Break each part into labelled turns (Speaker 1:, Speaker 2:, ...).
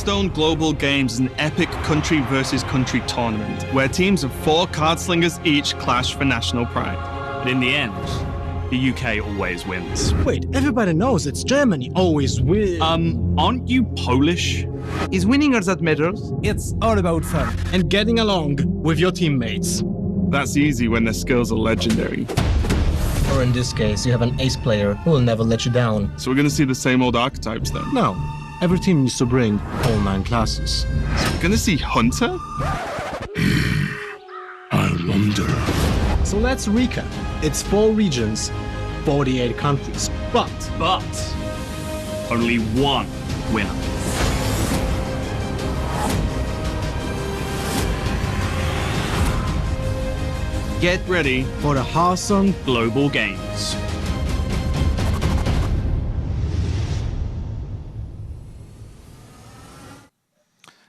Speaker 1: Hearthstone Global Games is an epic country versus country tournament where teams of 4 card slingers each clash for national pride.
Speaker 2: But in the end, the UK always wins.
Speaker 3: Wait, everybody knows it's Germany always wins.
Speaker 2: Aren't you Polish?
Speaker 4: Is winning all that matters?
Speaker 3: It's all about fun and getting along with your teammates.
Speaker 1: That's easy when their skills are legendary.
Speaker 5: Or in this case, you have an ace player who will never let you down.
Speaker 1: So we're going to see the same old archetypes then?
Speaker 3: No, every team needs to bring all 9 classes.
Speaker 1: So we're going to see Hunter?
Speaker 4: I wonder.
Speaker 3: So let's recap. It's 4 regions, 48 countries, but
Speaker 2: only one winner.
Speaker 1: Get ready
Speaker 3: for the Hearthstone
Speaker 2: Global Games.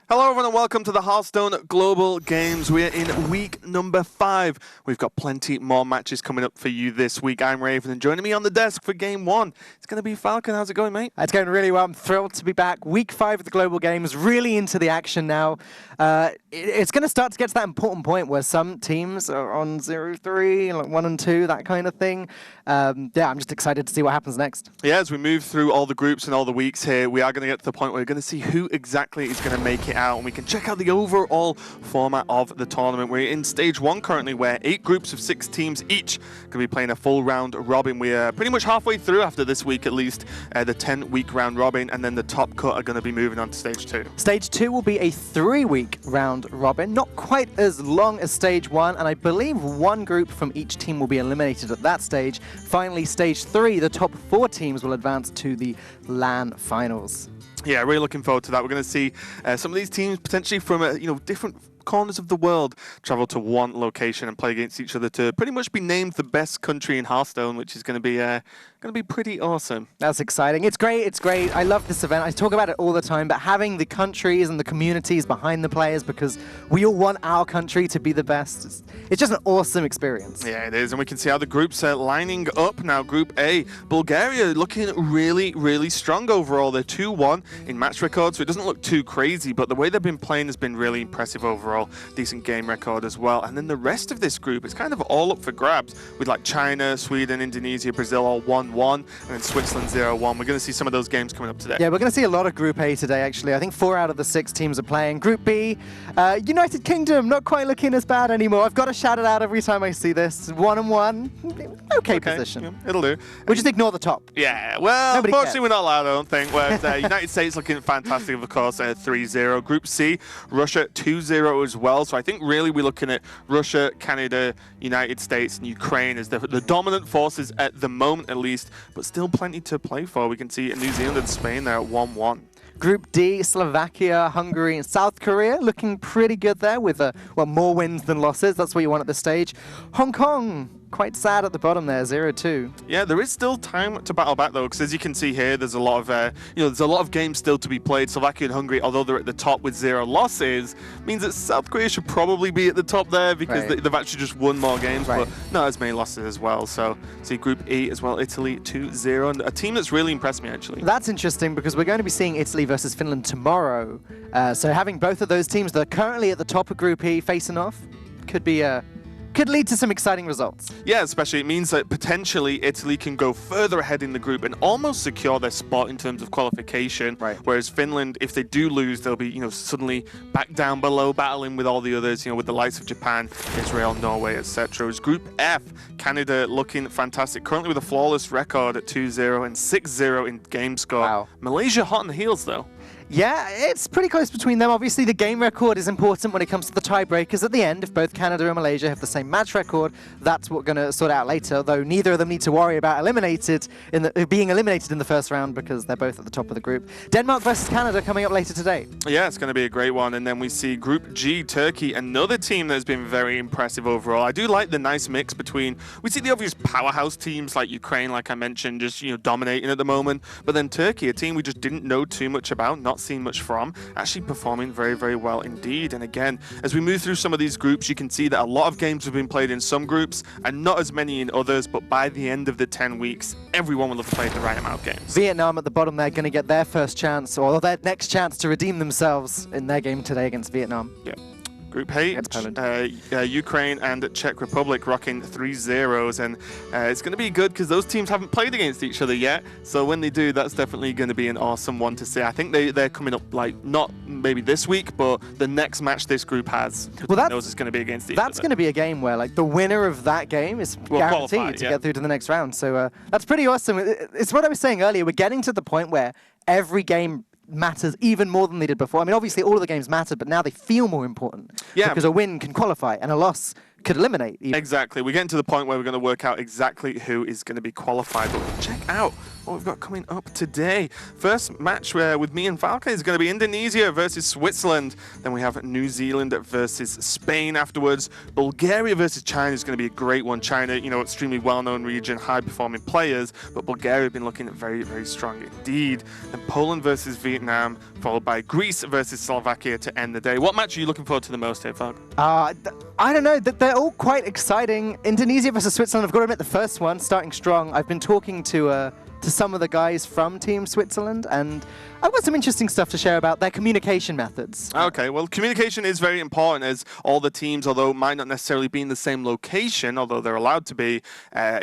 Speaker 6: Hello everyone and welcome to the Hearthstone Global Games. We're in week number 5. We've got plenty more matches coming up for you this week. I'm Raven and joining me on the desk for game 1, it's going to be Falcon. How's it going, mate?
Speaker 7: It's going really well. I'm thrilled to be back. Week 5 of the Global Games, really into the action now. It's going to start to get to that important point where some teams are on 0-3, like 1 and 2, that kind of thing. I'm just excited to see what happens next.
Speaker 6: Yeah, as we move through all the groups and all the weeks here, we are going to get to the point where we're going to see who exactly is going to make it out, and we can check out the overall format of the tournament. We're in stage 1 currently, where 8 groups of 6 teams each going to be playing a full round robin. We're pretty much halfway through after this week, at least, the 10-week round robin, and then the top cut are going to be moving on to stage 2.
Speaker 7: Stage 2 will be a 3-week round robin, not quite as long as stage 1, and I believe 1 group from each team will be eliminated at that stage. Finally, stage 3, the top 4 teams will advance to the LAN finals.
Speaker 6: Yeah, really looking forward to that. We're going to see some of these teams potentially from different corners of the world travel to one location and play against each other to pretty much be named the best country in Hearthstone, which is going to be pretty awesome.
Speaker 7: That's exciting. It's great. It's great. I love this event. I talk about it all the time, but having the countries and the communities behind the players, because we all want our country to be the best. It's just an awesome experience.
Speaker 6: Yeah, it is, and we can see how the groups are lining up now. Group A, Bulgaria looking really, really strong overall. They're 2-1 in match record, so it doesn't look too crazy, but the way they've been playing has been really impressive overall. Decent game record as well. And then the rest of this group is kind of all up for grabs, with like China, Sweden, Indonesia, Brazil all 1-1, and then Switzerland 0-1. We're going to see some of those games coming up today.
Speaker 7: Yeah, we're going to see a lot of Group A today, actually. I think 4 out of the 6 teams are playing. Group B, United Kingdom, not quite looking as bad anymore. I've got to shout it out every time I see this. 1-1, okay position.
Speaker 6: Yeah, it'll do.
Speaker 7: We'll just ignore the top.
Speaker 6: Yeah, well,
Speaker 7: Nobody
Speaker 6: unfortunately
Speaker 7: cares.
Speaker 6: we're not allowed, I don't think. Whereas United States looking fantastic, of course, 3-0. Group C, Russia 2-0 as well. So I think really we're looking at Russia, Canada, United States, and Ukraine as the dominant forces at the moment, at least, but still plenty to play for. We can see New Zealand and Spain there at 1-1.
Speaker 7: Group D, Slovakia, Hungary, and South Korea looking pretty good there with more wins than losses. That's what you want at this stage. Hong Kong, quite sad at the bottom there, 0-2.
Speaker 6: Yeah, there is still time to battle back though, because as you can see here, there's a lot of there's a lot of games still to be played. Slovakia and Hungary, although they're at the top with 0 losses, means that South Korea should probably be at the top there because
Speaker 7: Right.
Speaker 6: they've actually just won more games,
Speaker 7: Right.
Speaker 6: but not as many losses as well. So see Group E as well, Italy 2-0, and a team that's really impressed me actually.
Speaker 7: That's interesting because we're going to be seeing Italy versus Finland tomorrow. So having both of those teams that are currently at the top of Group E facing off could lead to some exciting results.
Speaker 6: Yeah, especially it means that potentially Italy can go further ahead in the group and almost secure their spot in terms of qualification.
Speaker 7: Right.
Speaker 6: Whereas Finland, if they do lose, they'll be suddenly back down below, battling with all the others. With the likes of Japan, Israel, Norway, etc. As Group F, Canada looking fantastic, currently with a flawless record at 2-0 and 6-0 in game score.
Speaker 7: Wow.
Speaker 6: Malaysia hot on the heels though.
Speaker 7: Yeah, it's pretty close between them. Obviously, the game record is important when it comes to the tiebreakers at the end. If both Canada and Malaysia have the same match record, that's what we're going to sort out later, though neither of them need to worry about being eliminated in the first round because they're both at the top of the group. Denmark versus Canada coming up later today.
Speaker 6: Yeah, it's going to be a great one. And then we see Group G, Turkey, another team that's been very impressive overall. I do like the nice mix between, we see the obvious powerhouse teams like Ukraine, like I mentioned, just dominating at the moment. But then Turkey, a team we just didn't know too much about, not seen much from, actually performing very, very well indeed. And again, as we move through some of these groups, you can see that a lot of games have been played in some groups and not as many in others, but by the end of the 10 weeks, everyone will have played the right amount of games.
Speaker 7: Vietnam at the bottom, they're going to get their first chance, or their next chance to redeem themselves in their game today against Vietnam.
Speaker 6: Yeah. Group H, Ukraine and Czech Republic rocking 3-0s, and it's going to be good because those teams haven't played against each other yet. So when they do, that's definitely going to be an awesome one to see. I think they're coming up, like, not maybe this week, but the next match this group has. Well, that knows it's going to be against each other.
Speaker 7: That's going to be a game where, like, the winner of that game is guaranteed to get through to the next round. So that's pretty awesome. It's what I was saying earlier. We're getting to the point where every game matters even more than they did before. I mean, obviously all of the games mattered, but now they feel more important. Yeah. Because a win can qualify and a loss could eliminate. Even.
Speaker 6: Exactly. We're getting to the point where we're going to work out exactly who is going to be qualified. But check out what we've got coming up today. First match with me and Falcon is going to be Indonesia versus Switzerland. Then we have New Zealand versus Spain afterwards. Bulgaria versus China is going to be a great one. China, you know, extremely well-known region, high-performing players, but Bulgaria have been looking very, very strong indeed. Then Poland versus Vietnam, followed by Greece versus Slovakia to end the day. What match are you looking forward to the most here, Falcon?
Speaker 7: I don't know. They're all quite exciting. Indonesia versus Switzerland, I've got to admit, the first one, starting strong. I've been talking to some of the guys from Team Switzerland, and I've got some interesting stuff to share about their communication methods.
Speaker 6: Okay, well, communication is very important, as all the teams, although might not necessarily be in the same location, although they're allowed to be,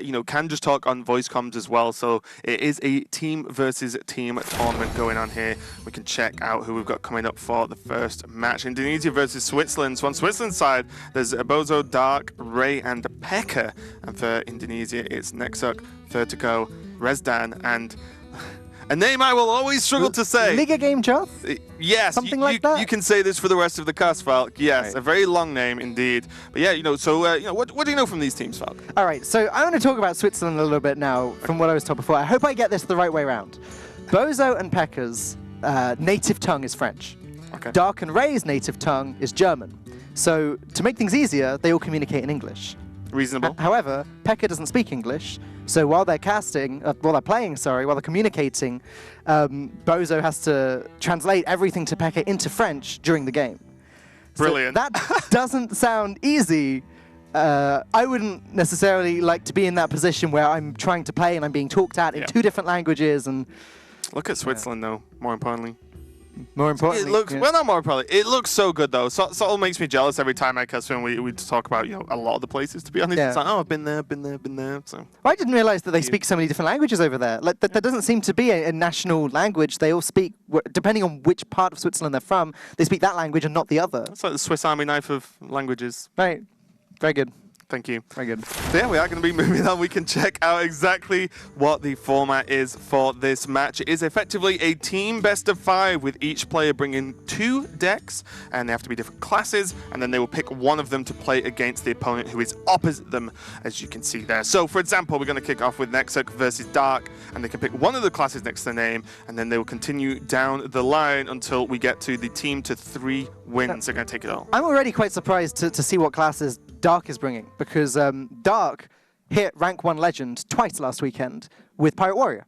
Speaker 6: you know, can just talk on voice comms as well. So it is a team versus team tournament going on here. We can check out who we've got coming up for the first match. Indonesia versus Switzerland. So on Switzerland's side, there's Bozo, Dark, Ray, and Pekka. And for Indonesia, it's Nexuk, Vertigo, Rezdan, and a name I will always struggle to say.
Speaker 7: Liga Game Joth?
Speaker 6: Yes,
Speaker 7: something like that.
Speaker 6: You can say this for the rest of the cast, Falk. Yes,
Speaker 7: right.
Speaker 6: A very long name indeed. But yeah, you know, so you know, what do you know from these teams, Falk?
Speaker 7: All right, so I want to talk about Switzerland a little bit now from what I was told before. I hope I get this the right way around. Bozo and Pekka's native tongue is French.
Speaker 6: Okay.
Speaker 7: Dark and Ray's native tongue is German. So to make things easier, they all communicate in English.
Speaker 6: Reasonable.
Speaker 7: However, Pekka doesn't speak English, so while they're communicating, Bozo has to translate everything to Pekka into French during the game.
Speaker 6: Brilliant.
Speaker 7: So that doesn't sound easy. I wouldn't necessarily like to be in that position where I'm trying to play and I'm being talked at in two different languages. And
Speaker 6: look at Switzerland, though, more importantly.
Speaker 7: More importantly,
Speaker 6: it looks well, not more importantly. It looks so good though. So it makes me jealous every time I catch when we talk about, you know, a lot of the places. To be honest, it's like, oh, I've been there. So
Speaker 7: I didn't realize that they speak so many different languages over there. Like there doesn't seem to be a national language. They all speak, depending on which part of Switzerland they're from, they speak that language and not the other.
Speaker 6: It's like the Swiss Army knife of languages.
Speaker 7: Right. Very good.
Speaker 6: Thank you.
Speaker 7: Very good.
Speaker 6: So yeah, we are going to be moving on. We can check out exactly what the format is for this match. It is effectively a team best of 5 with each player bringing 2 decks, and they have to be different classes, and then they will pick one of them to play against the opponent who is opposite them, as you can see there. So for example, we're going to kick off with Nexuk versus Dark, and they can pick one of the classes next to their name, and then they will continue down the line until we get to the team to 3 wins. They're going to take it all.
Speaker 7: I'm already quite surprised to see what classes Dark is bringing, because Dark hit rank 1 legend twice last weekend with Pirate Warrior.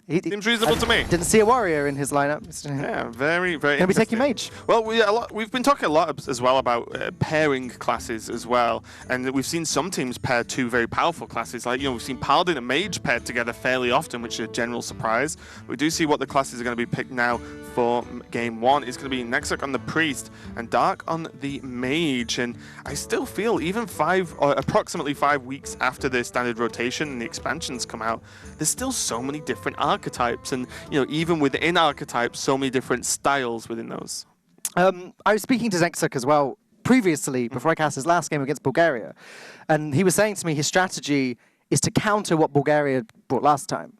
Speaker 6: Seems reasonable to me.
Speaker 7: Didn't see a warrior in his lineup.
Speaker 6: Yeah, very, very
Speaker 7: Gonna be taking mage.
Speaker 6: Well, we've been talking a lot as well about pairing classes as well, and we've seen some teams pair 2 very powerful classes. Like, you know, we've seen Paladin and Mage paired together fairly often, which is a general surprise. We do see what the classes are going to be picked now for game 1. It's going to be Nexuk on the Priest and Dark on the Mage, and I still feel even approximately 5 weeks after the standard rotation and the expansions come out, there's still so many different archetypes, and you know, even within archetypes, so many different styles within those.
Speaker 7: I was speaking to Nexuk as well previously before I cast his last game against Bulgaria, and he was saying to me his strategy is to counter what Bulgaria brought last time,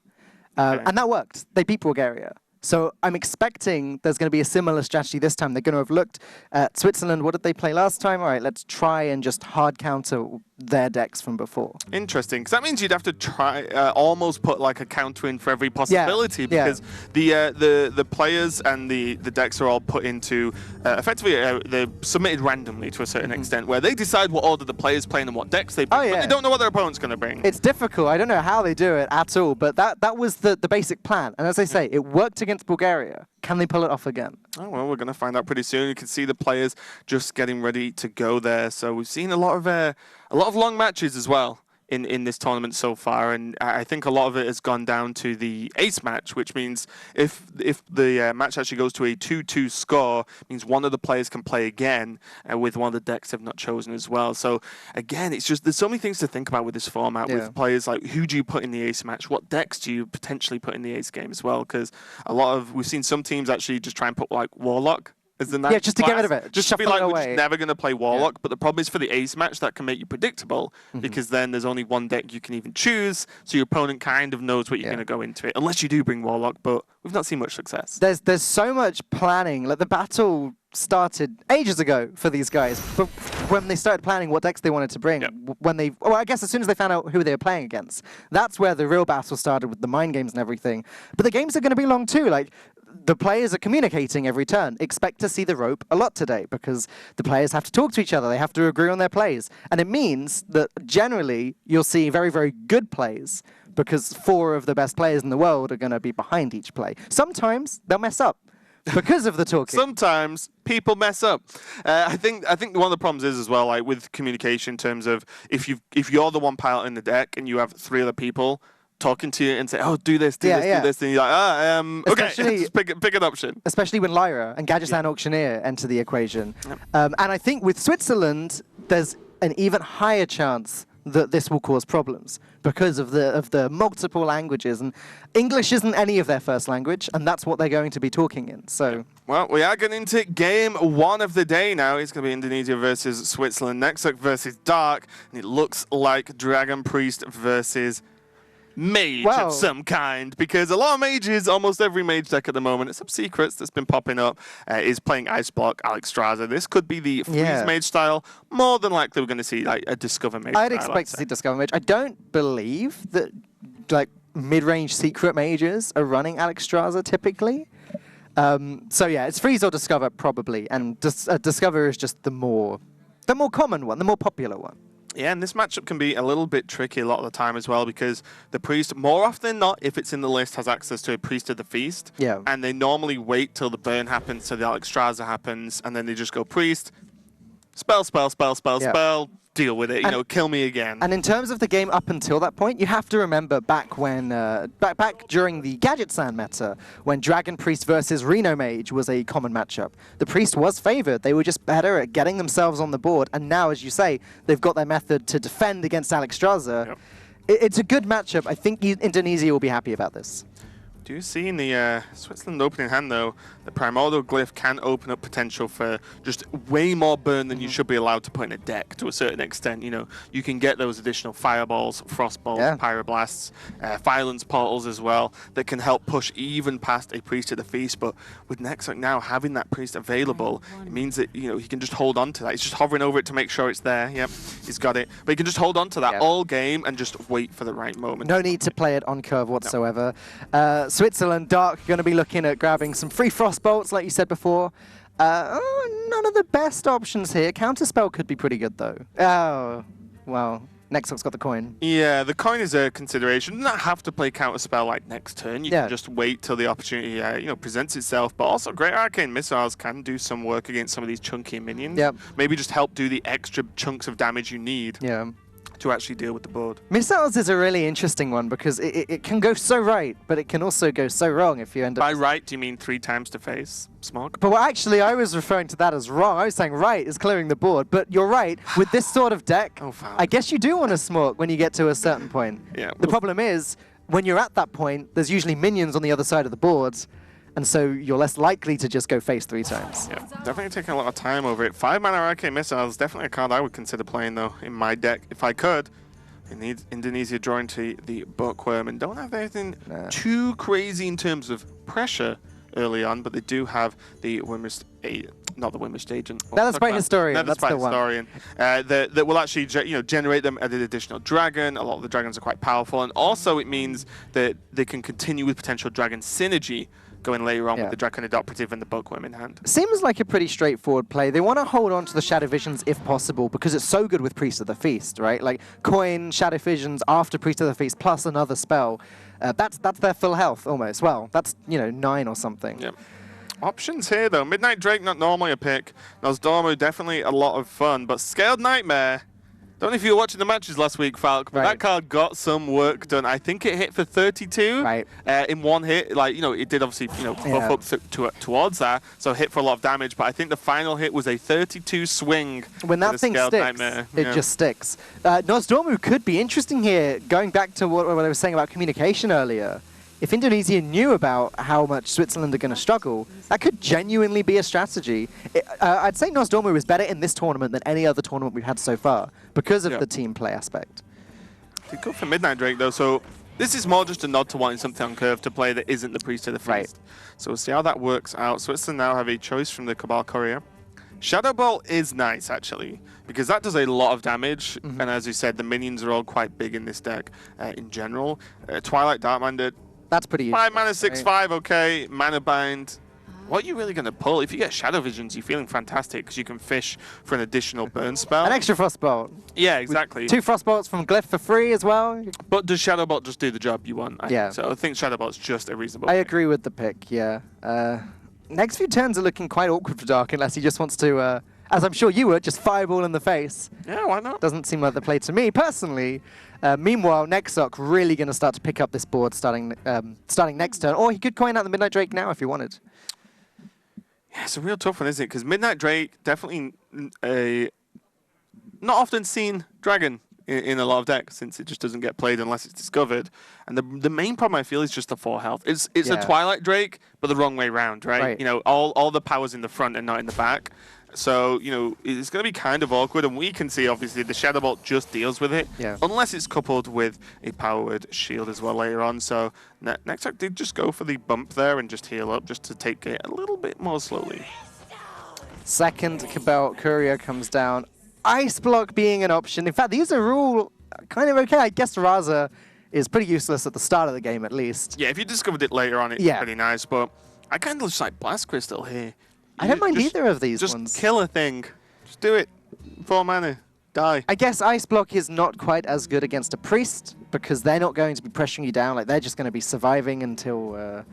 Speaker 7: and that worked. They beat Bulgaria. So I'm expecting there's going to be a similar strategy this time. They're going to have looked at Switzerland. What did they play last time? All right, let's try and just hard counter their decks from before.
Speaker 6: Interesting, because that means you'd have to try almost put like a counter in for every possibility, because the players and the decks are all put into effectively they're submitted randomly to a certain extent, where they decide what order the players play and what decks they bring, but they don't know what their opponent's going to bring.
Speaker 7: It's difficult. I don't know how they do it at all, but that was the basic plan. And as I say, it worked against against Bulgaria. Can they pull it off again?
Speaker 6: Oh, well, we're going to find out pretty soon. You can see the players just getting ready to go there. So we've seen a lot of long matches as well in this tournament so far, and I think a lot of it has gone down to the ace match, which means if the match actually goes to a 2-2 score, it means one of the players can play again with one of the decks they've not chosen as well. So again, it's just there's so many things to think about with this format with players like who do you put in the ace match, what decks do you potentially put in the ace game as well, because we've seen some teams actually just try and put like Warlock as the
Speaker 7: Yeah, just to get rid of it.
Speaker 6: Just to be like, we're just never going to play Warlock. But the problem is for the ace match, that can make you predictable because then there's only one deck you can even choose. So your opponent kind of knows what you're going to go into it, unless you do bring Warlock. But we've not seen much success.
Speaker 7: There's so much planning. Like the battle started ages ago for these guys, but when they started planning what decks they wanted to bring, I guess as soon as they found out who they were playing against, that's where the real battle started with the mind games and everything. But the games are going to be long too. Like the players are communicating every turn. Expect to see the rope a lot today because the players have to talk to each other. They have to agree on their plays. And it means that generally you'll see very, very good plays because 4 of the best players in the world are going to be behind each play. Sometimes they'll mess up because of the talking.
Speaker 6: Sometimes people mess up. I think one of the problems is as well, like with communication in terms of if you're the one piloting the deck and you have 3 other people talking to you and say, oh, do this, do this, and you're like, okay, just pick an option.
Speaker 7: Especially when Lyra and Gadgetzan Auctioneer enter the equation. And I think with Switzerland, there's an even higher chance that this will cause problems because of the multiple languages. And English isn't any of their first language, and that's what they're going to be talking in. So,
Speaker 6: well, we are getting into game 1 of the day now. It's going to be Indonesia versus Switzerland, Nexuck versus Dark, and it looks like Dragon Priest versus mage of some kind, because a lot of mages, almost every mage deck at the moment, except Secrets that's been popping up, is playing Ice Block, Alex Straza. This could be the Freeze Mage style. More than likely we're going to see like a Discover Mage.
Speaker 7: I'd expect to see Discover Mage. I don't believe that like mid-range Secret Mages are running Alex Straza typically. So yeah, it's Freeze or Discover probably, and Discover is just the more common one, the more popular one.
Speaker 6: Yeah, and this matchup can be a little bit tricky a lot of the time as well because the Priest, more often than not, if it's in the list, has access to a Priest of the Feast.
Speaker 7: Yeah.
Speaker 6: And they normally wait till the burn happens, till the Alex Straza happens, and then they just go Priest, spell, deal with it, you know, kill me again.
Speaker 7: And in terms of the game up until that point, you have to remember back when, back during the Gadgetzan meta, when Dragon Priest versus Reno Mage was a common matchup. The Priest was favored. They were just better at getting themselves on the board. And now, as you say, they've got their method to defend against Alex Straza.
Speaker 6: Yep.
Speaker 7: It's a good matchup. I think Indonesia will be happy about this.
Speaker 6: Do you see in the Switzerland opening hand, though, the Primordial Glyph can open up potential for just way more burn than you should be allowed to put in a deck to a certain extent. You know, you can get those additional Fireballs, Frostballs, Pyroblasts, Violence Portals as well that can help push even past a Priest of the Feast. But with Nexuck now having that Priest available, it means that, you know, he can just hold on to that. He's just hovering over it to make sure it's there. Yep, he's got it. But he can just hold on to that all game and just wait for the right moment.
Speaker 7: No need to play it on curve whatsoever. Switzerland, Dark, going to be looking at grabbing some free Frostbolts, like you said before. None of the best options here. Counterspell could be pretty good, though. Oh, well, Nexuck's got the coin.
Speaker 6: Yeah, the coin is a consideration. You don't have to play Counterspell like next turn. You can just wait till the opportunity you know, presents itself. But also, Great Arcane Missiles can do some work against some of these chunky minions.
Speaker 7: Yep.
Speaker 6: Maybe just help do the extra chunks of damage you need.
Speaker 7: Yeah.
Speaker 6: To actually deal with the board.
Speaker 7: Missiles is a really interesting one because it can go so right, but it can also go so wrong if you end up...
Speaker 6: By right, do you mean 3 times to face, Smog?
Speaker 7: But actually, I was referring to that as wrong. I was saying right is clearing the board, but you're right. With this sort of deck, I guess you do want to Smog when you get to a certain point.
Speaker 6: Yeah.
Speaker 7: The problem is, when you're at that point, there's usually minions on the other side of the board, and so you're less likely to just go face 3 times.
Speaker 6: Yeah, definitely taking a lot of time over it. 5-mana Arcane Missile is definitely a card I would consider playing, though, in my deck, if I could. It needs Indonesia drawing to the Bookworm and don't have anything too crazy in terms of pressure early on, but they do have the Wimmer's not the Wimmer's Agent.
Speaker 7: That's by Historian. That's the
Speaker 6: Historian. That will actually generate them an additional dragon. A lot of the dragons are quite powerful, and also it means that they can continue with potential dragon synergy going later on
Speaker 7: Yeah.
Speaker 6: with the Draconid Operative and the Bookworm in hand.
Speaker 7: Seems like a pretty straightforward play. They want to hold on to the Shadow Visions if possible because it's so good with Priest of the Feast, right? Like coin, Shadow Visions after Priest of the Feast plus another spell. That's their full health almost. Well, that's 9 or something.
Speaker 6: Yep. Options here though. Midnight Drake not normally a pick. Nosdormu definitely a lot of fun, but Scaled Nightmare. Don't know if you were watching the matches last week, Falk, but that card got some work done. I think it hit for 32 in one hit. Like, it did obviously, buff up towards that, so hit for a lot of damage. But I think the final hit was a 32 swing.
Speaker 7: When that thing sticks, it just sticks. Nosdormu could be interesting here, going back to what I was saying about communication earlier. If Indonesia knew about how much Switzerland are going to struggle, that could genuinely be a strategy. I'd say Nosdormu is better in this tournament than any other tournament we've had so far because of the team play aspect.
Speaker 6: They go for Midnight Drake though, so this is more just a nod to wanting something on curve to play that isn't the Priest of the Feast. So we'll see how that works out. Switzerland now have a choice from the Cabal Courier. Shadow Bolt is nice actually, because that does a lot of damage, and as you said, the minions are all quite big in this deck in general. Twilight Darkminded.
Speaker 7: That's pretty useful.
Speaker 6: 5 mana, 6/5, okay. Mana Bind. What are you really going to pull? If you get Shadow Visions, you're feeling fantastic because you can fish for an additional burn spell.
Speaker 7: An extra Frostbolt.
Speaker 6: Yeah, exactly. 2
Speaker 7: Frostbolts from Glyph for free as well.
Speaker 6: But does Shadow Bolt just do the job you want?
Speaker 7: Yeah.
Speaker 6: So I think Shadow Bolt's just a reasonable
Speaker 7: I
Speaker 6: pick.
Speaker 7: agree with the pick, yeah. Next few turns are looking quite awkward for Dark unless he just wants to, as I'm sure you would, just fireball in the face.
Speaker 6: Yeah, why not?
Speaker 7: Doesn't seem like the play to me, personally. Meanwhile, Nexok really going to start to pick up this board starting next turn. Or he could coin out the Midnight Drake now if he wanted.
Speaker 6: Yeah, it's a real tough one, isn't it? Because Midnight Drake, definitely a not often seen dragon in a lot of decks, since it just doesn't get played unless it's discovered. And the main problem I feel is just the 4 health. It's a Twilight Drake, but the wrong way round, right? All the power's in the front and not in the back. So, it's going to be kind of awkward, and we can see, obviously, the Shadow Bolt just deals with it, unless it's coupled with a powered shield as well later on. So, next up did just go for the bump there and just heal up, just to take it a little bit more slowly.
Speaker 7: Second Cabal Courier comes down. Ice Block being an option. In fact, these are all kind of okay. I guess Raza is pretty useless at the start of the game, at least.
Speaker 6: Yeah, if you discovered it later on, it's pretty nice, but I kind of just like Blast Crystal here.
Speaker 7: I don't mind either of these ones.
Speaker 6: Just kill a thing. Just do it. 4 mana. Die.
Speaker 7: I guess Ice Block is not quite as good against a Priest because they're not going to be pressuring you down. Like, they're just going to be surviving until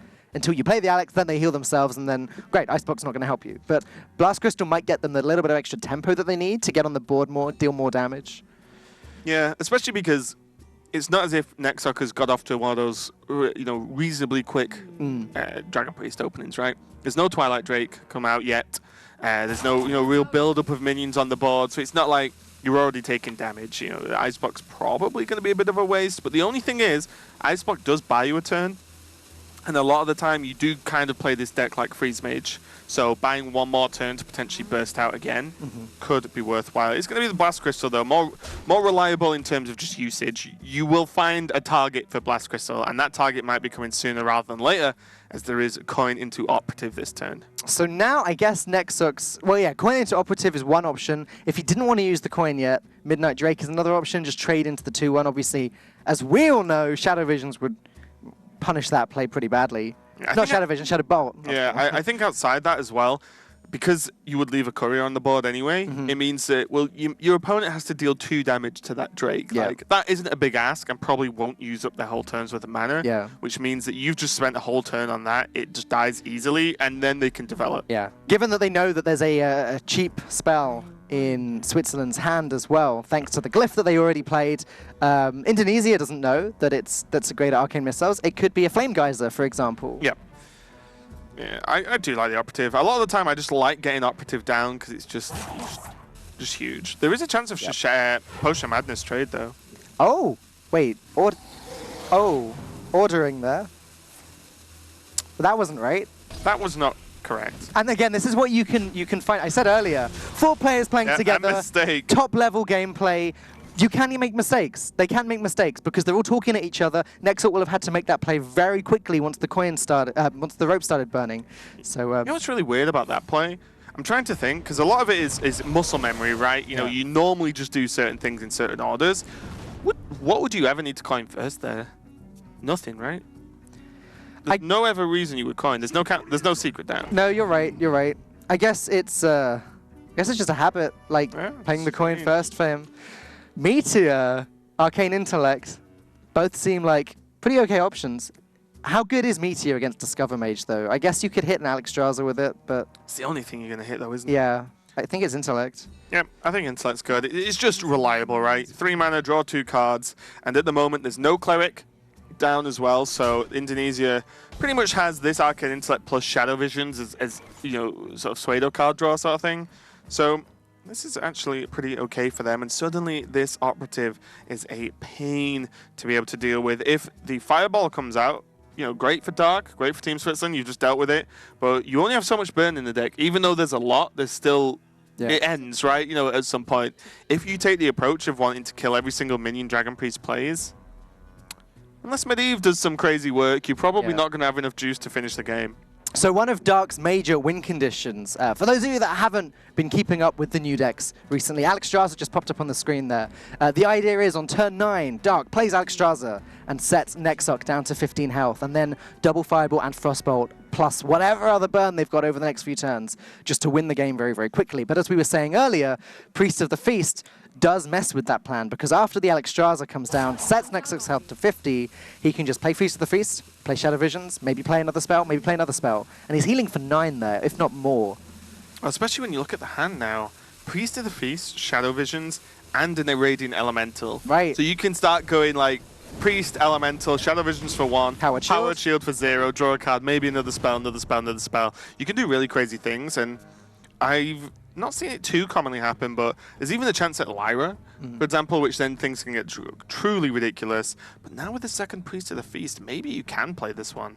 Speaker 7: you play the Alex, then they heal themselves, and then, great, Ice Block's not going to help you. But Blast Crystal might get them the little bit of extra tempo that they need to get on the board more, deal more damage.
Speaker 6: Yeah, especially because it's not as if Nexok has got off to one of those, reasonably quick Dragon Priest openings, right? There's no Twilight Drake come out yet. There's no, real build-up of minions on the board, so it's not like you're already taking damage. The Ice Block's probably going to be a bit of a waste, but the only thing is, Ice Block does buy you a turn, and a lot of the time you do kind of play this deck like Freeze Mage, so buying one more turn to potentially burst out again could be worthwhile. It's going to be the Blast Crystal though, more reliable in terms of just usage. You will find a target for Blast Crystal, and that target might be coming sooner rather than later, as there is a coin into Operative this turn.
Speaker 7: So now I guess Nexok's, coin into Operative is one option. If he didn't want to use the coin yet, Midnight Drake is another option, just trade into the 2/1. Obviously, as we all know, Shadow Visions would punish that play pretty badly. Not Shadow Vision, Shadow Bolt.
Speaker 6: Yeah, I think outside that as well, because you would leave a courier on the board anyway, it means that, your opponent has to deal 2 damage to that Drake.
Speaker 7: Yeah.
Speaker 6: Like, that isn't a big ask and probably won't use up their whole turns with a mana, which means that you've just spent a whole turn on that, it just dies easily, and then they can develop.
Speaker 7: Yeah. Given that they know that there's a cheap spell in Switzerland's hand as well, thanks to the glyph that they already played. Indonesia doesn't know that that's a great arcane missiles. It could be a Flame Geyser, for example.
Speaker 6: Yeah. Yeah, I do like the Operative. A lot of the time I just like getting Operative down because it's just huge. There is a chance of Potion Madness trade though.
Speaker 7: Oh, wait. Ordering there. But that wasn't right.
Speaker 6: That was not correct.
Speaker 7: And again, this is what you can find. I said earlier, 4 players playing together,
Speaker 6: mistake.
Speaker 7: Top level gameplay. You can make mistakes. They can make mistakes because they're all talking at each other. Nexok will have had to make that play very quickly once the once the rope started burning. So
Speaker 6: you know what's really weird about that play? I'm trying to think, because a lot of it is muscle memory, right? You normally just do certain things in certain orders. What would you ever need to coin first there? Nothing, right? There's no ever reason you would coin. There's no secret down.
Speaker 7: No, you're right. You're right. I guess it's just a habit, like playing the coin first for him. Meteor, Arcane Intellect, both seem like pretty okay options. How good is Meteor against Discover Mage, though? I guess you could hit an Alexstrasza with it, but...
Speaker 6: It's the only thing you're going to hit, though, isn't it?
Speaker 7: Yeah, I think it's Intellect.
Speaker 6: Yeah, I think Intellect's good. It's just reliable, right? 3 mana, draw 2 cards, and at the moment there's no Cleric down as well, so Indonesia pretty much has this Arcane Intellect plus Shadow Visions as you know, sort of pseudo card draw sort of thing. So this is actually pretty okay for them, and suddenly this Operative is a pain to be able to deal with. If the Fireball comes out, you know, great for Dark, great for Team Switzerland, you just dealt with it, but you only have so much burn in the deck. Even though there's a lot, there's still... Yeah. It ends, right? You know, at some point. If you take the approach of wanting to kill every single minion Dragon Priest plays, unless Medivh does some crazy work, you're probably not going to have enough juice to finish the game.
Speaker 7: So one of Dark's major win conditions, for those of you that haven't been keeping up with the new decks recently, Alexstrasza just popped up on the screen there. The idea is on turn 9, Dark plays Alexstrasza and sets Nexok down to 15 health, and then double Fireball and Frostbolt, plus whatever other burn they've got over the next few turns, just to win the game very, very quickly. But as we were saying earlier, Priest of the Feast does mess with that plan, because after the Alexstrasza comes down, sets Nexok's health to 50, he can just play Feast of the Feast, play Shadow Visions, maybe play another spell, maybe play another spell. And he's healing for 9 there, if not more.
Speaker 6: Well, especially when you look at the hand now. Priest of the Feast, Shadow Visions, and an Irradiant Elemental.
Speaker 7: Right.
Speaker 6: So you can start going like Priest, Elemental, Shadow Visions for 1,
Speaker 7: Powered
Speaker 6: Shield for 0, draw a card, maybe another spell, another spell, another spell. You can do really crazy things, and I've not seen it too commonly happen, but there's even a chance at Lyra, for example, which then things can get truly ridiculous. But now with the second Priest of the Feast, maybe you can play this one.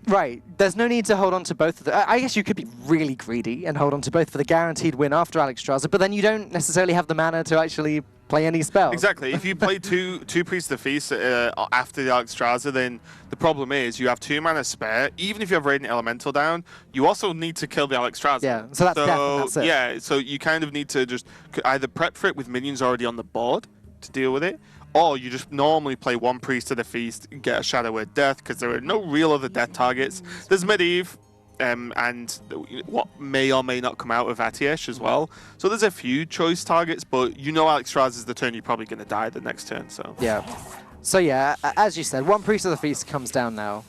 Speaker 7: Right. There's no need to hold on to both of them. I guess you could be really greedy and hold on to both for the guaranteed win after Alexstrasza, but then you don't necessarily have the mana to actually play any spells.
Speaker 6: Exactly. If you play two Priests of the Feast after the Alexstrasza, then the problem is you have 2 mana spare. Even if you have Radiant Elemental down, you also need to kill the Alexstrasza.
Speaker 7: Yeah, so that's death, and that's it.
Speaker 6: Yeah, so you kind of need to just either prep for it with minions already on the board to deal with it, or you just normally play 1 Priest of the Feast and get a Shadow Word Death, because there are no real other death targets. There's Medivh, and what may or may not come out of Atiesh as well. So there's a few choice targets, but you know Alexstrasza is the turn you're probably going to die the next turn. So
Speaker 7: yeah, as you said, 1 Priest of the Feast comes down now.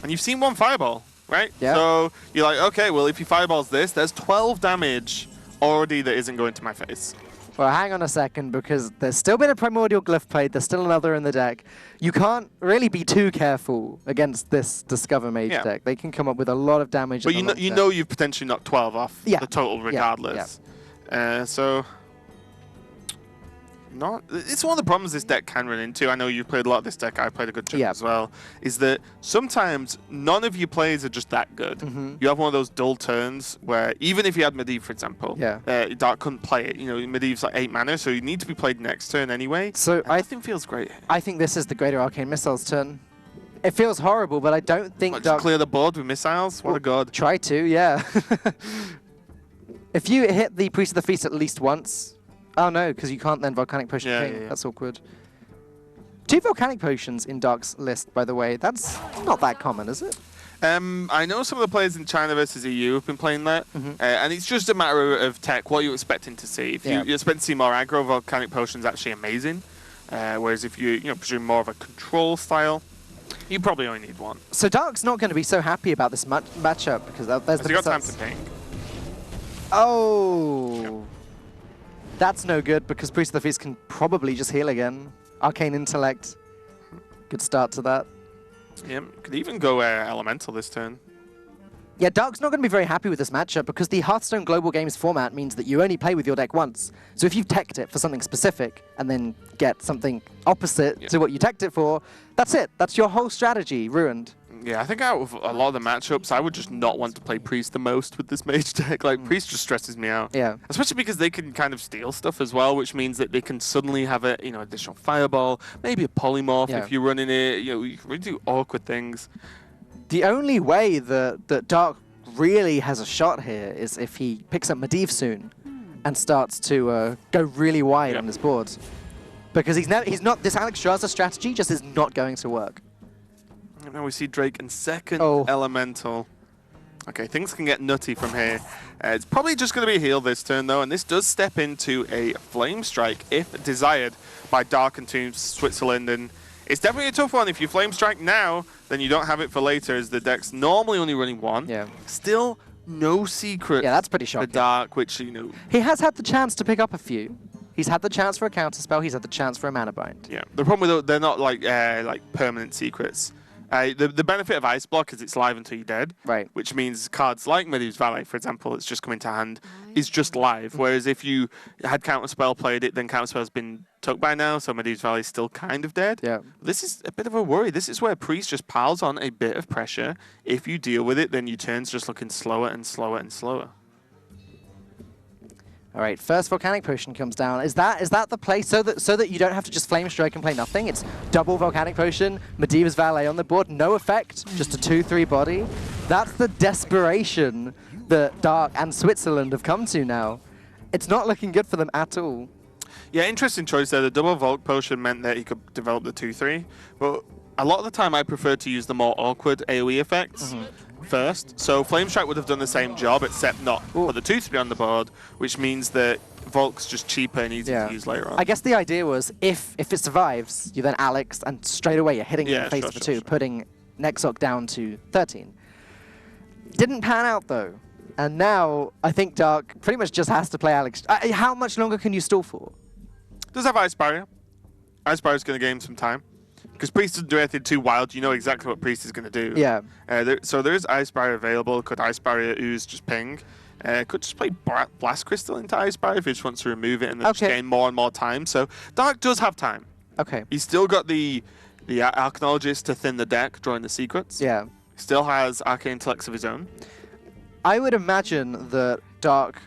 Speaker 6: And you've seen 1 Fireball, right?
Speaker 7: Yeah.
Speaker 6: So you're like, okay, well, if he Fireballs this, there's 12 damage already that isn't going to my face.
Speaker 7: Well, hang on a second, because there's still been a Primordial Glyph played, there's still another in the deck. You can't really be too careful against this Discover Mage deck. They can come up with a lot of damage.
Speaker 6: But you know you've potentially knocked 12 off the total regardless. So it's one of the problems this deck can run into. I know you played a lot of this deck. I played a good chunk as well. Is that sometimes none of your plays are just that good. You have one of those dull turns where even if you had Medivh, for example, Dark couldn't play it. You know, Medivh's like 8 mana, so you need to be played next turn anyway. So I think feels great.
Speaker 7: I think this is the Greater Arcane Missiles turn. It feels horrible, but I don't think
Speaker 6: Dark... Just clear the board with missiles? What a god.
Speaker 7: Try to, yeah. If you hit the Priest of the Feast at least once... Oh no, because you can't then Volcanic Potion King. That's awkward. 2 Volcanic Potions in Dark's list, by the way. That's not that common, is it?
Speaker 6: I know some of the players in China versus EU have been playing that, and it's just a matter of tech. What are you expecting to see? If you expect to see more aggro, Volcanic Potion's actually amazing. Whereas if you presume more of a control style, you probably only need 1.
Speaker 7: So Dark's not going to be so happy about this matchup, because there's
Speaker 6: Has he got time to ping?
Speaker 7: Oh. That's no good, because Priest of the Feast can probably just heal again. Arcane Intellect. Good start to that.
Speaker 6: Yeah, could even go Elemental this turn.
Speaker 7: Yeah, Dark's not going to be very happy with this matchup, because the Hearthstone Global Games format means that you only play with your deck once. So if you've teched it for something specific and then get something opposite to what you teched it for, that's it. That's your whole strategy ruined.
Speaker 6: Yeah, I think out of a lot of the matchups, I would just not want to play Priest the most with this mage deck. Like, Priest just stresses me out.
Speaker 7: Yeah.
Speaker 6: Especially because they can kind of steal stuff as well, which means that they can suddenly have a, additional Fireball, maybe a Polymorph if you're running it. You can really do awkward things.
Speaker 7: The only way that Dark really has a shot here is if he picks up Medivh soon and starts to go really wide on his board. Because he's not, this Alexstrasza strategy just is not going to work.
Speaker 6: And now we see Drake in second
Speaker 7: Oh.
Speaker 6: elemental. Okay, things can get nutty from here. It's probably just going to be a heal this turn, though, and this does step into a Flame Strike, if desired, by Dark and Tombs Switzerland. And it's definitely a tough one. If you Flame Strike now, then you don't have it for later, as the deck's normally only running one.
Speaker 7: Yeah.
Speaker 6: Still no secret.
Speaker 7: Yeah, that's pretty
Speaker 6: for
Speaker 7: shocking.
Speaker 6: Dark, which, you know...
Speaker 7: He has had the chance to pick up a few. He's had the chance for a counterspell. He's had the chance for a mana bind.
Speaker 6: Yeah, the problem with those, they're not like permanent secrets. The benefit of Ice Block is it's live until you're dead.
Speaker 7: Right.
Speaker 6: Which means cards like Medivh's Valet, for example, that's just come into hand, is just live. Whereas if you had Counterspell, played it, then Counterspell's been took by now, so Medivh's Valet is still kind of dead.
Speaker 7: Yeah.
Speaker 6: This is a bit of a worry. This is where Priest just piles on a bit of pressure. If you deal with it, then your turn's just looking slower and slower and slower.
Speaker 7: All right, first Volcanic Potion comes down. Is that the play so that you don't have to just Flame Strike and play nothing? It's double Volcanic Potion, Medivh's Valet on the board, no effect, just a 2/3 body. That's the desperation that Dark and Switzerland have come to now. It's not looking good for them at all.
Speaker 6: Yeah, interesting choice there. The double Volc Potion meant that he could develop the 2/3, but a lot of the time I prefer to use the more awkward AoE effects first. So Flame Strike would have done the same job, except not for the 2/3 on the board, which means that Volc's just cheaper and easier to use later on.
Speaker 7: I guess the idea was if it survives, you then Alex, and straight away you're hitting it in the face for 2, putting Nexok down to 13. Didn't pan out though. And now I think Dark pretty much just has to play Alex. How much longer can you stall for?
Speaker 6: Does have Ice Barrier. Ice Barrier's going to gain some time. Because Priest doesn't do anything too wild, you know exactly what Priest is going to do.
Speaker 7: Yeah.
Speaker 6: So there is Ice Barrier available. Could Ice Barrier Ooze just ping? Could just play Blast Crystal into Ice Barrier if he just wants to remove it and then just gain more and more time. So Dark does have time.
Speaker 7: Okay.
Speaker 6: He's still got the Arcanologist to thin the deck, drawing the secrets.
Speaker 7: Yeah.
Speaker 6: Still has Arcane Intellects of his own.
Speaker 7: I would imagine that Dark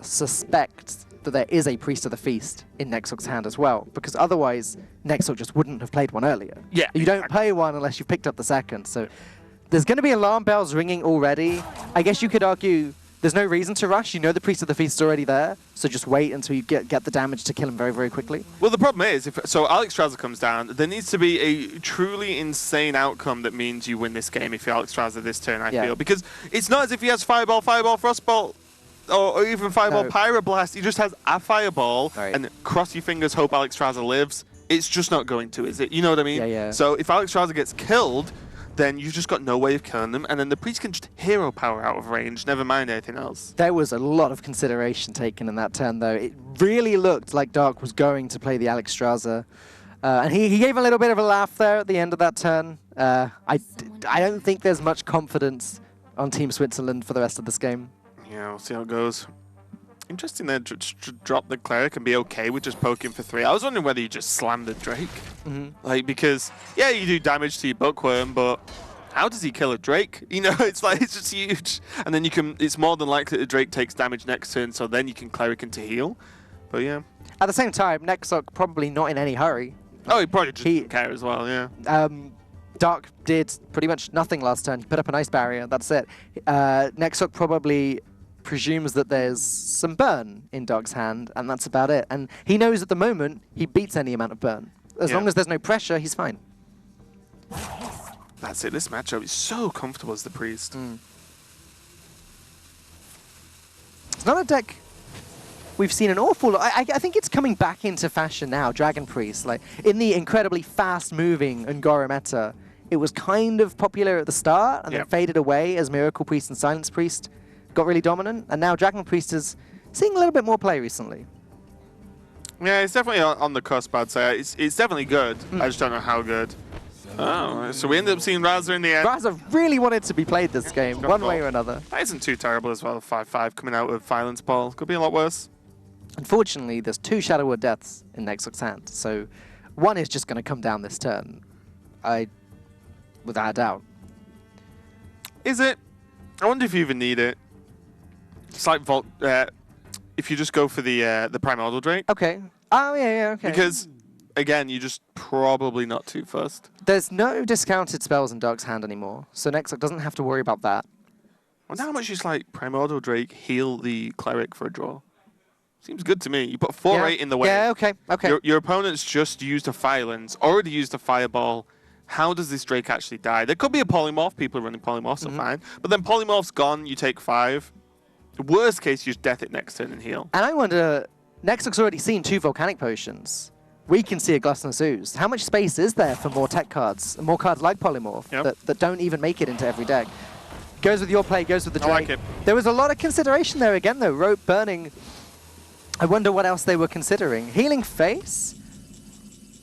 Speaker 7: suspects that there is a Priest of the Feast in Nexok's hand as well, because otherwise Nexok just wouldn't have played one earlier.
Speaker 6: Yeah,
Speaker 7: you don't play one unless you've picked up the second, so there's going to be alarm bells ringing already. I guess you could argue there's no reason to rush. You know the Priest of the Feast is already there, so just wait until you get the damage to kill him very, very quickly.
Speaker 6: Well, the problem is, so Alex Straza comes down, there needs to be a truly insane outcome that means you win this game if you're Alex Straza this turn, I feel. Because it's not as if he has Fireball, Frostbolt, or even Fireball, Pyroblast. He just has a Fireball, and cross your fingers, hope Alex Straza lives. It's just not going to, is it? You know what I mean?
Speaker 7: Yeah.
Speaker 6: So if Alex Straza gets killed, then you've just got no way of killing them, and then the Priest can just hero power out of range, never mind anything else.
Speaker 7: There was a lot of consideration taken in that turn, though. It really looked like Dark was going to play the Alex Straza. And he gave a little bit of a laugh there at the end of that turn. I don't think there's much confidence on Team Switzerland for the rest of this game.
Speaker 6: Yeah, we'll see how it goes. Interesting there, drop the Cleric and be okay with just poking for 3. I was wondering whether you just slam the Drake. Like, because, yeah, you do damage to your Bookworm, but how does he kill a Drake? You know, it's like, it's just huge. And then you can, it's more than likely that the Drake takes damage next turn, so then you can Cleric into heal. But yeah.
Speaker 7: At the same time, Nexok probably not in any hurry.
Speaker 6: Oh, he probably just didn't care as well, yeah.
Speaker 7: Dark did pretty much nothing last turn. He put up an Ice Barrier, that's it. Nexok probably presumes that there's some burn in Dark's hand, and that's about it. And he knows at the moment he beats any amount of burn. As long as there's no pressure, he's fine.
Speaker 6: That's it. This matchup is so comfortable as the Priest.
Speaker 7: It's not a deck we've seen an awful lot. I think it's coming back into fashion now, Dragon Priest. Like, in the incredibly fast-moving Ungoro meta, it was kind of popular at the start, and then faded away as Miracle Priest and Silence Priest got really dominant, and now Dragon Priest is seeing a little bit more play recently.
Speaker 6: Yeah, it's definitely on the cusp, I'd say. It's definitely good. I just don't know how good. Oh, so we ended up seeing Raza in the end.
Speaker 7: Raza really wanted to be played this game, one way or another.
Speaker 6: That isn't too terrible as well, 5-5 coming out with Violence Ball. Could be a lot worse.
Speaker 7: Unfortunately, there's 2 Shadow Word Deaths in Nexok's hand, so one is just going to come down this turn. Without a doubt.
Speaker 6: Is it? I wonder if you even need it. It's like Vault. If you just go for the Primordial Drake.
Speaker 7: Okay. Oh, yeah, okay.
Speaker 6: Because, again, you're just probably not too fussed.
Speaker 7: There's no discounted spells in Dark's hand anymore, so Nexok doesn't have to worry about that.
Speaker 6: I wonder how much is like Primordial Drake heal the Cleric for a draw. Seems good to me. You put 4-8 in the way.
Speaker 7: Yeah, okay.
Speaker 6: Your opponent's just used a Firelens, already used a Fireball, how does this Drake actually die? There could be a polymorph. People are running polymorphs, so fine. But then polymorph's gone, you take 5. Worst case, you just death it next turn and heal.
Speaker 7: And I wonder, Nextlook's already seen 2 volcanic potions. We can see a Gluttonous Ooze. How much space is there for more tech cards? More cards like polymorph that don't even make it into every deck? Goes with your play, goes with the Drake.
Speaker 6: I like it.
Speaker 7: There was a lot of consideration there again, though. Rope burning. I wonder what else they were considering. Healing Face?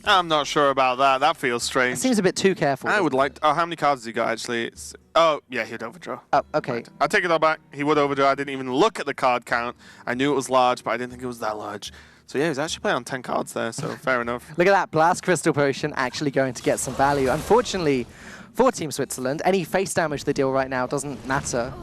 Speaker 6: I'm not sure about that. That feels
Speaker 7: It
Speaker 6: strange.
Speaker 7: seems a bit too careful.
Speaker 6: I would like to, oh, how many cards has he got, actually? Oh, yeah, he'd overdraw.
Speaker 7: Oh, okay.
Speaker 6: Right. I'll take it all back. He would overdraw. I didn't even look at the card count. I knew it was large, but I didn't think it was that large. So yeah, he was actually playing on 10 cards there, so fair enough.
Speaker 7: Look at that. Blast Crystal Potion actually going to get some value. Unfortunately, for Team Switzerland, any face damage they deal right now doesn't matter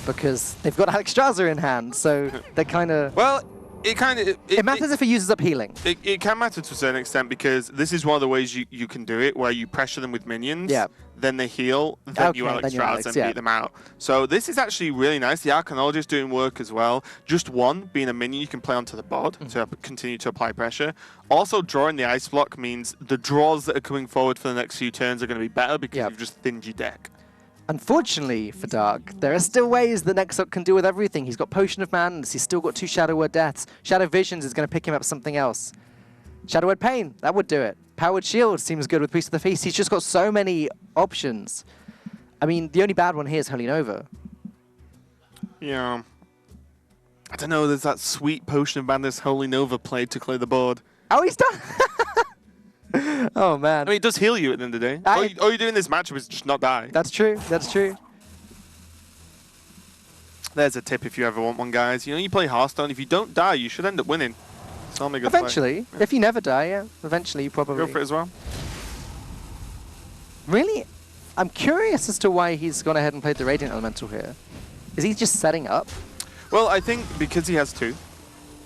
Speaker 7: because they've got Alexstrasza in hand, so they're kind of...
Speaker 6: Well, it kind of...
Speaker 7: It matters if it uses up healing.
Speaker 6: It can matter to a certain extent because this is one of the ways you can do it, where you pressure them with minions, then they heal, then you Alexstrasza and beat them out. So this is actually really nice. The Arcanologist doing work as well. Just one, being a minion you can play onto the board to continue to apply pressure. Also, drawing the Ice Block means the draws that are coming forward for the next few turns are going to be better because you've just thinned your deck.
Speaker 7: Unfortunately for Dark, there are still ways that Nextlook can deal with everything. He's got Potion of Madness, he's still got 2 Shadow Word Deaths. Shadow Visions is going to pick him up something else. Shadow Word Pain, that would do it. Powered Shield seems good with Priest of the Feast. He's just got so many options. I mean, the only bad one here is Holy Nova.
Speaker 6: Yeah. I don't know, there's that sweet Potion of Madness Holy Nova play to clear the board.
Speaker 7: Oh, he's done! Oh, man.
Speaker 6: I mean, it does heal you at the end of the day. All you do in this matchup is just not die.
Speaker 7: That's true, that's true.
Speaker 6: There's a tip if you ever want one, guys. You know, you play Hearthstone, if you don't die, you should end up winning. It's normally a good
Speaker 7: Eventually.
Speaker 6: play.
Speaker 7: If you never die, eventually you probably...
Speaker 6: Go for it as well.
Speaker 7: Really? I'm curious as to why he's gone ahead and played the Radiant Elemental here. Is he just setting up?
Speaker 6: Well, I think because he has 2.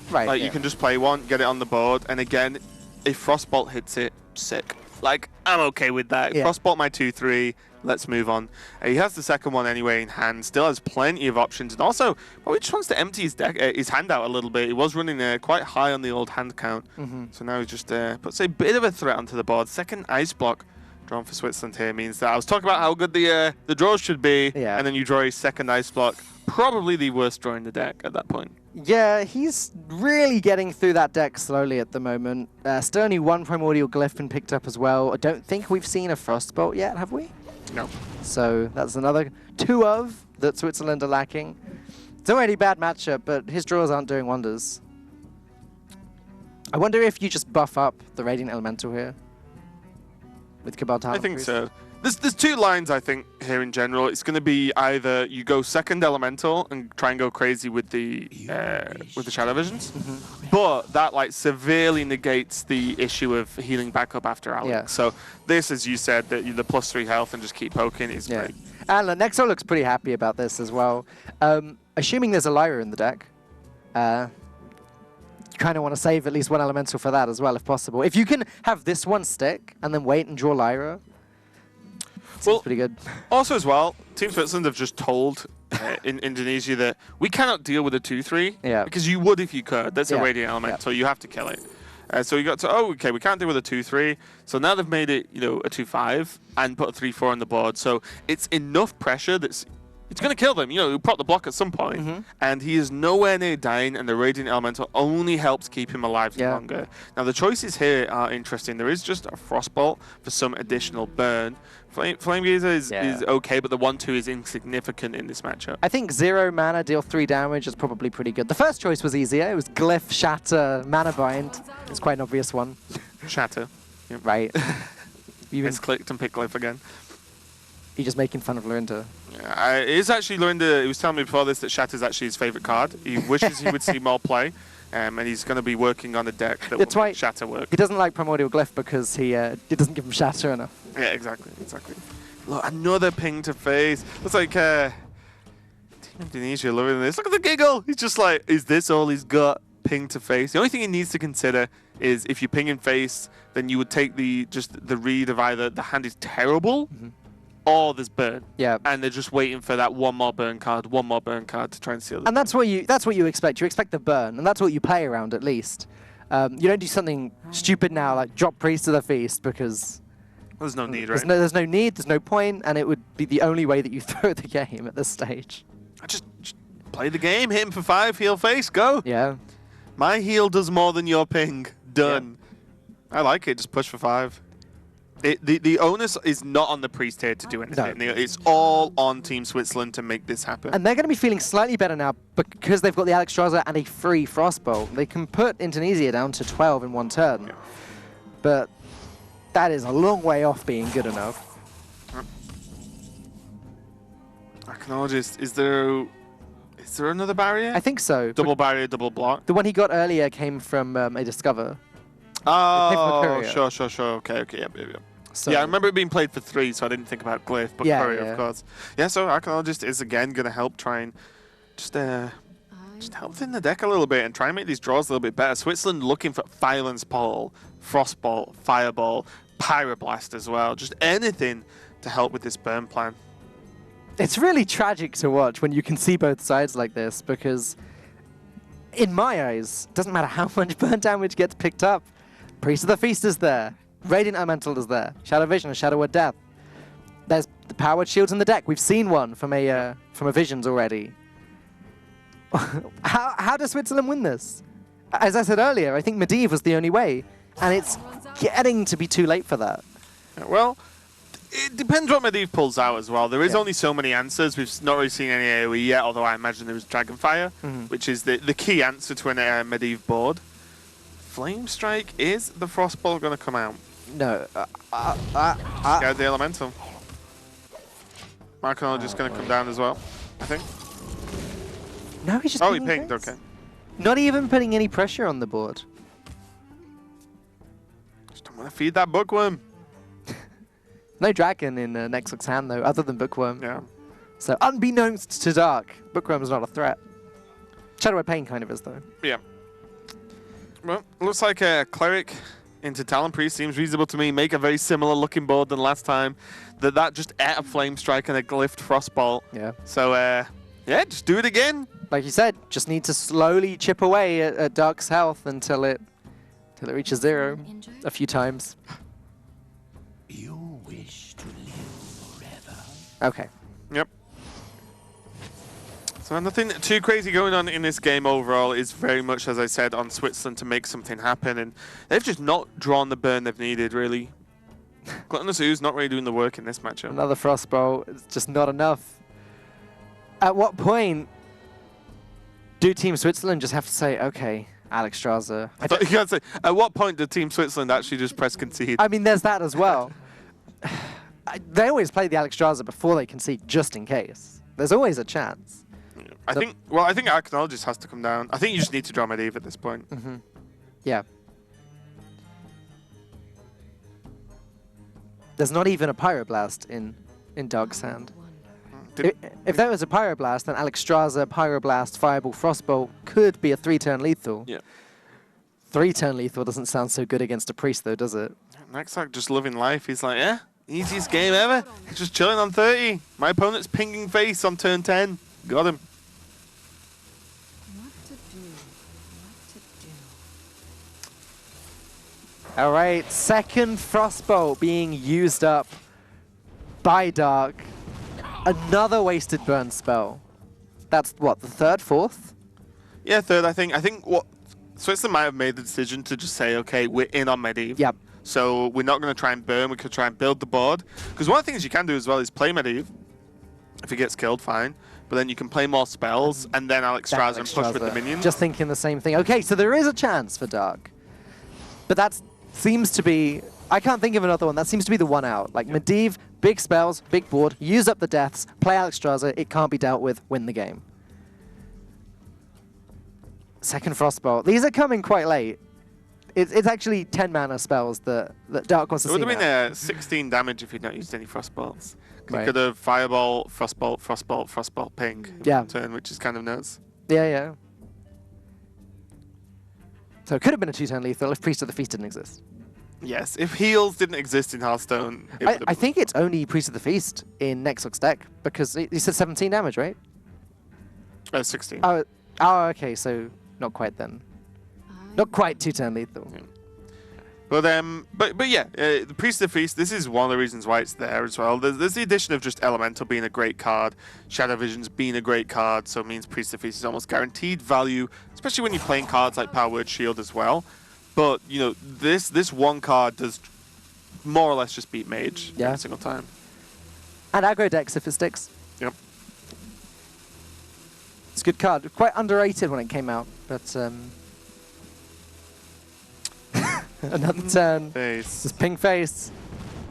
Speaker 7: Right.
Speaker 6: Like, you can just play one, get it on the board, and again, if Frostbolt hits it, sick. Like, I'm okay with that. Frostbolt my 2/3, let's move on. He has the second one anyway in hand, still has plenty of options, and also, well, he just wants to empty his deck, his hand out a little bit. He was running quite high on the old hand count, so now he just puts a bit of a threat onto the board. Second Ice Block drawn for Switzerland here means that I was talking about how good the draws should be, and then you draw a second Ice Block. Probably the worst draw in the deck at that point.
Speaker 7: Yeah, he's really getting through that deck slowly at the moment. Still only 1 Primordial Glyph been picked up as well. I don't think we've seen a Frostbolt yet, have we?
Speaker 6: No.
Speaker 7: So that's another 2 of that Switzerland are lacking. It's already a bad matchup, but his draws aren't doing wonders. I wonder if you just buff up the Radiant Elemental here with Cabal Talon
Speaker 6: I think
Speaker 7: Priest.
Speaker 6: so. There's 2 lines, I think, here in general. It's going to be either you go second Elemental and try and go crazy with the Shadow Visions, but that like severely negates the issue of healing back up after Alex.
Speaker 7: Yeah.
Speaker 6: So this, as you said, the +3 health and just keep poking is great.
Speaker 7: And Nexo looks pretty happy about this as well. Assuming there's a Lyra in the deck, you kind of want to save at least 1 Elemental for that as well, if possible. If you can have this one stick and then wait and draw Lyra, seems pretty good.
Speaker 6: Also as well, Team Switzerland have just told in Indonesia that we cannot deal with a 2/3 because you would if you could. That's a Radiant Elemental, you have to kill it. So you got to, okay, we can't deal with a 2/3. So now they've made it, a 2/5 and put a 3/4 on the board. So it's enough pressure that's it's going to kill them. You prop the block at some point, and he is nowhere near dying, and the Radiant Elemental only helps keep him alive longer. Now, the choices here are interesting. There is just a Frostbolt for some additional burn. Flame Gazer is okay, but the 1/2 is insignificant in this matchup.
Speaker 7: I think 0 mana, deal 3 damage is probably pretty good. The first choice was easier. It was Glyph, Shatter, Mana Bind. It's quite an obvious one.
Speaker 6: Shatter. Yep.
Speaker 7: Right.
Speaker 6: Misclicked and picked Glyph again.
Speaker 7: You're just making fun of Lorinda.
Speaker 6: Yeah, it is actually Lorinda. He was telling me before this that Shatter is actually his favorite card. He wishes he would see more play, and he's going to be working on a deck that will make Shatter work.
Speaker 7: He doesn't like Primordial Glyph because it doesn't give him Shatter enough.
Speaker 6: Yeah, exactly. Look, another ping to face. Looks like Team Indonesia loving this. Look at the giggle. He's just like, is this all he's got? Ping to face. The only thing he needs to consider is if you ping in face, then you would take the read of either the hand is terrible. Or there's burn. Yeah. And they're just waiting for that one more burn card to try and seal it.
Speaker 7: And that's what you expect. You expect the burn, and that's what you play around at least. You don't do something stupid now like drop Priest to the Feast because
Speaker 6: There's no need, right?
Speaker 7: There's no need, there's no point, and it would be the only way that you throw the game at this stage.
Speaker 6: Just play the game, hit him for 5, heal face, go.
Speaker 7: Yeah.
Speaker 6: My heal does more than your ping. Done. Yeah. I like it, just push for 5. The onus is not on the Priest here to do anything.
Speaker 7: No.
Speaker 6: It's all on Team Switzerland to make this happen.
Speaker 7: And they're going to be feeling slightly better now because they've got the Alexstrasza and a free Frostbolt. They can put Indonesia down to 12 in one turn.
Speaker 6: Yeah.
Speaker 7: But that is a long way off being good enough.
Speaker 6: Archaeologist, is there another barrier?
Speaker 7: I think so.
Speaker 6: Double barrier, double block.
Speaker 7: The one he got earlier came from a Discover.
Speaker 6: Oh, sure. Okay, yep.
Speaker 7: So
Speaker 6: Yeah, I remember it being played for 3, so I didn't think about Glyph, but
Speaker 7: Yeah,
Speaker 6: Courier,
Speaker 7: yeah.
Speaker 6: of course. Yeah, so Archaeologist is again going to help try and just help thin the deck a little bit and try and make these draws a little bit better. Switzerland looking for Violence Pole, Frostbolt, Fireball, Pyroblast as well. Just anything to help with this burn plan.
Speaker 7: it's really tragic to watch when you can see both sides like this because, in my eyes, it doesn't matter how much burn damage gets picked up. Priest of the Feast is there. Radiant Elemental is there. Shadow Vision, Shadow of Death. There's the powered shields in the deck. We've seen one from a Visions already. How does Switzerland win this? As I said earlier, I think Medivh was the only way, and it's getting to be too late for that.
Speaker 6: Well, it depends what Medivh pulls out as well. There is only so many answers. We've not really seen any AoE yet, although I imagine there was Dragonfire, which is the key answer to an Medivh board. Flame Strike, is the Frostball going to come out?
Speaker 7: No.
Speaker 6: Scared the Elemental. Archaeologist going to come down as well, I think.
Speaker 7: No, he's just
Speaker 6: Oh, he
Speaker 7: pinging
Speaker 6: pinged,
Speaker 7: things.
Speaker 6: okay.
Speaker 7: Not even putting any pressure on the board.
Speaker 6: Just don't want to feed that Bookworm.
Speaker 7: No dragon in Nexus hand, though, other than Bookworm.
Speaker 6: Yeah.
Speaker 7: So, unbeknownst to Dark, Bookworm's not a threat. Shadow of Pain kind of is, though.
Speaker 6: Yeah. Well, looks like a Cleric into Talon Priest seems reasonable to me. Make a very similar looking board than last time. That just ate a Flame Strike and a Glyphed Frostbolt.
Speaker 7: Yeah.
Speaker 6: So, yeah, just do it again.
Speaker 7: Like you said, just need to slowly chip away at Dark's health until it reaches 0 a few times.
Speaker 4: You wish to live forever.
Speaker 7: Okay.
Speaker 6: Yep. So nothing too crazy going on in this game overall. Is very much, as I said, on Switzerland to make something happen, and they've just not drawn the burn they've needed, really. Gluttonous Ooze not really doing the work in this matchup.
Speaker 7: Another Frostbolt. It's just not enough. At what point do Team Switzerland just have to say, okay, Alexstrasza?
Speaker 6: I thought you were going to say, at what point did Team Switzerland actually just press concede?
Speaker 7: I mean, there's that as well. They always play the Alexstrasza before they concede, just in case. There's always a chance.
Speaker 6: I think Archaeologist has to come down. I think you just need to draw Medivh at this point.
Speaker 7: Yeah. There's not even a Pyroblast in Dark's hand. If there was a Pyroblast, then Alexstrasza, Pyroblast, Fireball, Frostbolt could be a 3-turn lethal.
Speaker 6: Yeah.
Speaker 7: 3-turn lethal doesn't sound so good against a Priest, though, does it?
Speaker 6: Nexarch just loving life. He's like, yeah, easiest game ever. He's just chilling on 30. My opponent's pinging face on turn 10. Got him.
Speaker 7: All right, second Frostbolt being used up by Dark. Another wasted burn spell. That's what, the third, fourth?
Speaker 6: Yeah, third, I think. I think what Switzerland might have made the decision to just say, okay, we're in on Medivh.
Speaker 7: Yep.
Speaker 6: So we're not going to try and burn. We could try and build the board. Because one of the things you can do as well is play Medivh. If he gets killed, fine. But then you can play more spells and then Alexstrasza and push with the minions.
Speaker 7: Just thinking the same thing. Okay, so there is a chance for Dark. But that seems to be... I can't think of another one. That seems to be the one out. Like Medivh, big spells, big board, use up the deaths, play Alexstrasza, it can't be dealt with, win the game. Second Frostbolt. These are coming quite late. It's actually 10 mana spells that Dark wants to see.
Speaker 6: It would have
Speaker 7: now.
Speaker 6: been 16 damage if he'd not used any Frostbolts.
Speaker 7: Right.
Speaker 6: He could have Fireball, Frostbolt, Frostbolt, Frostbolt, Ping in one turn, which is kind of nuts.
Speaker 7: Yeah, yeah. So it could have been a 2-turn lethal if Priest of the Feast didn't exist.
Speaker 6: Yes, if heals didn't exist in Hearthstone, it would have
Speaker 7: I think it's only Priest of the Feast in Nexus deck because you said 17 damage, right?
Speaker 6: 16.
Speaker 7: Oh, okay, so not quite then. Not quite 2-turn lethal.
Speaker 6: Yeah. But yeah, the Priest of the Feast, this is one of the reasons why it's there as well. There's the addition of just Elemental being a great card, Shadow Visions being a great card, so it means Priest of the Feast is almost guaranteed value, especially when you're playing cards like Power Word Shield as well. But, you know, this one card does more or less just beat Mage every single time.
Speaker 7: And aggro decks if it sticks.
Speaker 6: Yep.
Speaker 7: It's a good card. Quite underrated when it came out, but another turn.
Speaker 6: Face.
Speaker 7: This ping face.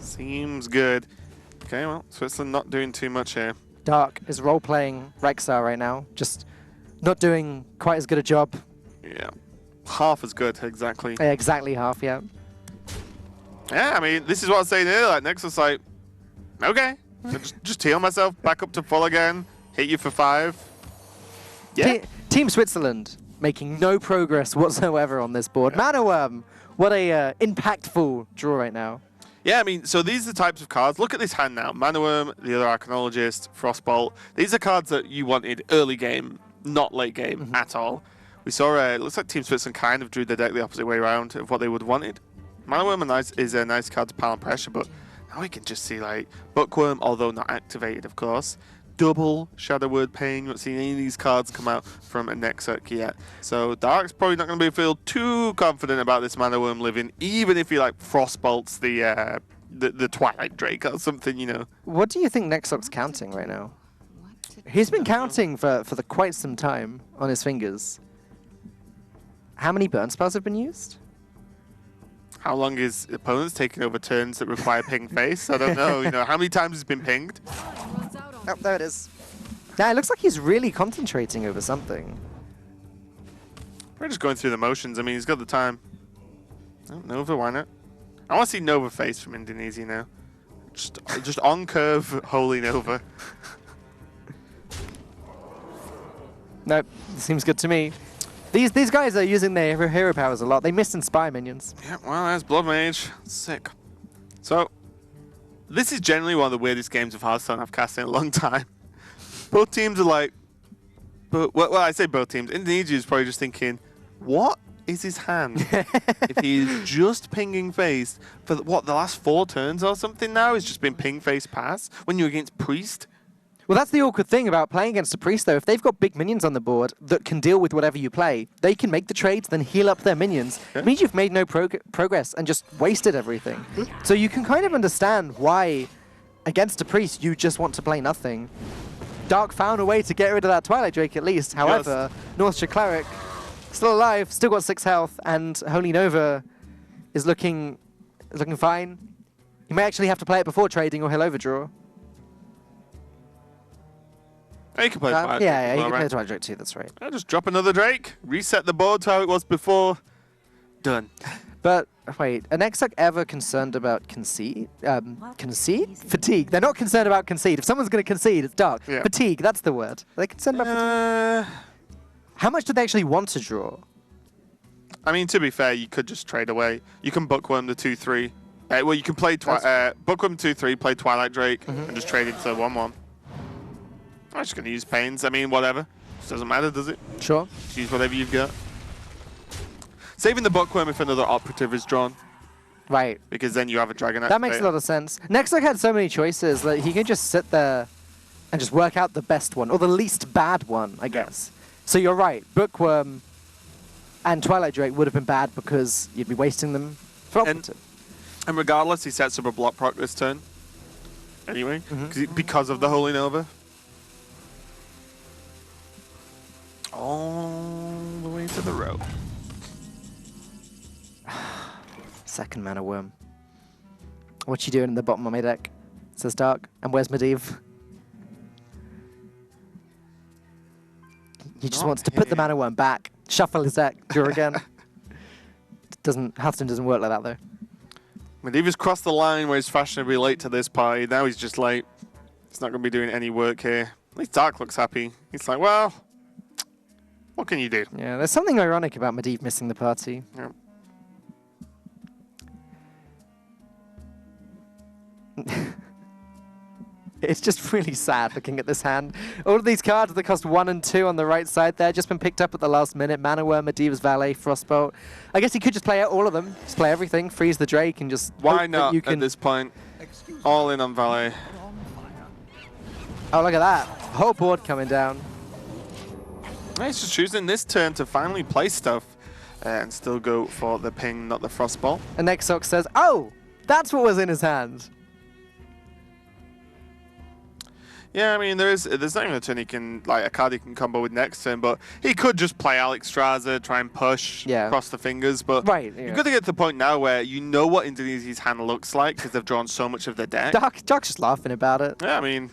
Speaker 6: Seems good. Okay, well, Switzerland not doing too much here.
Speaker 7: Dark is role-playing Rexar right now, just not doing quite as good a job.
Speaker 6: Yeah. Half as good, exactly.
Speaker 7: Yeah, exactly half, yeah.
Speaker 6: Yeah, I mean, this is what I was saying earlier. Like, Nexus, like, okay. just heal myself, back up to full again, hit you for 5. Yeah.
Speaker 7: Team Switzerland making no progress whatsoever on this board. Mana Worm, what a impactful draw right now.
Speaker 6: Yeah, I mean, so these are the types of cards. Look at this hand now. Mana Worm, the other Arcanologist, Frostbolt. These are cards that you wanted early game, not late game at all. We saw, it looks like Team Switzerland kind of drew the deck the opposite way around of what they would have wanted. Mana Worm is a nice card to pile on pressure, but now we can just see, like, Bookworm, although not activated, of course. Double Shadow Word Pain. You're not seeing any of these cards come out from a Nexarch yet. So Dark's probably not going to feel too confident about this Mana Worm living, even if he, like, Frostbolts the Twilight Drake or something, you know.
Speaker 7: What do you think Nexarch's counting right now? He's been counting for quite some time on his fingers. How many burn spells have been used?
Speaker 6: How long is opponents taking over turns that require ping face? I don't know. You know, how many times has been pinged?
Speaker 7: Oh, there it is. Yeah, it looks like he's really concentrating over something.
Speaker 6: We're just going through the motions. I mean, he's got the time. Oh, Nova, why not? I want to see Nova face from Indonesia now. Just on curve, Holy Nova.
Speaker 7: Nope, seems good to me. These guys are using their hero powers a lot. They miss Inspire minions.
Speaker 6: Yeah, well, there's Blood Mage. Sick. So, this is generally one of the weirdest games of Hearthstone I've cast in a long time. Both teams are like, well, I say both teams. Indonesia is probably just thinking, what is his hand? If he's just pinging face for the last 4 turns or something now, he's just been ping face pass when you're against Priest.
Speaker 7: Well, that's the awkward thing about playing against a Priest, though. If they've got big minions on the board that can deal with whatever you play, they can make the trades, then heal up their minions.
Speaker 6: Yeah.
Speaker 7: It means you've made no progress and just wasted everything. So you can kind of understand why, against a Priest, you just want to play nothing. Dark found a way to get rid of that Twilight Drake at least. However, Northshire Cleric, still alive, still got 6 health, and Holy Nova is looking fine. You may actually have to play it before trading or he'll overdraw.
Speaker 6: You can play Twilight Drake.
Speaker 7: Yeah, you can
Speaker 6: right?
Speaker 7: play Twilight Drake too, that's right.
Speaker 6: I'll just drop another Drake, reset the board to how it was before. Done.
Speaker 7: But wait, are Nexarch ever concerned about concede? Concede? Fatigue. They're not concerned about concede. If someone's going to concede, it's Dark.
Speaker 6: Yeah.
Speaker 7: Fatigue, that's the word. Are they concerned about fatigue? How much do they actually want to draw?
Speaker 6: I mean, to be fair, you could just trade away. You can Bookworm the 2/3. Well, you can play Bookworm 2/3, play Twilight Drake, and just trade it to 1/1. I'm just going to use Pains. I mean, whatever. It doesn't matter, does it?
Speaker 7: Sure.
Speaker 6: Just use whatever you've got. Saving the Bookworm if another Operative is drawn,
Speaker 7: Right.
Speaker 6: because then you have a Dragon
Speaker 7: That makes a lot of sense. Nexarch had so many choices that he could just sit there and just work out the best one, or the least bad one, I guess. So you're right. Bookworm and Twilight Drake would have been bad because you'd be wasting them for Operative.
Speaker 6: And regardless, he sets up a block proc this turn. Anyway, because of the Holy Nova. All the way to the row.
Speaker 7: Second Mana Worm. What you doing in the bottom of my deck? Says Dark. And where's Medivh? He just
Speaker 6: Not
Speaker 7: wants to put the
Speaker 6: here.
Speaker 7: Mana Worm back, shuffle his deck, draw again. Hearthstone doesn't work like that though.
Speaker 6: Medivh's crossed the line where he's fashionably late to this party. Now he's just late. He's not going to be doing any work here. At least Dark looks happy. He's like, well, what can you do?
Speaker 7: Yeah, there's something ironic about Medivh missing the party.
Speaker 6: Yeah.
Speaker 7: It's just really sad looking at this hand. All of these cards that cost 1 and 2 on the right side there, just been picked up at the last minute. Mana Worm, Medivh's Valet, Frostbolt. I guess he could just play out all of them. Just play everything, freeze the Drake, and just
Speaker 6: Why
Speaker 7: hope
Speaker 6: not
Speaker 7: that you can...
Speaker 6: at this point? All in on Valet.
Speaker 7: Oh, look at that. Whole board coming down.
Speaker 6: He's just choosing this turn to finally play stuff and still go for the ping, not the Frostbolt.
Speaker 7: And Nexox says, oh, that's what was in his hand.
Speaker 6: Yeah, I mean, there's not even a turn he can, like, a card he can combo with next turn, but he could just play Alexstrasza, try and push, cross the fingers, but
Speaker 7: right,
Speaker 6: you've got to get to the point now where you know what Indonesia's hand looks like because they've drawn so much of their deck.
Speaker 7: Dark's just laughing about it.
Speaker 6: Yeah, I mean,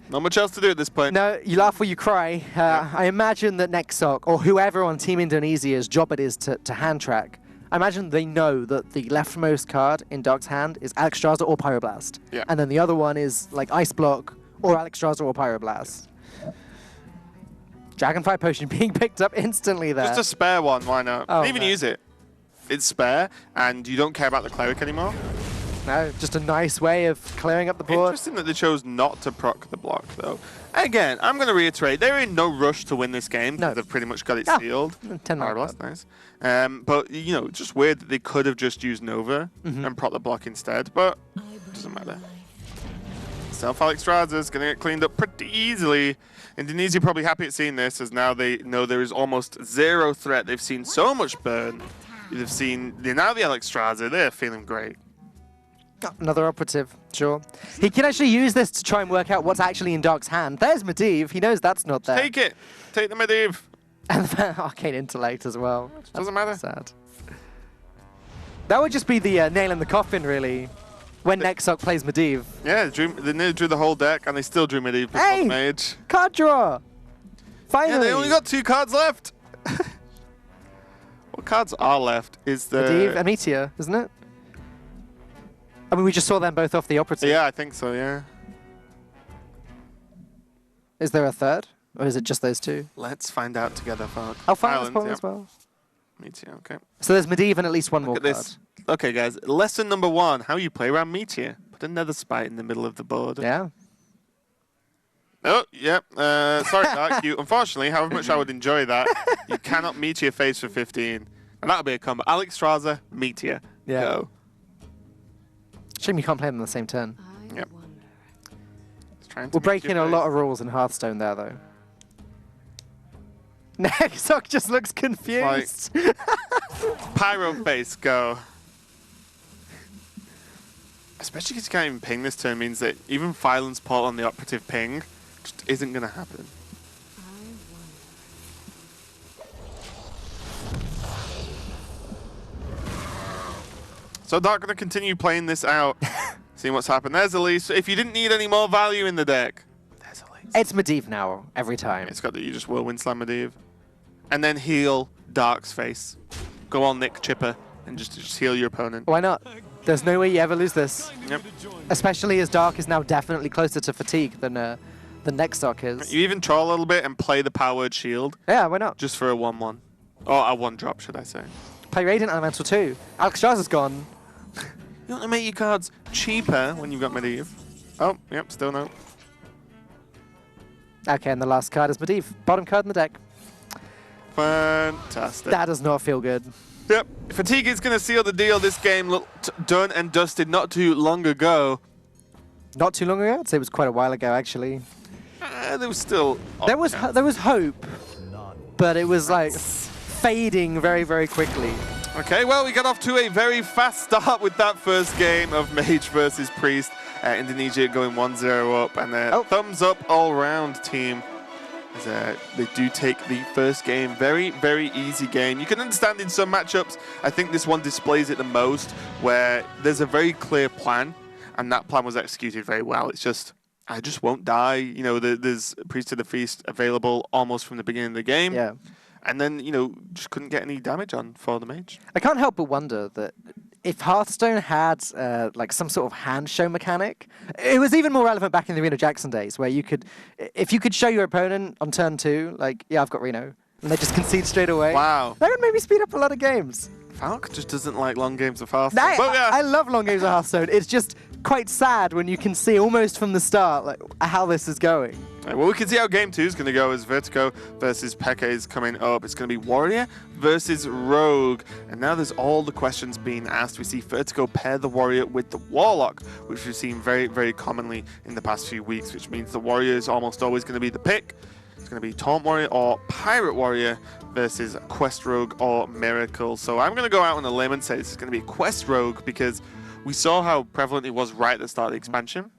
Speaker 6: not much else to do at this point.
Speaker 7: No, you laugh or you cry. I imagine that Nexoc, or whoever on Team Indonesia's job it is to hand track, I imagine they know that the leftmost card in Dark's hand is Alexstrasza or Pyroblast.
Speaker 6: Yeah.
Speaker 7: And then the other one is like Ice Block or Alexstrasza or Pyroblast. Dragonfire Potion being picked up instantly there.
Speaker 6: Just a spare one, why not?
Speaker 7: Oh,
Speaker 6: Even
Speaker 7: no.
Speaker 6: use it. It's spare, and you don't care about the Cleric anymore.
Speaker 7: No, just a nice way of clearing up the board.
Speaker 6: Interesting that they chose not to proc the block, though. Again, I'm going to reiterate, they're in no rush to win this game because they've pretty much got it sealed.
Speaker 7: 10
Speaker 6: Pyroblast, nice. But, you know, just weird that they could have just used Nova and proc the block instead, but it doesn't matter. Self Alexstrasza is going to get cleaned up pretty easily. Indonesia probably happy at seeing this, as now they know there is almost zero threat. They've seen so much burn. They've seen now the Alexstrasza. They're feeling great.
Speaker 7: Another operative, sure. He can actually use this to try and work out what's actually in Dark's hand. There's Medivh. He knows that's not there.
Speaker 6: Take it. Take the Medivh.
Speaker 7: And the Arcane Intellect as well.
Speaker 6: Doesn't matter.
Speaker 7: Sad. That would just be the nail in the coffin, really, when Nexoc plays Medivh.
Speaker 6: Yeah, they nearly drew the whole deck, and they still drew Medivh before
Speaker 7: Hey!
Speaker 6: the Mage.
Speaker 7: Card draw! Finally!
Speaker 6: Yeah, they only got 2 cards left. What cards are left is the...
Speaker 7: Medivh and Meteor, isn't it? I mean, we just saw them both off the operative.
Speaker 6: Yeah, I think so, yeah.
Speaker 7: Is there a third? Or is it just those 2?
Speaker 6: Let's find out together, folks.
Speaker 7: Oh, Fire's Pole as well.
Speaker 6: Meteor, okay.
Speaker 7: So there's Medivh and at least one more
Speaker 6: Look at
Speaker 7: card.
Speaker 6: this. Okay, guys, lesson number 1, how you play around Meteor. Put another spite in the middle of the board.
Speaker 7: Yeah.
Speaker 6: Oh, yep. Sorry, Dark. Unfortunately, however much I would enjoy that, you cannot Meteor face for 15. And that'll be a combo. Alexstrasza, Meteor.
Speaker 7: Yeah.
Speaker 6: Go.
Speaker 7: Shame you can't play them on the same turn.
Speaker 6: Yep.
Speaker 7: We're breaking a lot of rules in Hearthstone there, though. Nexoc just looks confused.
Speaker 6: Pyro face, go. Especially because you can't even ping this turn means that even Phylan's Port on the operative ping just isn't going to happen. So Dark going to continue playing this out, seeing what's happened. There's Elise. If you didn't need any more value in the deck, there's Elise.
Speaker 7: It's Medivh now, every time.
Speaker 6: It's got that you just whirlwind slam Medivh. And then heal Dark's face. Go on Nick Chipper and just heal your opponent.
Speaker 7: Why not? There's no way you ever lose this.
Speaker 6: Yep.
Speaker 7: Especially as Dark is now definitely closer to fatigue than Nexoc is.
Speaker 6: You even troll a little bit and play the powered shield.
Speaker 7: Yeah, why not?
Speaker 6: Just for a 1-1. Or a 1-drop, should I say.
Speaker 7: Play Radiant Elemental too. Alexstrasza's gone.
Speaker 6: You want to make your cards cheaper when you've got Medivh. Oh, yep, still no.
Speaker 7: Okay, and the last card is Medivh. Bottom card in the deck.
Speaker 6: Fantastic.
Speaker 7: That does not feel good.
Speaker 6: Yep. Fatigue is going to seal the deal. This game looked done and dusted not too long ago.
Speaker 7: Not too long ago? I'd say it was quite a while ago, actually.
Speaker 6: There was still...
Speaker 7: There was hope, but it was like fading very, very quickly.
Speaker 6: Okay, well, we got off to a very fast start with that first game of Mage versus Priest. Indonesia going 1-0 up, and thumbs up all round, team. As, they do take the first game. Very, very easy game. You can understand in some matchups, I think this one displays it the most, where there's a very clear plan, and that plan was executed very well. It's just, I just won't die. You know, there's Priest to the Feast available almost from the beginning of the game.
Speaker 7: Yeah.
Speaker 6: And then, you know, just couldn't get any damage on for the Mage.
Speaker 7: I can't help but wonder that if Hearthstone had like some sort of hand show mechanic, it was even more relevant back in the Reno Jackson days, where you could, if you could show your opponent on turn 2, like, yeah, I've got Reno, and they just concede straight away.
Speaker 6: Wow.
Speaker 7: That would maybe speed up a lot of games.
Speaker 6: Falk just doesn't like long games of Hearthstone.
Speaker 7: I love long games of Hearthstone. It's just quite sad when you can see almost from the start like how this is going.
Speaker 6: Right, well, we can see how game 2 is going to go as Vertigo versus Peke is coming up. It's going to be Warrior versus Rogue. And now there's all the questions being asked. We see Vertigo pair the Warrior with the Warlock, which we've seen very, very commonly in the past few weeks, which means the Warrior is almost always going to be the pick. It's going to be Taunt Warrior or Pirate Warrior versus Quest Rogue or Miracle. So I'm going to go out on a limb and say this is going to be Quest Rogue because we saw how prevalent it was right at the start of the expansion.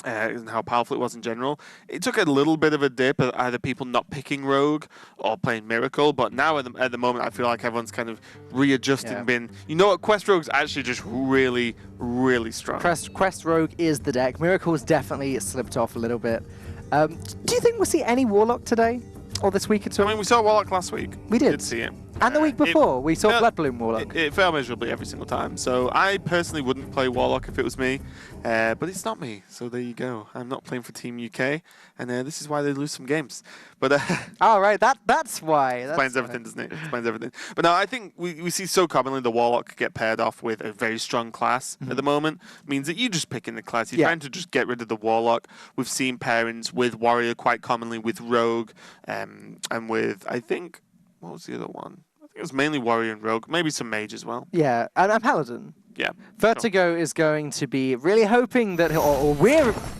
Speaker 6: And how powerful it was in general. It took a little bit of a dip at either people not picking Rogue or playing Miracle, but now at the moment I feel like everyone's kind of readjusting, you know what, Quest Rogue's actually just really, really strong.
Speaker 7: Quest Rogue is the deck. Miracle's definitely slipped off a little bit. Do you think we'll see any Warlock today? Or this week at all?
Speaker 6: I mean, we saw Warlock last week.
Speaker 7: We did.
Speaker 6: Did see it.
Speaker 7: And the week before, we saw Blood Bloom Warlock.
Speaker 6: It failed miserably every single time. So I personally wouldn't play Warlock if it was me. But it's not me. So there you go. I'm not playing for Team UK. And this is why they lose some games. But
Speaker 7: oh, right. That's why.
Speaker 6: Explains everything, doesn't it? Explains everything. But no, I think we see so commonly the Warlock get paired off with a very strong class at the moment. Means that you just pick in the class. You're trying to just get rid of the Warlock. We've seen pairings with Warrior quite commonly, with Rogue, and with, I think, what was the other one? I think it was mainly Warrior and Rogue, maybe some Mage as well.
Speaker 7: Yeah, and Paladin.
Speaker 6: Yeah.
Speaker 7: Vertigo is going to be really hoping that,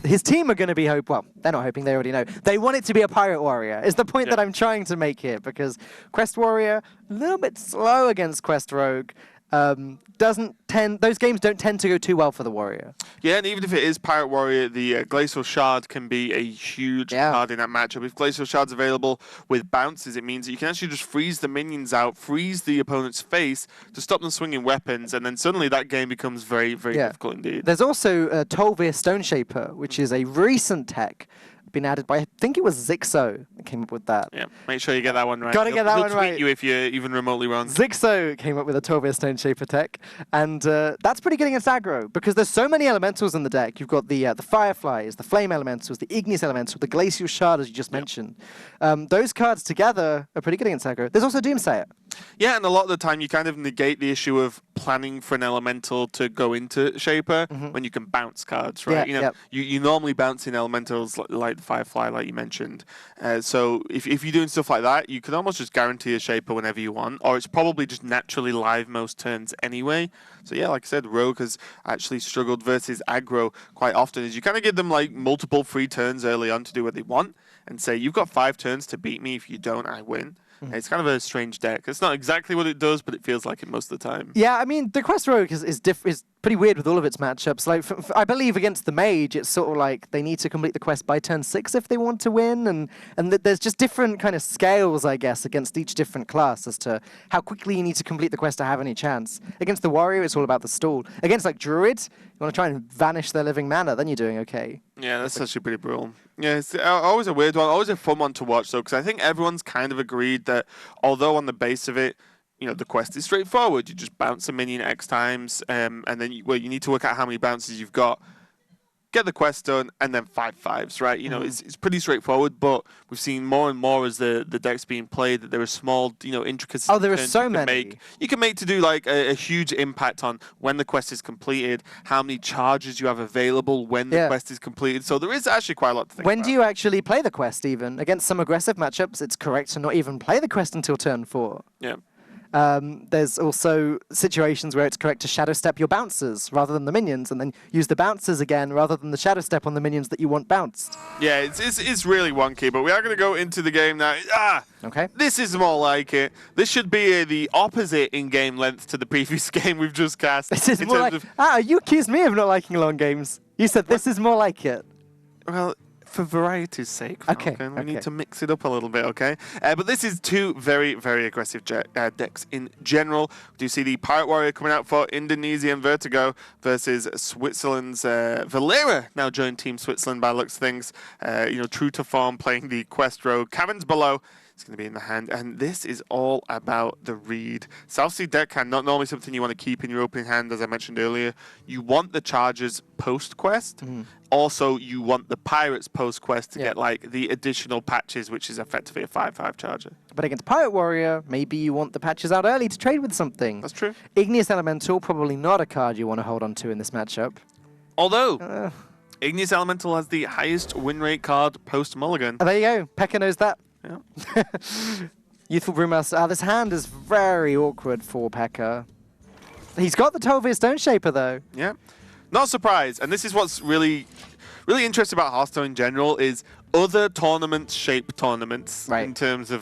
Speaker 7: his team are going to be well, they're not hoping, they already know. They want it to be a Pirate Warrior, is the point that I'm trying to make here, because Quest Warrior, a little bit slow against Quest Rogue. Those games don't tend to go too well for the Warrior.
Speaker 6: Yeah, and even if it is Pirate Warrior, the Glacial Shard can be a huge card in that matchup. If Glacial Shard's available with bounces, it means that you can actually just freeze the minions out, freeze the opponent's face to stop them swinging weapons, and then suddenly that game becomes very, very difficult indeed.
Speaker 7: There's also Tolvir Stone Shaper, which is a recent tech been added by, I think it was Zixo that came up with that.
Speaker 6: Yeah, make sure you get that one right.
Speaker 7: Gotta get that one right.
Speaker 6: He'll tweet you if you're even remotely wrong.
Speaker 7: Zixo came up with a Tolvir Stone Shaper tech, and that's pretty good against aggro, because there's so many elementals in the deck. You've got the Fireflies, the Flame Elementals, the Igneous Elemental, the Glacial Shard, as you just mentioned. Those cards together are pretty good against aggro. There's also Doomsayer.
Speaker 6: Yeah, and a lot of the time you kind of negate the issue of planning for an elemental to go into Shaper when you can bounce cards, right? You normally bounce in elementals like the Firefly, like you mentioned. So if you're doing stuff like that, you can almost just guarantee a Shaper whenever you want, or it's probably just naturally live most turns anyway. So yeah, like I said, Rogue has actually struggled versus aggro quite often, is you kind of give them like multiple free turns early on to do what they want, and say, you've got 5 turns to beat me. If you don't, I win. It's kind of a strange deck. It's not exactly what it does, but it feels like it most of the time.
Speaker 7: Yeah, I mean, the Quest Rogue is pretty weird with all of its matchups. Like, I believe against the Mage, it's sort of like they need to complete the quest by turn 6 if they want to win, and there's just different kind of scales, I guess, against each different class as to how quickly you need to complete the quest to have any chance. Against the Warrior, it's all about the stall. Against, like, Druid, you want to try and vanish their living mana, then you're doing okay.
Speaker 6: Yeah, that's actually pretty brutal. Yeah, it's always a weird one, always a fun one to watch, though, because I think everyone's kind of agreed that although on the base of it, the quest is straightforward. You just bounce a minion X times, and then you need to work out how many bounces you've got, get the quest done, and then 5 5s, right? It's pretty straightforward, but we've seen more and more as the deck's being played that there are small, intricacies.
Speaker 7: Oh, there are so many.
Speaker 6: You can make to do like a huge impact on when the quest is completed, how many charges you have available when the quest is completed. So there is actually quite a lot to think about.
Speaker 7: When do you actually play the quest even? Against some aggressive matchups, it's correct to not even play the quest until turn 4.
Speaker 6: Yeah.
Speaker 7: There's also situations where it's correct to shadow step your bouncers rather than the minions, and then use the bouncers again rather than the shadow step on the minions that you want bounced.
Speaker 6: Yeah, it's really wonky, but we are going to go into the game now.
Speaker 7: Okay.
Speaker 6: This is more like it. This should be the opposite in game length to the previous game we've just cast.
Speaker 7: This is more like... you accused me of not liking long games. You said this is more like it.
Speaker 6: Well... for variety's sake,
Speaker 7: okay.
Speaker 6: We need to mix it up a little bit, okay? But this is 2 very, very aggressive decks in general. We do see the Pirate Warrior coming out for Indonesia and Vertigo versus Switzerland's Valera, now joined Team Switzerland by looks of things. True to form, playing the Quest Rogue. Caverns below. It's going to be in the hand, and this is all about the read. South Sea deckhand, not normally something you want to keep in your opening hand, as I mentioned earlier. You want the charges post-quest. Also, you want the Pirates post-quest to get like the additional patches, which is effectively a 5/5 charger.
Speaker 7: But against Pirate Warrior, maybe you want the patches out early to trade with something.
Speaker 6: That's true.
Speaker 7: Igneous Elemental, probably not a card you want to hold on to in this matchup.
Speaker 6: Although, Igneous Elemental has the highest win rate card post-Mulligan.
Speaker 7: Oh, there you go. Pekka knows that.
Speaker 6: Yeah.
Speaker 7: Youthful Brewmaster. This hand is very awkward for Pekka. He's got the 12-year Stone Shaper, though.
Speaker 6: Yeah. Not surprised. And this is what's really interesting about Hearthstone in general is other tournaments shape tournaments in terms of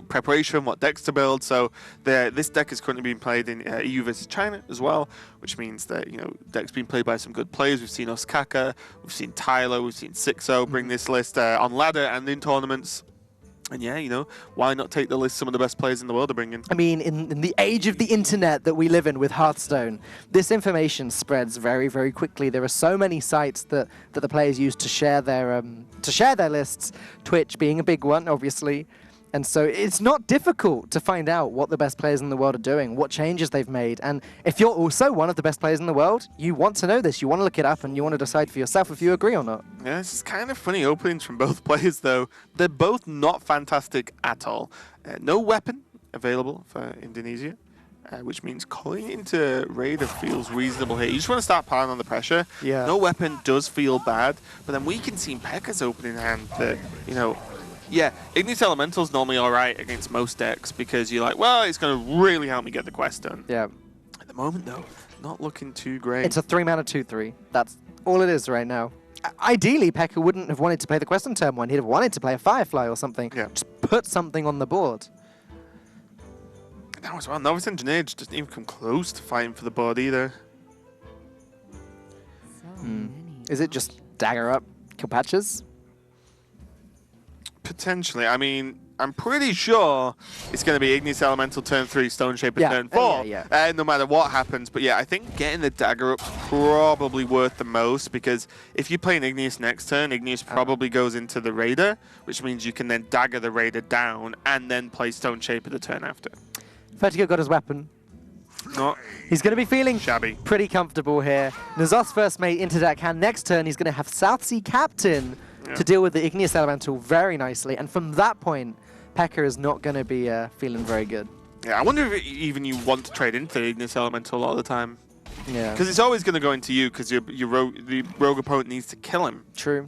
Speaker 6: preparation, what decks to build. So this deck is currently being played in EU versus China as well, which means that decks being played by some good players. We've seen Oskaka, we've seen Tyler, we've seen Sixo bring this list on ladder and in tournaments. And yeah, why not take the list some of the best players in the world to bring in? I
Speaker 7: mean, in the age of the internet that we live in with Hearthstone, this information spreads very, very quickly. There are so many sites that the players use to share their lists. Twitch being a big one, obviously. And so it's not difficult to find out what the best players in the world are doing, what changes they've made. And if you're also one of the best players in the world, you want to know this. You want to look it up and you want to decide for yourself if you agree or not.
Speaker 6: Yeah, this is kind of funny openings from both players, though. They're both not fantastic at all. No weapon available for Indonesia, which means calling into Raider feels reasonable here. You just want to start piling on the pressure.
Speaker 7: Yeah.
Speaker 6: No weapon does feel bad, but then we can see Pekka's opening hand that, yeah, Igneous Elemental's normally alright against most decks because you're like, well, it's going to really help me get the quest done.
Speaker 7: Yeah.
Speaker 6: At the moment, though, not looking too great.
Speaker 7: It's a 3-mana 2/3. That's all it is right now. Ideally, Pekka wouldn't have wanted to play the quest on turn 1. He'd have wanted to play a Firefly or something. Yeah. Just put something on the board.
Speaker 6: Now as well, Novice Engineer just doesn't even come close to fighting for the board either.
Speaker 7: Is it just dagger up, kill patches?
Speaker 6: Potentially. I mean, I'm pretty sure it's going to be Igneous Elemental turn 3, Stone Shaper turn 4, no matter what happens. But yeah, I think getting the dagger up's probably worth the most because if you play an Igneous next turn, Igneous probably goes into the Raider, which means you can then dagger the Raider down and then play Stone Shaper the turn after.
Speaker 7: Vertigo got his weapon.
Speaker 6: Not
Speaker 7: he's going to be feeling
Speaker 6: shabby.
Speaker 7: Pretty comfortable here. Nazos first mate into deck hand. Next turn, he's going to have Southsea Captain to deal with the Igneous Elemental very nicely. And from that point, Pekka is not going to be feeling very good.
Speaker 6: Yeah, I wonder if even you want to trade into the Igneous Elemental a lot of the time.
Speaker 7: Yeah.
Speaker 6: Because it's always going to go into you because the rogue opponent needs to kill him.
Speaker 7: True.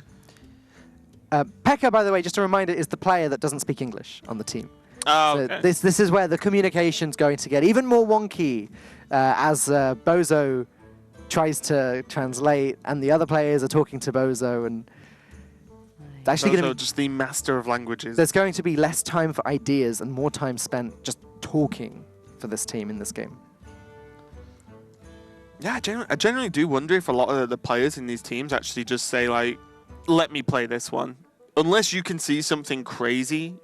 Speaker 7: Pekka, by the way, just a reminder, is the player that doesn't speak English on the team.
Speaker 6: Oh,
Speaker 7: so
Speaker 6: okay.
Speaker 7: This is where the communication's going to get even more wonky as Bozo tries to translate and the other players are talking to Bozo and actually
Speaker 6: Bozo, just the master of languages.
Speaker 7: There's going to be less time for ideas and more time spent just talking for this team in this game.
Speaker 6: Yeah, I generally do wonder if a lot of the players in these teams actually just say like, let me play this one. Unless you can see something crazy,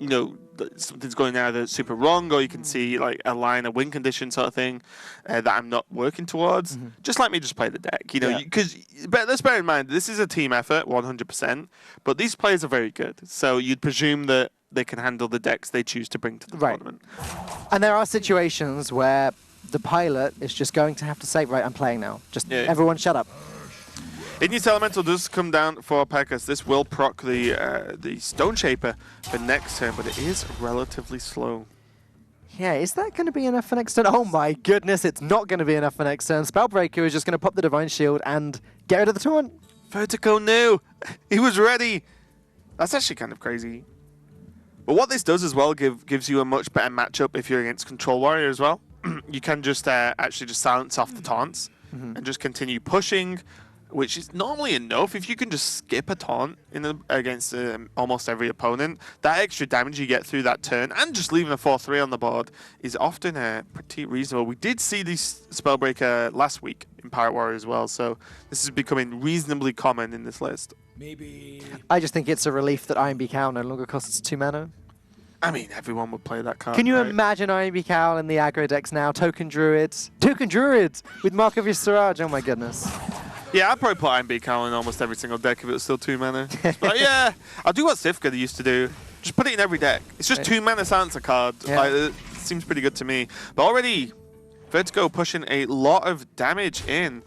Speaker 6: something's going either super wrong, or you can see like a line, a win condition sort of thing that I'm not working towards. Just let me just play the deck, because let's bear in mind this is a team effort, 100%. But these players are very good, so you'd presume that they can handle the decks they choose to bring to the tournament.
Speaker 7: And there are situations where the pilot is just going to have to say, right, I'm playing now. Just everyone shut up.
Speaker 6: Igneous Elemental does come down for Pekka. This will proc the Stone Shaper for next turn, but it is relatively slow.
Speaker 7: Yeah, is that going to be enough for next turn? Oh my goodness, it's not going to be enough for next turn. Spellbreaker is just going to pop the Divine Shield and get rid of the taunt.
Speaker 6: Vertigo knew. He was ready. That's actually kind of crazy. But what this does as well gives you a much better matchup if you're against Control Warrior as well. You can just actually just silence off the taunts and just continue pushing, which is normally enough. If you can just skip a taunt against almost every opponent, that extra damage you get through that turn and just leaving a 4-3 on the board is often pretty reasonable. We did see this Spellbreaker last week in Pirate Warrior as well, so this is becoming reasonably common in this list.
Speaker 7: I just think it's a relief that IMB Cow no longer costs 2 mana.
Speaker 6: I mean, everyone would play that card.
Speaker 7: Can you imagine IMB Cow in the aggro decks now? Token Druids with Mark of Yistaraj. Oh my goodness.
Speaker 6: Yeah, I'd probably put IMB Cow in almost every single deck if it was still 2 mana. But yeah, I'll do what Sifka used to do. Just put it in every deck. It's just 2 mana silencer card.
Speaker 7: Yeah.
Speaker 6: Like, it seems pretty good to me. But already, Vertigo pushing a lot of damage in.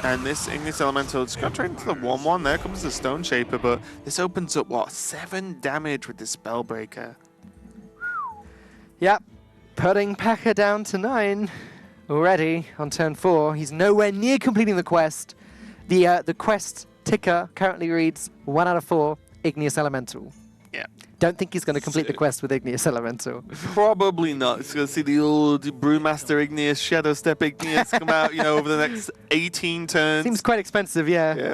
Speaker 6: And this Igneous Elemental just got straight into the 1-1. There comes the Stone Shaper, but this opens up, what, 7 damage with this Spellbreaker.
Speaker 7: Yep, putting Pekka down to 9 already on turn 4. He's nowhere near completing the quest. The quest ticker currently reads 1 out of 4, Igneous Elemental.
Speaker 6: Yeah.
Speaker 7: Don't think he's going to complete the quest with Igneous Elemental.
Speaker 6: Probably not. It's going to see the old Brewmaster Igneous, Shadow Step Igneous come out, over the next 18 turns.
Speaker 7: Seems quite expensive, yeah.
Speaker 6: Yeah.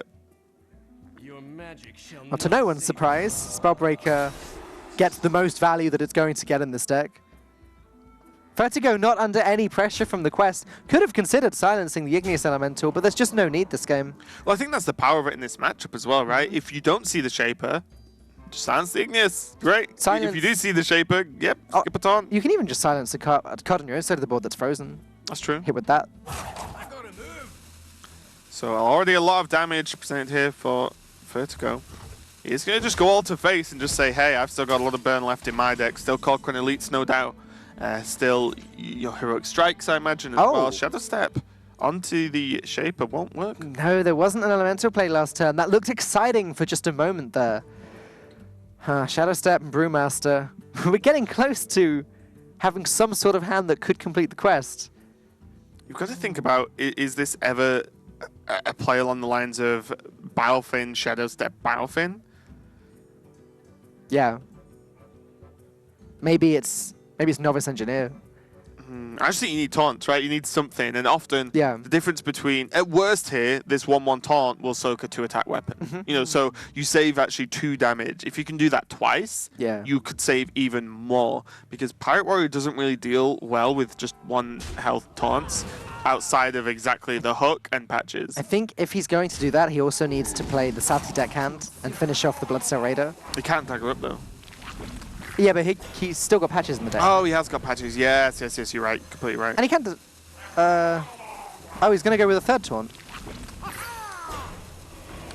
Speaker 7: Well, to no one's surprise, Spellbreaker gets the most value that it's going to get in this deck. Vertigo, not under any pressure from the quest, could have considered silencing the Igneous Elemental, but there's just no need this game.
Speaker 6: Well, I think that's the power of it in this matchup as well, right? If you don't see the Shaper, just silence the Igneous. Great.
Speaker 7: Silence.
Speaker 6: If you do see the Shaper, yep, skip a taunt.
Speaker 7: You can even just silence a card on your own side of the board that's frozen.
Speaker 6: That's true.
Speaker 7: Hit with that.
Speaker 6: So already a lot of damage presented here for Vertigo. He's going to just go all to face and just say, hey, I've still got a lot of burn left in my deck. Still Corcoran Elites, no doubt. Still your Heroic Strikes, I imagine, as well. Shadow Step onto the Shaper won't work.
Speaker 7: No, there wasn't an Elemental play last turn. That looked exciting for just a moment there. Shadow Step and Brewmaster. We're getting close to having some sort of hand that could complete the quest.
Speaker 6: You've got to think about, is this ever a play along the lines of Bilefin, Shadow Step, Bilefin?
Speaker 7: Yeah. Maybe it's Novice Engineer.
Speaker 6: I just think you need taunts, right? You need something, and often the difference between, at worst here, this 1/1 taunt will soak a 2-attack weapon. So you save actually 2 damage. If you can do that twice, you could save even more, because Pirate Warrior doesn't really deal well with just 1 health taunts outside of exactly the hook and patches.
Speaker 7: I think if he's going to do that, he also needs to play the Salty Deckhand and finish off the Bloodstone Raider.
Speaker 6: He can't dagger up though.
Speaker 7: Yeah, but he's still got patches in the deck.
Speaker 6: Oh, he has got patches. Yes, you're right. Completely right.
Speaker 7: And he can't... he's going to go with a 3rd taunt.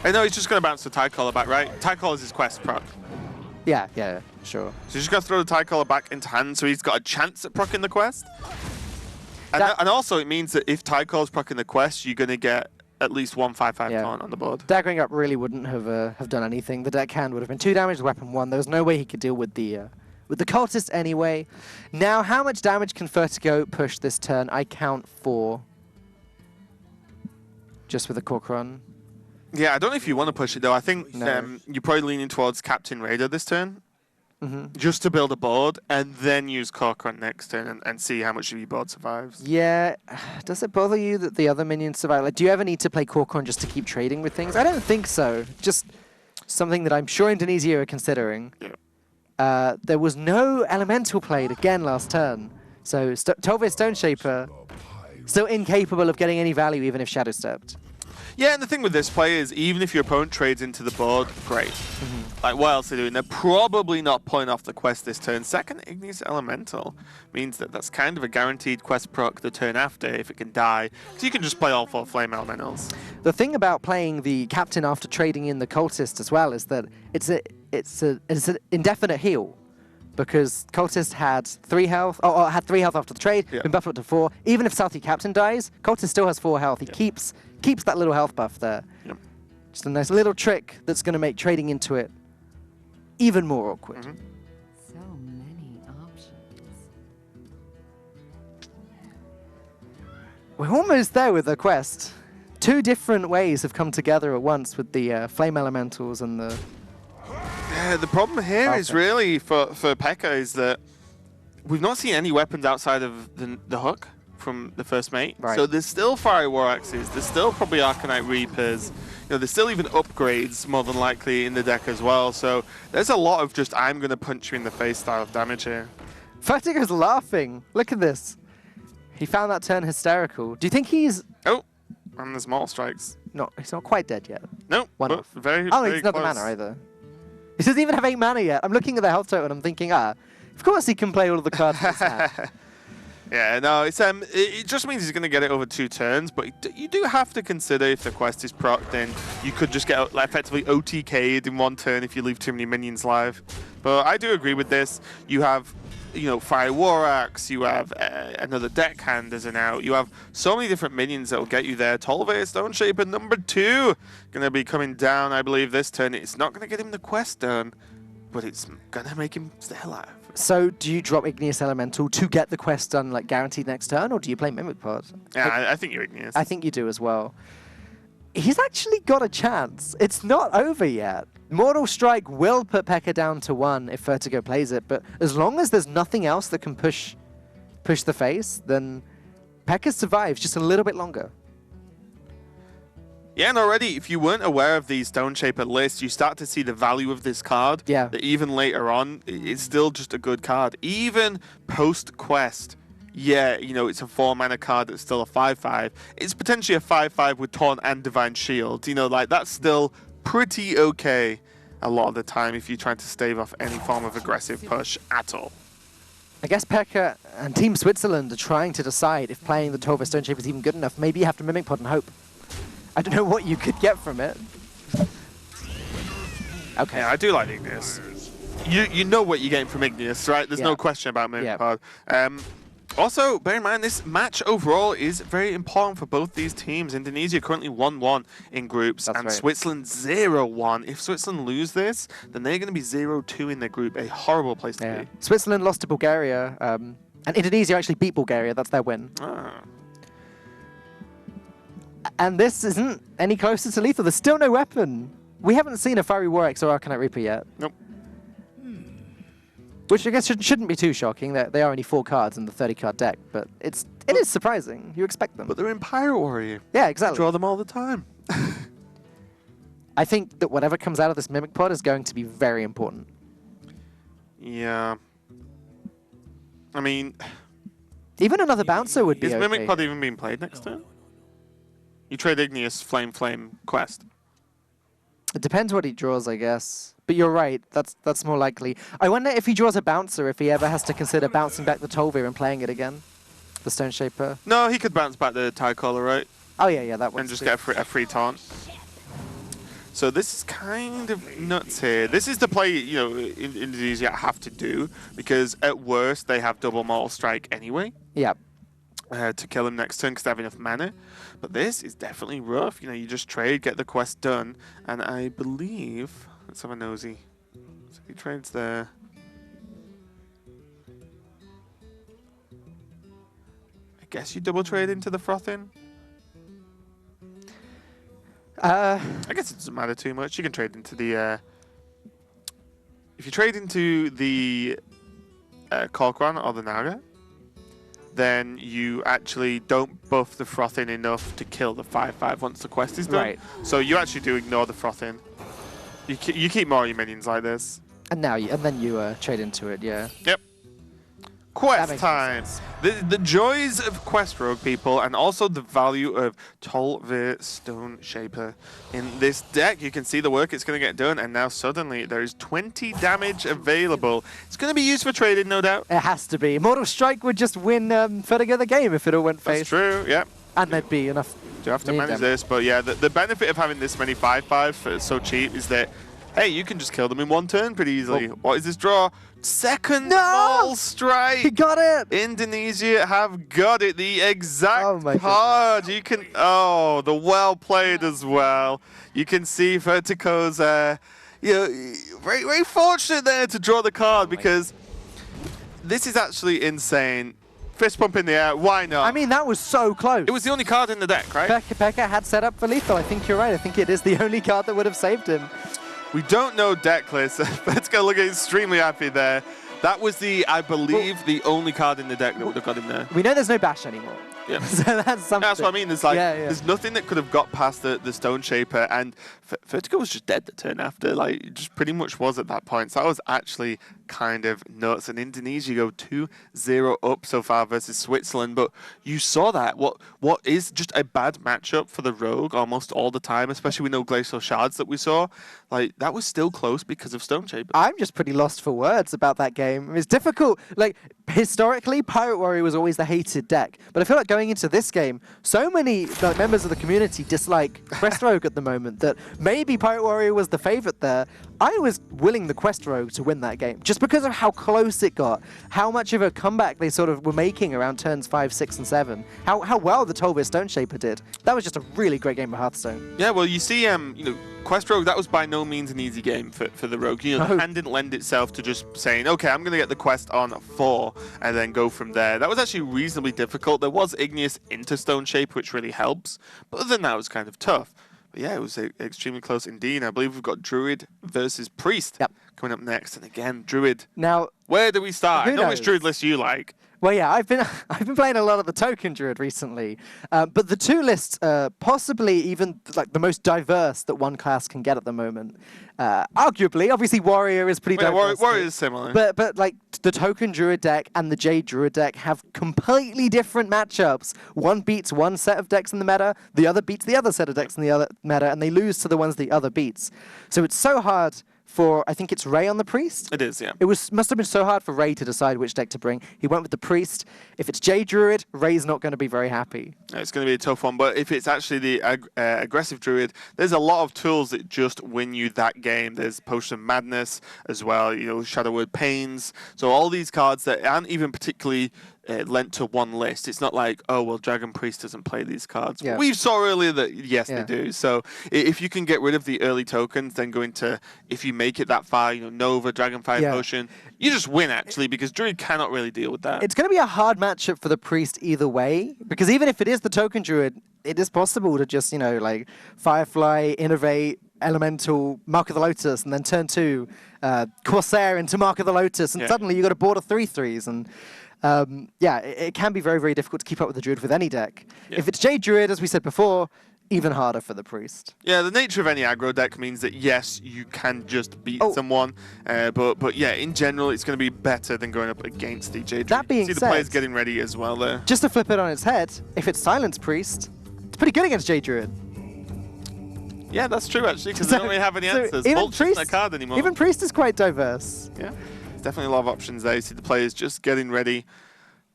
Speaker 6: I know, he's just going to bounce the Tide Collar back, right? Tide Collar is his quest proc.
Speaker 7: Yeah, sure.
Speaker 6: So he's just going to throw the Tide Collar back into hand, so he's got a chance at proccing the quest. And also, it means that if Tide Collar's proccing the quest, you're going to get at least 1 5/5 taunt on the board.
Speaker 7: Daggering up really wouldn't have done anything. The deckhand would have been 2 damage, the weapon 1. There was no way he could deal with the cultist anyway. Now, how much damage can Vertigo push this turn? I count 4. Just with a Corcoran.
Speaker 6: Yeah, I don't know if you want to push it though. I think you're probably leaning towards Captain Raider this turn. Just to build a board, and then use Corcoran next turn and see how much of your board survives. Yeah.
Speaker 7: Does it bother you that the other minions survive? Like, do you ever need to play Corcoran just to keep trading with things? I don't think so. Just something that I'm sure Indonesia are considering.
Speaker 6: Yeah.
Speaker 7: There was no Elemental played again last turn. So Tolve Stone Shaper still incapable of getting any value even if Shadow Stepped.
Speaker 6: Yeah, and the thing with this play is, even if your opponent trades into the board, great. Like, what else are they doing? They're probably not pulling off the quest this turn. Second Igneous Elemental means that that's kind of a guaranteed quest proc the turn after if it can die. So you can just play all 4 Flame Elementals.
Speaker 7: The thing about playing the Captain after trading in the Cultist as well is that it's an indefinite heal. Because Cultist had 3 health, or had 3 health after the trade, been buffed up to 4. Even if Salty Captain dies, Cultist still has 4 health. He keeps that little health buff there. Just a nice little trick that's going to make trading into it even more awkward.
Speaker 8: So many options.
Speaker 7: We're almost there with the quest. 2 different ways have come together at once with the Flame Elementals and the...
Speaker 6: Yeah, the problem here is really for P.E.K.K.A. is that we've not seen any weapons outside of the hook from the first mate. So there's still Fiery War Axes, there's still probably Arcanite Reapers, there's still even upgrades more than likely in the deck as well. So there's a lot of just I'm going to punch you in the face style of damage here.
Speaker 7: Vertigo's laughing. Look at this. He found that turn hysterical. Do you think he's...
Speaker 6: Oh, and there's Mortal Strikes.
Speaker 7: No, he's not quite dead yet.
Speaker 6: No,
Speaker 7: off.
Speaker 6: Very
Speaker 7: he's not the mana either. He doesn't even have 8 mana yet. I'm looking at the health total and I'm thinking, of course he can play all of the cards in his hand.
Speaker 6: Yeah, no, it just means he's going to get it over 2 turns, but you do have to consider if the quest is proc, then you could just get effectively OTK'd in 1 turn if you leave too many minions live. But I do agree with this. You have, Fire War Axe, you have another Deckhand as an out, you have so many different minions that will get you there. Tolve Stone Shaper number 2 going to be coming down, I believe, this turn. It's not going to get him the quest done, but it's going to make him stay alive.
Speaker 7: So do you drop Igneous Elemental to get the quest done, like guaranteed next turn, or do you play Mimic Pod?
Speaker 6: Yeah, I think you're Igneous.
Speaker 7: I think you do as well. he's actually got a chance. It's not over yet. Mortal Strike will put P.E.K.K.A down to 1 if Vertigo plays it, but as long as there's nothing else that can push the face, then P.E.K.K.A survives just a little bit longer.
Speaker 6: Yeah, and already, if you weren't aware of the Stone Shaper list, you start to see the value of this card.
Speaker 7: Yeah.
Speaker 6: That even later on, it's still just a good card. Even post-quest, yeah, you know, it's a 4-mana card that's still a 5/5. It's potentially a 5/5 with Taunt and Divine Shield. You know, like, that's still pretty okay a lot of the time if you're trying to stave off any form of aggressive push at all.
Speaker 7: I guess P.E.K.K.A and Team Switzerland are trying to decide if playing the 12 Stone Shaper is even good enough. Maybe you have to Mimic Pod and hope. I don't know what you could get from it. Okay.
Speaker 6: Yeah, I do like Igneous. You know what you're getting from Igneous, right? There's no question about Mimic Pod. Also, bear in mind, this match overall is very important for both these teams. Indonesia currently 1-1 in groups, and Switzerland 0-1. If Switzerland lose this, then they're going to be 0-2 in their group. A horrible place to be.
Speaker 7: Switzerland lost to Bulgaria, and Indonesia actually beat Bulgaria. That's their win. And this isn't any closer to lethal. There's still no weapon. We haven't seen a Fiery War Axe or Arcanite Reaper yet.
Speaker 6: Nope.
Speaker 7: Which I guess shouldn't be too shocking. They are only 4 cards in the 30-card deck, but it is surprising. You expect them.
Speaker 6: But they're in Pirate Warrior.
Speaker 7: Yeah, exactly.
Speaker 6: Draw them all the time.
Speaker 7: I think that whatever comes out of this Mimic Pod is going to be very important.
Speaker 6: Yeah. I mean...
Speaker 7: Even another bouncer would be okay.
Speaker 6: Is Mimic Pod even being played next turn? You trade Igneous, Flame, Quest.
Speaker 7: It depends what he draws, I guess. But you're right, that's more likely. I wonder if he draws a bouncer, if he ever has to consider bouncing back the Tolvir and playing it again. The Stone Shaper.
Speaker 6: No, he could bounce back the Tide Caller, right?
Speaker 7: Oh yeah, that one.
Speaker 6: And just get a free taunt. So this is kind of nuts here. This is the play, you know, Indonesia have to do, because at worst they have double Mortal Strike anyway.
Speaker 7: Yeah.
Speaker 6: To kill him next turn because they have enough mana. But this is definitely rough. You know, you just trade, get the quest done, and I believe... Let's have a nosy. So he trades there. I guess you double trade into the Frothing? I guess it doesn't matter too much. You can trade into the... if you trade into the Korkron or the Naga, then you actually don't buff the Frothing enough to kill the 5/5 once the quest is done.
Speaker 7: Right.
Speaker 6: So you actually do ignore the Frothing. You keep more of your minions like this.
Speaker 7: And then you trade into it, yeah.
Speaker 6: Yep. Quest time. The joys of Quest Rogue, people, and also the value of Tolvir Stone Shaper. In this deck, you can see the work it's going to get done, and now suddenly there is 20 damage available. It's going to be used for trading, no doubt.
Speaker 7: It has to be. Mortal Strike would just win Vertigo the game if it all went face.
Speaker 6: That's true, yeah.
Speaker 7: And there'd be enough.
Speaker 6: You have to manage this, but yeah, the benefit of having this many 5/5 for so cheap is that, hey, you can just kill them in one turn pretty easily. Oh. What is this draw? Second Mortal Strike!
Speaker 7: He got it!
Speaker 6: Indonesia have got it, the exact card. You can, the well played as well. You can see Vertigo's, you know, very, very fortunate there to draw the card because this is actually insane. Fist pump in the air, why not?
Speaker 7: I mean, that was so close.
Speaker 6: It was the only card in the deck, right?
Speaker 7: P.E.K.K.A had set up for lethal. I think you're right. I think it is the only card that would have saved him.
Speaker 6: We don't know deck list. Let's go look extremely happy there. That was I believe, the only card in the deck that would have got him there.
Speaker 7: We know there's no bash anymore.
Speaker 6: Yeah.
Speaker 7: So that's something.
Speaker 6: That's what I mean. There's there's nothing that could have got past the Stone Shaper, and Vertigo was just dead the turn after. Like, it just pretty much was at that point. So that was actually kind of nuts. And Indonesia go 2-0 up so far versus Switzerland. But you saw that. What is just a bad matchup for the Rogue almost all the time, especially with no Glacial Shards that we saw. Like, that was still close because of Stone Shaper.
Speaker 7: I'm just pretty lost for words about that game. It's difficult. Like, historically, Pirate Warrior was always the hated deck. But I feel like going into this game, so many members of the community dislike Quest Rogue at the moment that maybe Pirate Warrior was the favorite there. I was willing the Quest Rogue to win that game just because of how close it got, how much of a comeback they sort of were making around turns 5, 6, and 7, how well the Tolvir Stone Shaper did. That was just a really great game of Hearthstone.
Speaker 6: Yeah, well, you see, you know, Quest Rogue, that was by no means an easy game for the Rogue. You know, the hand didn't lend itself to just saying, okay, I'm going to get the quest on 4 and then go from there. That was actually reasonably difficult. There was Igneous into Stone Shape, which really helps. But other than that, it was kind of tough. Yeah, it was extremely close indeed. I believe we've got Druid versus Priest coming up next. And again, Druid.
Speaker 7: Now,
Speaker 6: where do we start? I know which
Speaker 7: knows?
Speaker 6: Druid list you like.
Speaker 7: Well, yeah, I've been playing a lot of the token Druid recently, but the two lists possibly even like the most diverse that one class can get at the moment. Arguably, obviously, Warrior is pretty diverse.
Speaker 6: Warrior is similar.
Speaker 7: But like the token Druid deck and the Jade Druid deck have completely different matchups. One beats one set of decks in the meta, the other beats the other set of decks in the other meta, and they lose to the ones the other beats. So it's so hard for, I think it's Ray on the Priest?
Speaker 6: It is, yeah.
Speaker 7: It must have been so hard for Ray to decide which deck to bring. He went with the Priest. If it's Jade Druid, Ray's not going to be very happy.
Speaker 6: It's going to be a tough one, but if it's actually the aggressive Druid, there's a lot of tools that just win you that game. There's Potion of Madness as well, you know, Shadow Word Pains. So all these cards that aren't even particularly lent to one list. It's not like, oh, well, Dragon Priest doesn't play these cards.
Speaker 7: Yeah.
Speaker 6: We saw earlier that, yes, they do. So if you can get rid of the early tokens, then go into, if you make it that far, you know, Nova, Dragonfire Potion, you just win, actually, because Druid cannot really deal with that.
Speaker 7: It's going to be a hard matchup for the Priest either way, because even if it is the token Druid, it is possible to just, you know, like Firefly, Innovate, Elemental, Mark of the Lotus, and then turn 2 Corsair into Mark of the Lotus, and suddenly you got a board of 3/3s, and it can be very, very difficult to keep up with the Druid with any deck. Yeah. If it's Jade Druid, as we said before, even harder for the Priest.
Speaker 6: Yeah, the nature of any aggro deck means that, yes, you can just beat someone, but yeah, in general, it's going to be better than going up against the Jade Druid.
Speaker 7: That being
Speaker 6: said,
Speaker 7: the
Speaker 6: players getting ready as well there.
Speaker 7: Just to flip it on its head, if it's Silence Priest, it's pretty good against Jade Druid.
Speaker 6: Yeah, that's true, actually, because they don't really have any answers. Vulture's not a card anymore.
Speaker 7: Even Priest is quite diverse.
Speaker 6: Yeah, there's definitely a lot of options there. You see the players just getting ready,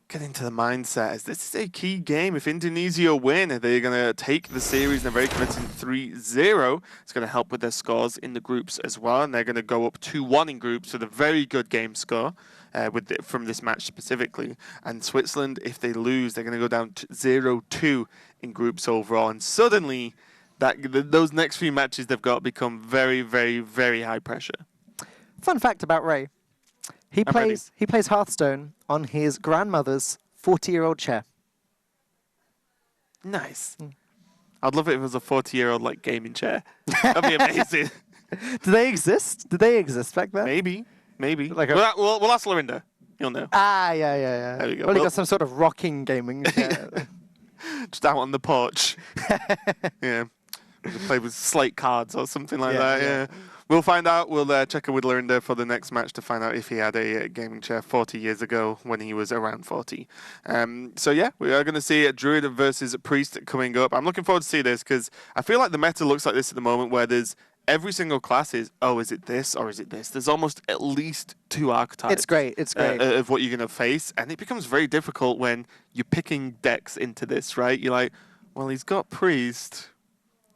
Speaker 6: get into the mindset, as this is a key game. If Indonesia win, they're going to take the series and they're very convincing 3-0. It's going to help with their scores in the groups as well, and they're going to go up 2-1 in groups with a very good game score from this match specifically. And Switzerland, if they lose, they're going to go down to 0-2 in groups overall, and suddenly those next few matches they've got become very, very, very high pressure.
Speaker 7: Fun fact about Ray. He plays Hearthstone on his grandmother's 40-year-old chair.
Speaker 6: Nice. I'd love it if it was a 40-year-old like gaming chair. That'd be amazing.
Speaker 7: Do they exist? Did they exist back then?
Speaker 6: Maybe.
Speaker 7: Like
Speaker 6: we'll ask Lorinda. You'll know.
Speaker 7: Yeah.
Speaker 6: There we go.
Speaker 7: Probably got some sort of rocking gaming chair.
Speaker 6: Just out on the porch. Yeah. We'll play with slate cards or something like that. Yeah. We'll find out. We'll check in with Lorinda for the next match to find out if he had a gaming chair 40 years ago when he was around 40. So yeah, we are going to see a Druid versus Priest coming up. I'm looking forward to see this because I feel like the meta looks like this at the moment, where there's every single class is, oh, is it this or is it this? There's almost at least 2 archetypes.
Speaker 7: It's great.
Speaker 6: Of what you're going to face, and it becomes very difficult when you're picking decks into this, right? You're like, well, he's got Priest.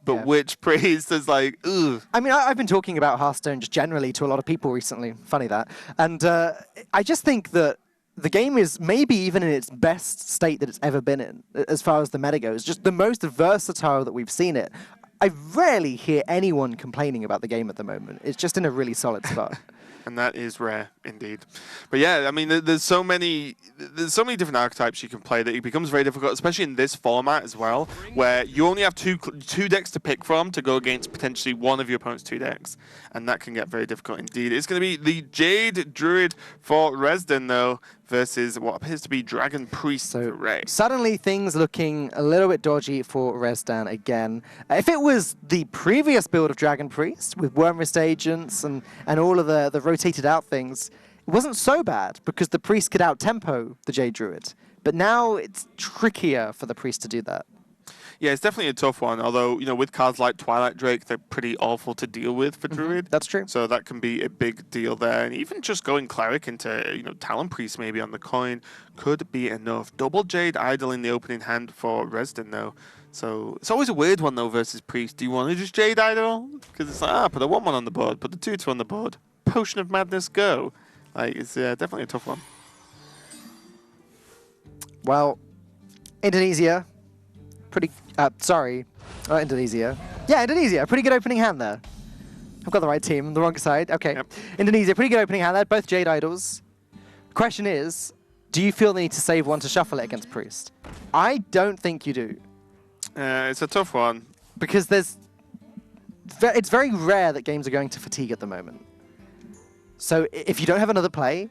Speaker 6: But which Priest is like, ugh.
Speaker 7: I mean, I've been talking about Hearthstone just generally to a lot of people recently. Funny that. And I just think that the game is maybe even in its best state that it's ever been in, as far as the meta goes. Just the most versatile that we've seen it. I rarely hear anyone complaining about the game at the moment. It's just in a really solid spot.
Speaker 6: And that is rare indeed. But yeah, I mean, there's so many different archetypes you can play that it becomes very difficult, especially in this format as well, where you only have two decks to pick from to go against potentially one of your opponent's 2 decks, and that can get very difficult indeed. It's going to be the Jade Druid for Resden though, versus what appears to be Dragon Priest for Ray.
Speaker 7: Suddenly things looking a little bit dodgy for Resdan again. If it was the previous build of Dragon Priest with Wormrist Agents and all of the rotated out things, it wasn't so bad because the Priest could out-tempo the Jade Druid. But now it's trickier for the Priest to do that.
Speaker 6: Yeah, it's definitely a tough one, although, you know, with cards like Twilight Drake, they're pretty awful to deal with for Druid.
Speaker 7: That's true.
Speaker 6: So that can be a big deal there. And even just going Cleric into, you know, Talon Priest maybe on the coin could be enough. Double Jade Idol in the opening hand for Resden, though. So it's always a weird one, though, versus Priest. Do you want to just Jade Idol? Because it's like, put a 1-1 on the board, put the 2-2 on the board. Potion of Madness, go. Like, it's definitely a tough one.
Speaker 7: Well, Indonesia... Indonesia. Yeah, Indonesia. Pretty good opening hand there. I've got the right team, the wrong side. Okay.
Speaker 6: Yep.
Speaker 7: Indonesia, pretty good opening hand there. Both Jade Idols. Question is, do you feel the need to save one to shuffle it against Priest? I don't think you do.
Speaker 6: It's a tough one.
Speaker 7: Because there's it's very rare that games are going to fatigue at the moment. So if you don't have another play,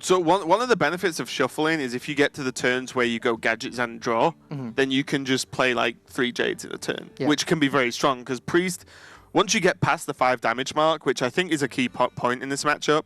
Speaker 6: So one of the benefits of shuffling is if you get to the turns where you go gadgets and draw, then you can just play like 3 Jades in a turn, which can be very strong because Priest, once you get past the 5 damage mark, which I think is a key point in this matchup,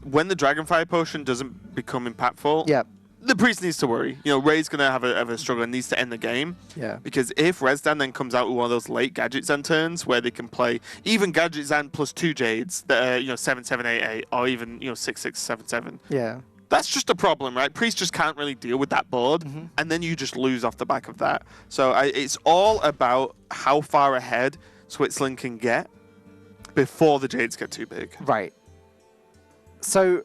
Speaker 6: when the Dragonfire Potion doesn't become impactful, the Priest needs to worry. You know, Ray's going to have a struggle and needs to end the game. Because if Resdan then comes out with one of those late Gadget Zan turns where they can play even Gadget Zan plus 2 Jades that are, you know, 7-7-8-8 or even, you know, 6-6-7-7. That's just a problem, right? Priest just can't really deal with that board, and then you just lose off the back of that. So it's all about how far ahead Switzerland can get before the Jades get too big.
Speaker 7: Right. So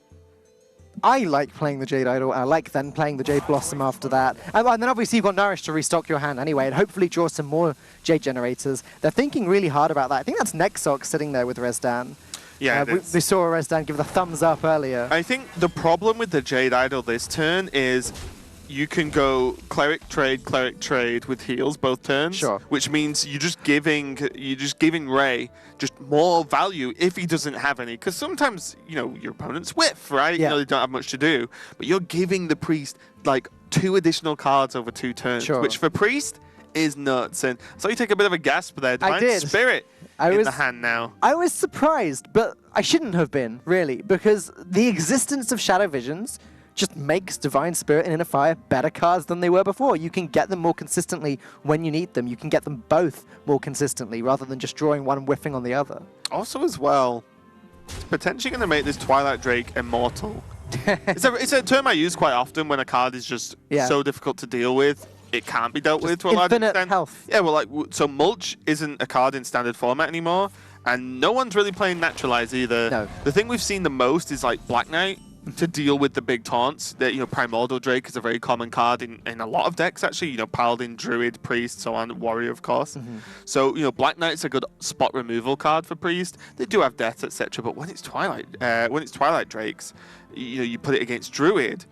Speaker 7: I like playing the Jade Idol. I like then playing the Jade Blossom after that. And then obviously you've got Nourish to restock your hand anyway and hopefully draw some more Jade generators. They're thinking really hard about that. I think that's Nexox sitting there with Resdan.
Speaker 6: Yeah,
Speaker 7: we saw Resdan give the thumbs up earlier.
Speaker 6: I think the problem with the Jade Idol this turn is you can go cleric trade with heals both turns, which means you're just giving Ray just more value if he doesn't have any. Because sometimes, you know, your opponent's whiff, right? You know, they don't have much to do, but you're giving the Priest like 2 additional cards over 2 turns, which for Priest is nuts. And so you take a bit of a gasp there. Divine Spirit in the hand now.
Speaker 7: I was surprised, but I shouldn't have been, really, because the existence of Shadow Visions just makes Divine Spirit and Inner Fire better cards than they were before. You can get them more consistently when you need them. You can get them both more consistently rather than just drawing one and whiffing on the other.
Speaker 6: Also as well, it's potentially going to make this Twilight Drake immortal. it's a term I use quite often when a card is just so difficult to deal with. It can't be dealt with to a large extent.
Speaker 7: Infinite health.
Speaker 6: Yeah, well, like, so Mulch isn't a card in standard format anymore, and no one's really playing Naturalize either.
Speaker 7: No.
Speaker 6: The thing we've seen the most is like Black Knight to deal with the big taunts. That, you know, Primordial Drake is a very common card in a lot of decks actually. You know, Paladin, Druid, Priest, so on, Warrior of course. So, you know, Black Knight's a good spot removal card for Priest. They do have Death, etc. But when it's Twilight Drakes, you know, you put it against Druid.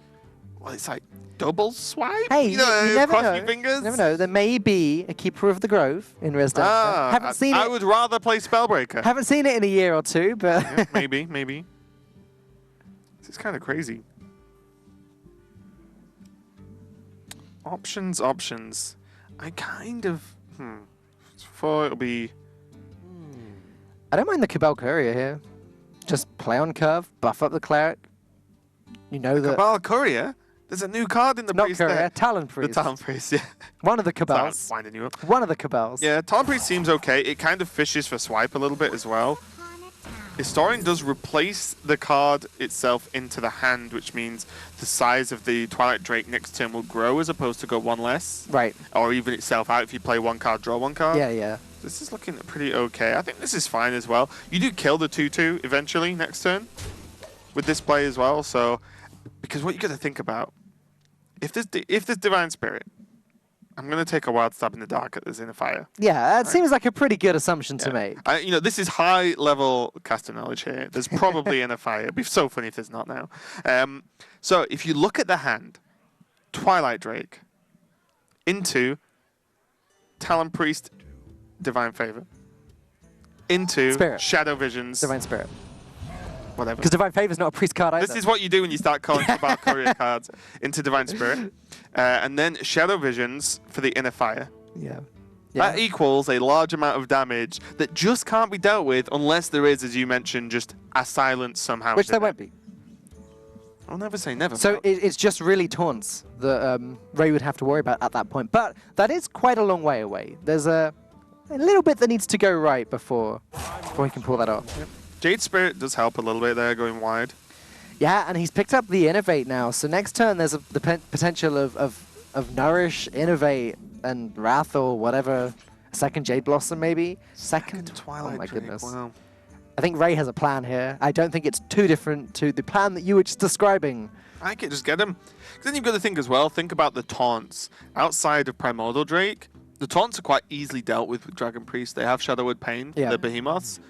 Speaker 6: Well, it's like double swipe.
Speaker 7: Hey,
Speaker 6: you never
Speaker 7: cross
Speaker 6: know. Your fingers.
Speaker 7: You never know. There may be a Keeper of the Grove in Resident. Haven't seen it.
Speaker 6: I would rather play Spellbreaker.
Speaker 7: Haven't seen it in a year or two, but
Speaker 6: yeah, maybe. This is kind of crazy. Options. I kind of for it'll be.
Speaker 7: I don't mind the Cabal Courier here. Just play on curve, buff up the cleric. You know that.
Speaker 6: Cabal Courier. There's a new card in the
Speaker 7: Not
Speaker 6: Priest
Speaker 7: Courier,
Speaker 6: there.
Speaker 7: Talon Priest.
Speaker 6: The Talon Priest, yeah.
Speaker 7: One of the Cabals.
Speaker 6: Winding you up.
Speaker 7: One of the Cabals.
Speaker 6: Yeah, Talon Priest seems okay. It kind of fishes for swipe a little bit as well. Historian does replace the card itself into the hand, which means the size of the Twilight Drake next turn will grow as opposed to go 1 less.
Speaker 7: Right.
Speaker 6: Or even itself out if you play 1 card, draw 1 card.
Speaker 7: Yeah.
Speaker 6: This is looking pretty okay. I think this is fine as well. You do kill the 2/2 eventually next turn with this play as well. So, because what you got to think about, if this Divine Spirit, I'm going to take a wild stab in the dark at this Inner Fire.
Speaker 7: Yeah, that seems like a pretty good assumption to make.
Speaker 6: You know, this is high level caster knowledge here. There's probably Inner Fire. It'd be so funny if there's not now. So if you look at the hand, Twilight Drake into Talon Priest, Divine Favor, into
Speaker 7: Spirit.
Speaker 6: Shadow Visions,
Speaker 7: Divine Spirit.
Speaker 6: whatever.
Speaker 7: Because Divine Favor is not a priest card either.
Speaker 6: This is what you do when you start calling Cabal Courier cards into Divine Spirit. And then Shadow Visions for the Inner Fire.
Speaker 7: Yeah.
Speaker 6: That equals a large amount of damage that just can't be dealt with unless there is, as you mentioned, just a silence somehow.
Speaker 7: Which there won't be.
Speaker 6: I'll never say never.
Speaker 7: So it's just really taunts that Ray would have to worry about at that point. But that is quite a long way away. There's a little bit that needs to go right before he can pull that off.
Speaker 6: Yep. Jade Spirit does help a little bit there, going wide.
Speaker 7: Yeah, and he's picked up the Innovate now. So next turn there's the potential of Nourish, Innovate, and Wrath or whatever. Second Jade Blossom maybe? Second
Speaker 6: Twilight.
Speaker 7: Oh my
Speaker 6: Drake,
Speaker 7: goodness.
Speaker 6: wow.
Speaker 7: I think Ray has a plan here. I don't think it's too different to the plan that you were just describing.
Speaker 6: I could just get him. Because then you've got to think as well, think about the taunts. Outside of Primordial Drake, the taunts are quite easily dealt with Dragon Priest. They have Shadowwood Pain, the Behemoths.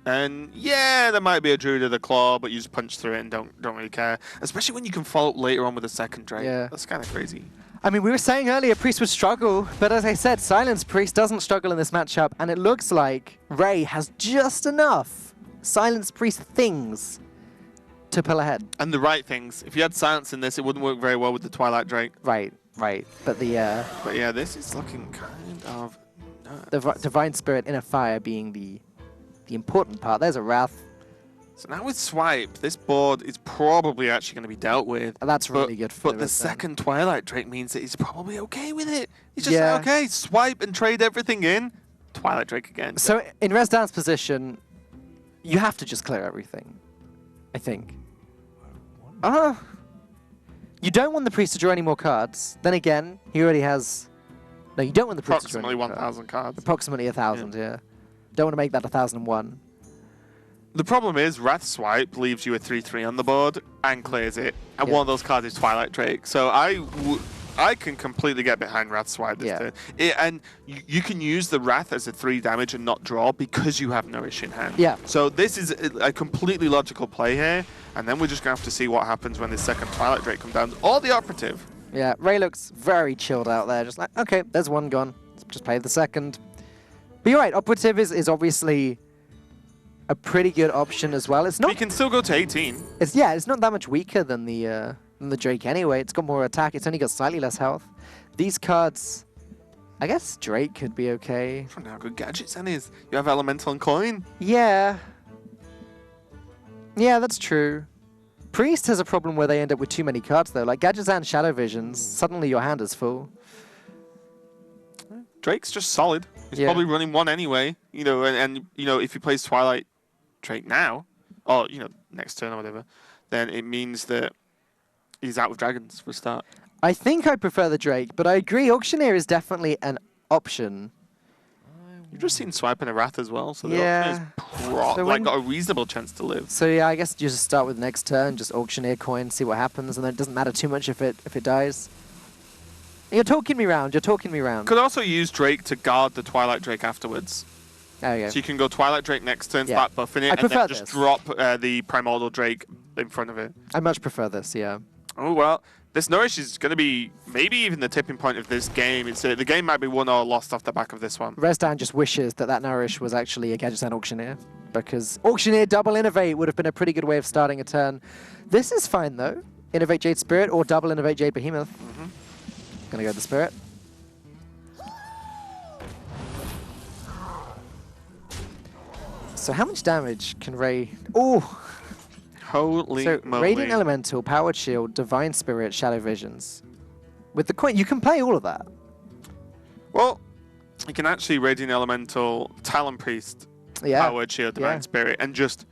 Speaker 6: And yeah, there might be a Druid of the Claw, but you just punch through it and don't really care. Especially when you can follow up later on with a second Drake.
Speaker 7: Yeah.
Speaker 6: That's kind of crazy.
Speaker 7: I mean, we were saying earlier Priest would struggle, but as I said, Silence Priest doesn't struggle in this matchup, and it looks like Ray has just enough Silence Priest things to pull ahead.
Speaker 6: And the right things. If you had silence in this, it wouldn't work very well with the Twilight Drake.
Speaker 7: Right. But the
Speaker 6: But yeah, this is looking kind of
Speaker 7: Divine Spirit in a fire being the important part. There's a Wrath.
Speaker 6: So now with Swipe, this board is probably actually going to be dealt with.
Speaker 7: And that's really good for
Speaker 6: But the
Speaker 7: Red Stand.
Speaker 6: second Twilight Drake means that he's probably okay with it. He's just
Speaker 7: Yeah.
Speaker 6: like, okay, swipe and trade everything in. Twilight Drake again.
Speaker 7: So in Resdan's position, you have to just clear everything, I think. You don't want the Priest to draw any more cards. Then again, he already has... No, you don't want the Priest to draw
Speaker 6: Approximately
Speaker 7: any more cards.
Speaker 6: 1,000 cards.
Speaker 7: Approximately 1,000, yeah. Don't want to make that 1,001.
Speaker 6: The problem is, Wrath Swipe leaves you a 3-3 on the board and clears it. And one of those cards is Twilight Drake. So I can completely get behind Wrath Swipe this turn. And you can use the Wrath as a 3 damage and not draw because you have Nourish in hand.
Speaker 7: Yeah.
Speaker 6: So this is a completely logical play here. And then we're just going to have to see what happens when the second Twilight Drake comes down. Or the Operative.
Speaker 7: Yeah, Ray looks very chilled out there. Just like, okay, there's one gone. Let's just play the second. But you're right, Operative is obviously a pretty good option as well. It's not.
Speaker 6: We can still go to 18.
Speaker 7: It's not that much weaker than the Drake anyway. It's got more attack. It's only got slightly less health. These cards, I guess Drake could be okay.
Speaker 6: From how good gadgets and is. You have Elemental and Coin.
Speaker 7: Yeah. Yeah, that's true. Priest has a problem where they end up with too many cards though. Like gadgets and Shadow Visions. Suddenly your hand is full.
Speaker 6: Drake's just solid. He's probably running one anyway. You know, and you know, if he plays Twilight Drake now, or you know, next turn or whatever, then it means that he's out with dragons for a start.
Speaker 7: I think I prefer the Drake, but I agree Auctioneer is definitely an option.
Speaker 6: You've just seen Swipe and a Wrath as well, so the
Speaker 7: Yeah.
Speaker 6: Auctioneer's like got a reasonable chance to live.
Speaker 7: So yeah, I guess you just start with next turn, just Auctioneer coin, see what happens, and then it doesn't matter too much if it dies. You're talking me round. You're talking me round.
Speaker 6: Could also use Drake to guard the Twilight Drake afterwards.
Speaker 7: There you go.
Speaker 6: So you can go Twilight Drake next turn, start buffing it, and then just drop the Primordial Drake in front of it.
Speaker 7: I much prefer this, yeah.
Speaker 6: Oh, well, this Nourish is going to be maybe even the tipping point of this game. It's the game might be won or lost off the back of this one.
Speaker 7: Resdan just wishes that Nourish was actually a Gadgets and Auctioneer, because Auctioneer double Innovate would have been a pretty good way of starting a turn. This is fine, though. Innovate Jade Spirit or double Innovate Jade Behemoth. Gonna go with the Spirit. So how much damage can Ray... Oh!
Speaker 6: Holy moly.
Speaker 7: Radiant Elemental, Powered Shield, Divine Spirit, Shadow Visions. With the coin, you can play all of that.
Speaker 6: Well, you can actually Radiant Elemental, Talon Priest, Powered Shield, Divine Spirit, and just...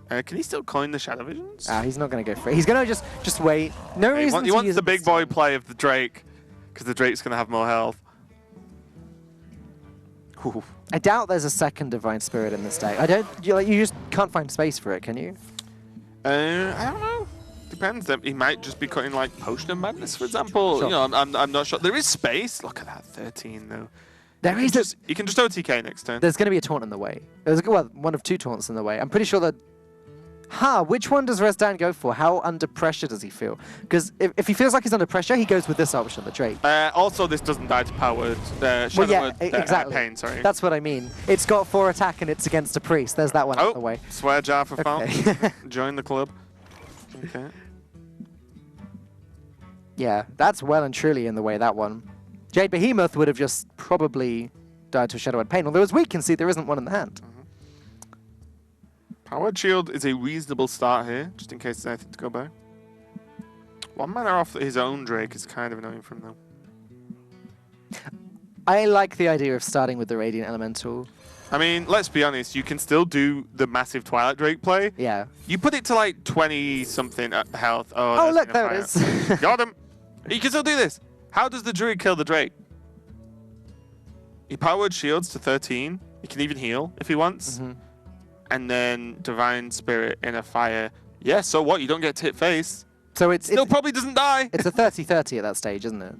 Speaker 6: can he still coin the Shadow Visions?
Speaker 7: He's not going to go for it. He's going to just wait. No reason
Speaker 6: he wants the big boy play of the Drake, because the Drake's going to have more health. Ooh.
Speaker 7: I doubt there's a second Divine Spirit in this deck. I don't... You just can't find space for it, can you?
Speaker 6: I don't know. Depends. He might just be cutting like Potion of Madness, for example.
Speaker 7: Sure.
Speaker 6: You know, I'm not sure. There is space. Look at that, 13 though. You can just OTK next turn.
Speaker 7: There's going to be a taunt in the way. There's one of two taunts in the way. I'm pretty sure that... which one does Resdan go for? How under pressure does he feel? Because if he feels like he's under pressure, he goes with this option, the Drake.
Speaker 6: Also, this doesn't die to Powered.
Speaker 7: Exactly.
Speaker 6: Pain, sorry.
Speaker 7: That's what I mean. It's got 4 attack and it's against a priest. There's that one out of the way.
Speaker 6: Swear jar for fun. Join the club. Okay.
Speaker 7: Yeah, that's well and truly in the way, that one. Jade Behemoth would have just probably died to Shadow and Pain, although as we can see, there isn't one in the hand.
Speaker 6: Powered Shield is a reasonable start here, just in case there's anything to go by. 1 mana off his own Drake is kind of annoying for him, though.
Speaker 7: I like the idea of starting with the Radiant Elemental.
Speaker 6: I mean, let's be honest, you can still do the massive Twilight Drake play.
Speaker 7: Yeah.
Speaker 6: You put it to like 20-something health.
Speaker 7: Oh look, there it is.
Speaker 6: Got him. You can still do this. How does the Druid kill the Drake? He Powered Shields to 13. He can even heal if he wants. And then Divine Spirit in a fire. Yeah, so what? You don't get to hit face.
Speaker 7: So it
Speaker 6: still probably doesn't die.
Speaker 7: It's a 30-30 at that stage, isn't it?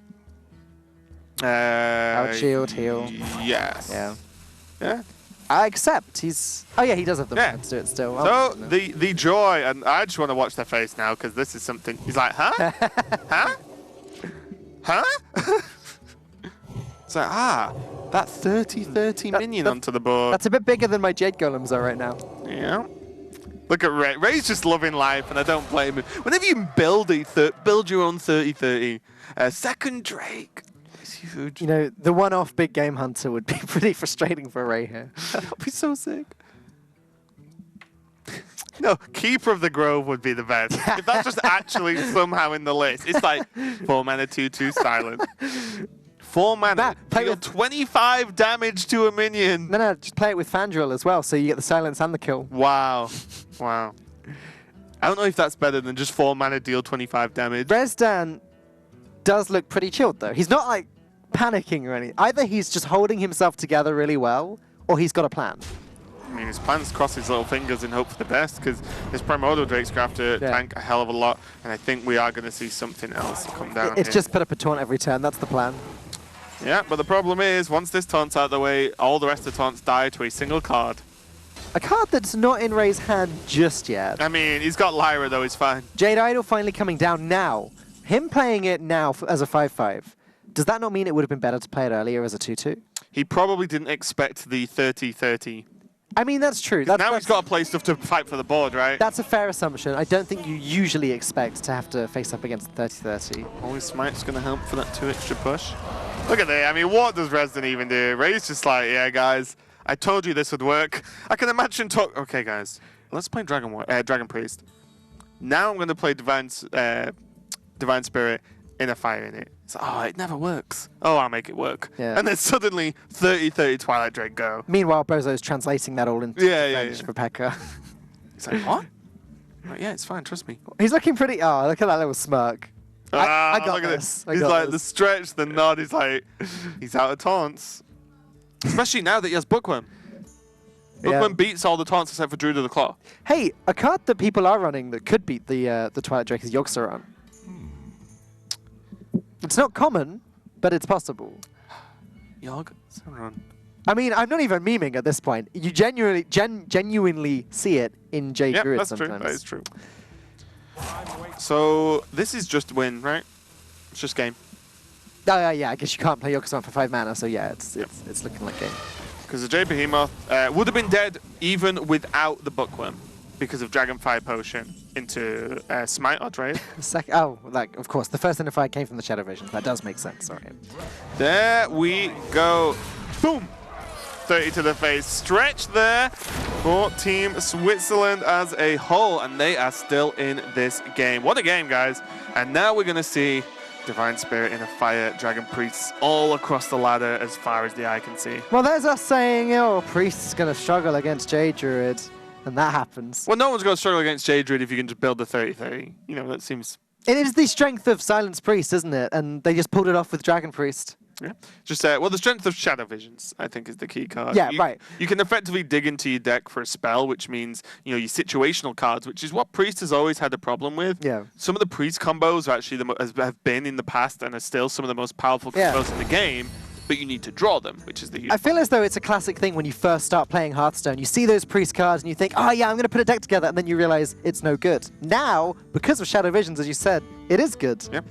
Speaker 7: Powered Shield, heal.
Speaker 6: Yes.
Speaker 7: Yeah.
Speaker 6: Yeah.
Speaker 7: I accept. He's... Oh yeah, he does have the mana to do it still.
Speaker 6: So the joy, and I just want to watch their face now because this is something. He's like, huh? Huh? Huh? It's like, that 30-30 minion onto the board.
Speaker 7: That's a bit bigger than my Jade Golems are right now.
Speaker 6: Yeah. Look at Ray. Ray's just loving life, and I don't blame him. Whenever you build your own 30-30, second Drake is huge.
Speaker 7: You know, the one-off big game hunter would be pretty frustrating for Ray here.
Speaker 6: That would be so sick. No, Keeper of the Grove would be the best. If that's just actually somehow in the list. It's like 4 mana, 2/2 silent. 4 mana, deal 25 damage to a minion.
Speaker 7: No, just play it with Fandral as well, so you get the silence and the kill.
Speaker 6: Wow. Wow. I don't know if that's better than just 4 mana, deal 25 damage.
Speaker 7: Rezdan does look pretty chilled, though. He's not, like, panicking or anything. Either he's just holding himself together really well, or he's got a plan.
Speaker 6: I mean, his plan's cross his little fingers and hope for the best, because this Primordial Drake's going to have to tank a hell of a lot, and I think we are going to see something else come down
Speaker 7: It's
Speaker 6: here.
Speaker 7: just put up a taunt every turn. That's the plan.
Speaker 6: Yeah, but the problem is, once this taunt's out of the way, all the rest of the taunts die to a single card.
Speaker 7: A card that's not in Ray's hand just yet.
Speaker 6: I mean, he's got Lyra, though, he's fine.
Speaker 7: Jade Idol finally coming down now. Him playing it now as a 5/5. Does that not mean it would have been better to play it earlier as a 2/2?
Speaker 6: He probably didn't expect the 30-30.
Speaker 7: I mean, that's true.
Speaker 6: Now he's got to play stuff to fight for the board, right?
Speaker 7: That's a fair assumption. I don't think you usually expect to have to face up against 30-30.
Speaker 6: Always Smite's going to help for that 2 extra push. Look at that. I mean, what does Rezdan even do? Ray's just like, yeah, guys, I told you this would work. I can imagine Okay, guys, let's play Dragon Priest. Now I'm going to play Divine Spirit in a fire in it. It's like, oh, it never works. Oh, I'll make it work.
Speaker 7: Yeah.
Speaker 6: And then suddenly 30-30 Twilight Drake go.
Speaker 7: Meanwhile, Bozo's translating that all into French for Pekka.
Speaker 6: He's like, what? Like, yeah, it's fine, trust me.
Speaker 7: He's looking pretty... Oh, look at that little smirk. I got
Speaker 6: look at
Speaker 7: this.
Speaker 6: He's like, the stretch, the nod, he's like, he's out of taunts. Especially now that he has Bookworm. Bookworm beats all the taunts except for Druid of the Claw.
Speaker 7: Hey, a card that people are running that could beat the Twilight Drake is Yogg-Saron. It's not common, but it's possible.
Speaker 6: Yogg-Saron.
Speaker 7: I mean, I'm not even memeing at this point. You genuinely see it in Jade Druid sometimes.
Speaker 6: That is true. So this is just win, right? It's just game.
Speaker 7: Oh, yeah, I guess you can't play Yogg-Saron for 5 mana, so yeah, it's looking like game.
Speaker 6: Because the Jade Behemoth would have been dead even without the Bookworm because of Dragonfire Potion into Smite or Trade.
Speaker 7: Of course, the first Identifier came from the Shadow Vision. That does make sense, sorry.
Speaker 6: There we go. Boom! 30 to the face. Stretch there for Team Switzerland as a whole, and they are still in this game. What a game, guys. And now we're going to see Divine Spirit in a fire, Dragon Priests all across the ladder as far as the eye can see.
Speaker 7: Well, there's us saying, oh, Priest is going to struggle against Jade Druid, and that happens.
Speaker 6: Well, no one's going to struggle against Jade Druid if you can just build the 30-30. You know, that seems...
Speaker 7: It is the strength of Silence Priest, isn't it? And they just pulled it off with Dragon Priest.
Speaker 6: Yeah. Just well, the strength of Shadow Visions, I think, is the key card.
Speaker 7: Yeah, right.
Speaker 6: You can effectively dig into your deck for a spell, which means, you know, your situational cards, which is what Priest has always had a problem with.
Speaker 7: Yeah.
Speaker 6: Some of the Priest combos are actually have been in the past and are still some of the most powerful combos in the game, but you need to draw them, which is the huge
Speaker 7: I feel as though it's a classic thing when you first start playing Hearthstone. You see those Priest cards and you think, oh yeah, I'm going to put a deck together, and then you realize it's no good. Now, because of Shadow Visions, as you said, it is good.
Speaker 6: Yep.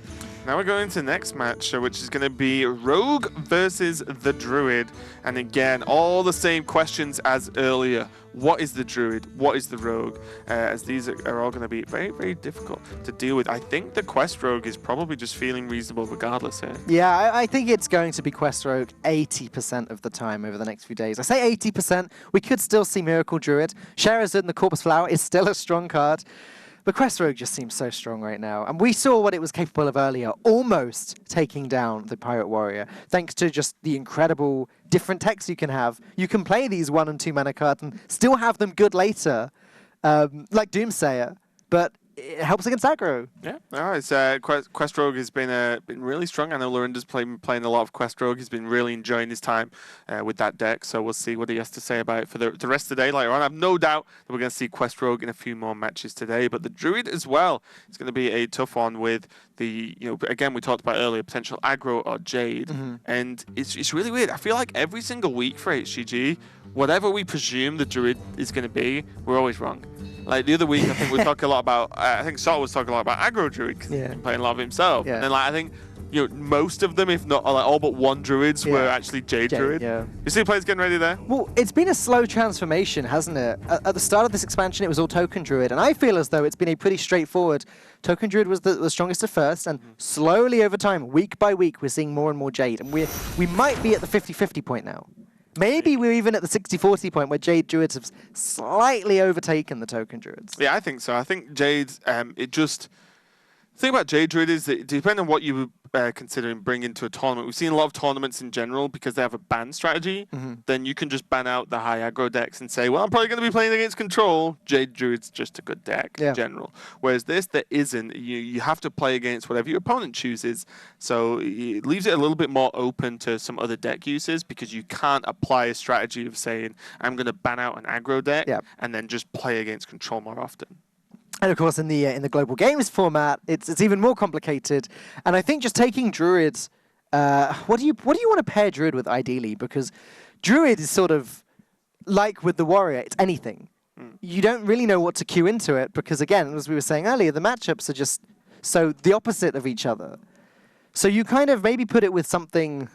Speaker 6: Now we're going to the next match, which is going to be Rogue versus the Druid. And again, all the same questions as earlier. What is the Druid? What is the Rogue? As these are all going to be very, very difficult to deal with. I think the Quest Rogue is probably just feeling reasonable regardless here.
Speaker 7: Yeah, I think it's going to be Quest Rogue 80% of the time over the next few days. I say 80%. We could still see Miracle Druid. Sherazade and the Corpus Flower is still a strong card. But Quest Rogue just seems so strong right now. And we saw what it was capable of earlier, almost taking down the Pirate Warrior, thanks to just the incredible different techs you can have. You can play these 1 and 2 mana cards and still have them good later, like Doomsayer, but it helps against aggro.
Speaker 6: Yeah, no, it's Quest Rogue has been really strong. I know Lorinda's playing a lot of Quest Rogue. He's been really enjoying his time with that deck. So we'll see what he has to say about it for the rest of the day later on. I have no doubt that we're going to see Quest Rogue in a few more matches today. But the Druid as well is going to be a tough one with the, again, we talked about earlier, potential aggro or Jade. And it's really weird. I feel like every single week for HCG, whatever we presume the Druid is going to be, we're always wrong. Like the other week, I think we talked a lot about. I think Salt was talking a lot about aggro Druid because he's been playing a lot of himself.
Speaker 7: Yeah.
Speaker 6: And then, like, I think most of them, if not like all but one druids, were actually Jade Druid.
Speaker 7: Yeah.
Speaker 6: You see players getting ready there?
Speaker 7: Well, it's been a slow transformation, hasn't it? At the start of this expansion, it was all Token Druid, and I feel as though it's been a pretty straightforward. Token Druid was the strongest at first, and slowly over time, week by week, we're seeing more and more Jade, and we might be at the 50-50 point now. Maybe we're even at the 60-40 point where Jade Druids have slightly overtaken the Token Druids.
Speaker 6: Yeah, I think so. I think Jade, the thing about Jade Druid is that depending on what you considering bringing to a tournament, we've seen a lot of tournaments in general because they have a ban strategy. Then you can just ban out the high aggro decks and say, well, I'm probably going to be playing against control. Jade Druid's just a good deck in general. Whereas this, there isn't. You have to play against whatever your opponent chooses. So it leaves it a little bit more open to some other deck uses because you can't apply a strategy of saying, I'm going to ban out an aggro deck and then just play against control more often.
Speaker 7: And of course, in the global games format, it's even more complicated. And I think just taking Druids, what do you want to pair Druid with ideally? Because Druid is sort of like with the Warrior, it's anything. You don't really know what to queue into it because, again, as we were saying earlier, the matchups are just so the opposite of each other. So you kind of maybe put it with something.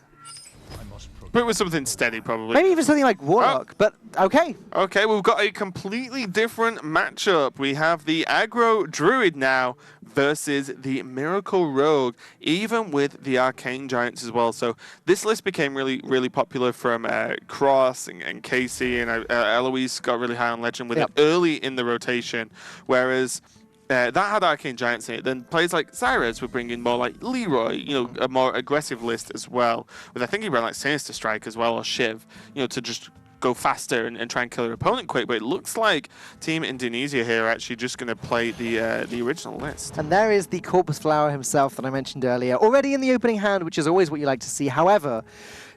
Speaker 6: Put it with something steady, probably.
Speaker 7: Maybe even something like Warlock, but okay.
Speaker 6: Okay, we've got a completely different matchup. We have the aggro Druid now versus the Miracle Rogue, even with the Arcane Giants as well. So this list became really, really popular from Cross and Casey, and Eloise got really high on Legend with it early in the rotation, whereas that had Arcane Giants in it. Then players like Zyrez were bringing more like Leroy, a more aggressive list as well. With I think he ran like Sinister Strike as well, or Shiv, to just go faster and try and kill their opponent quick. But it looks like Team Indonesia here are actually just going to play the original list.
Speaker 7: And there is the Corpus Flower himself that I mentioned earlier, already in the opening hand, which is always what you like to see. However,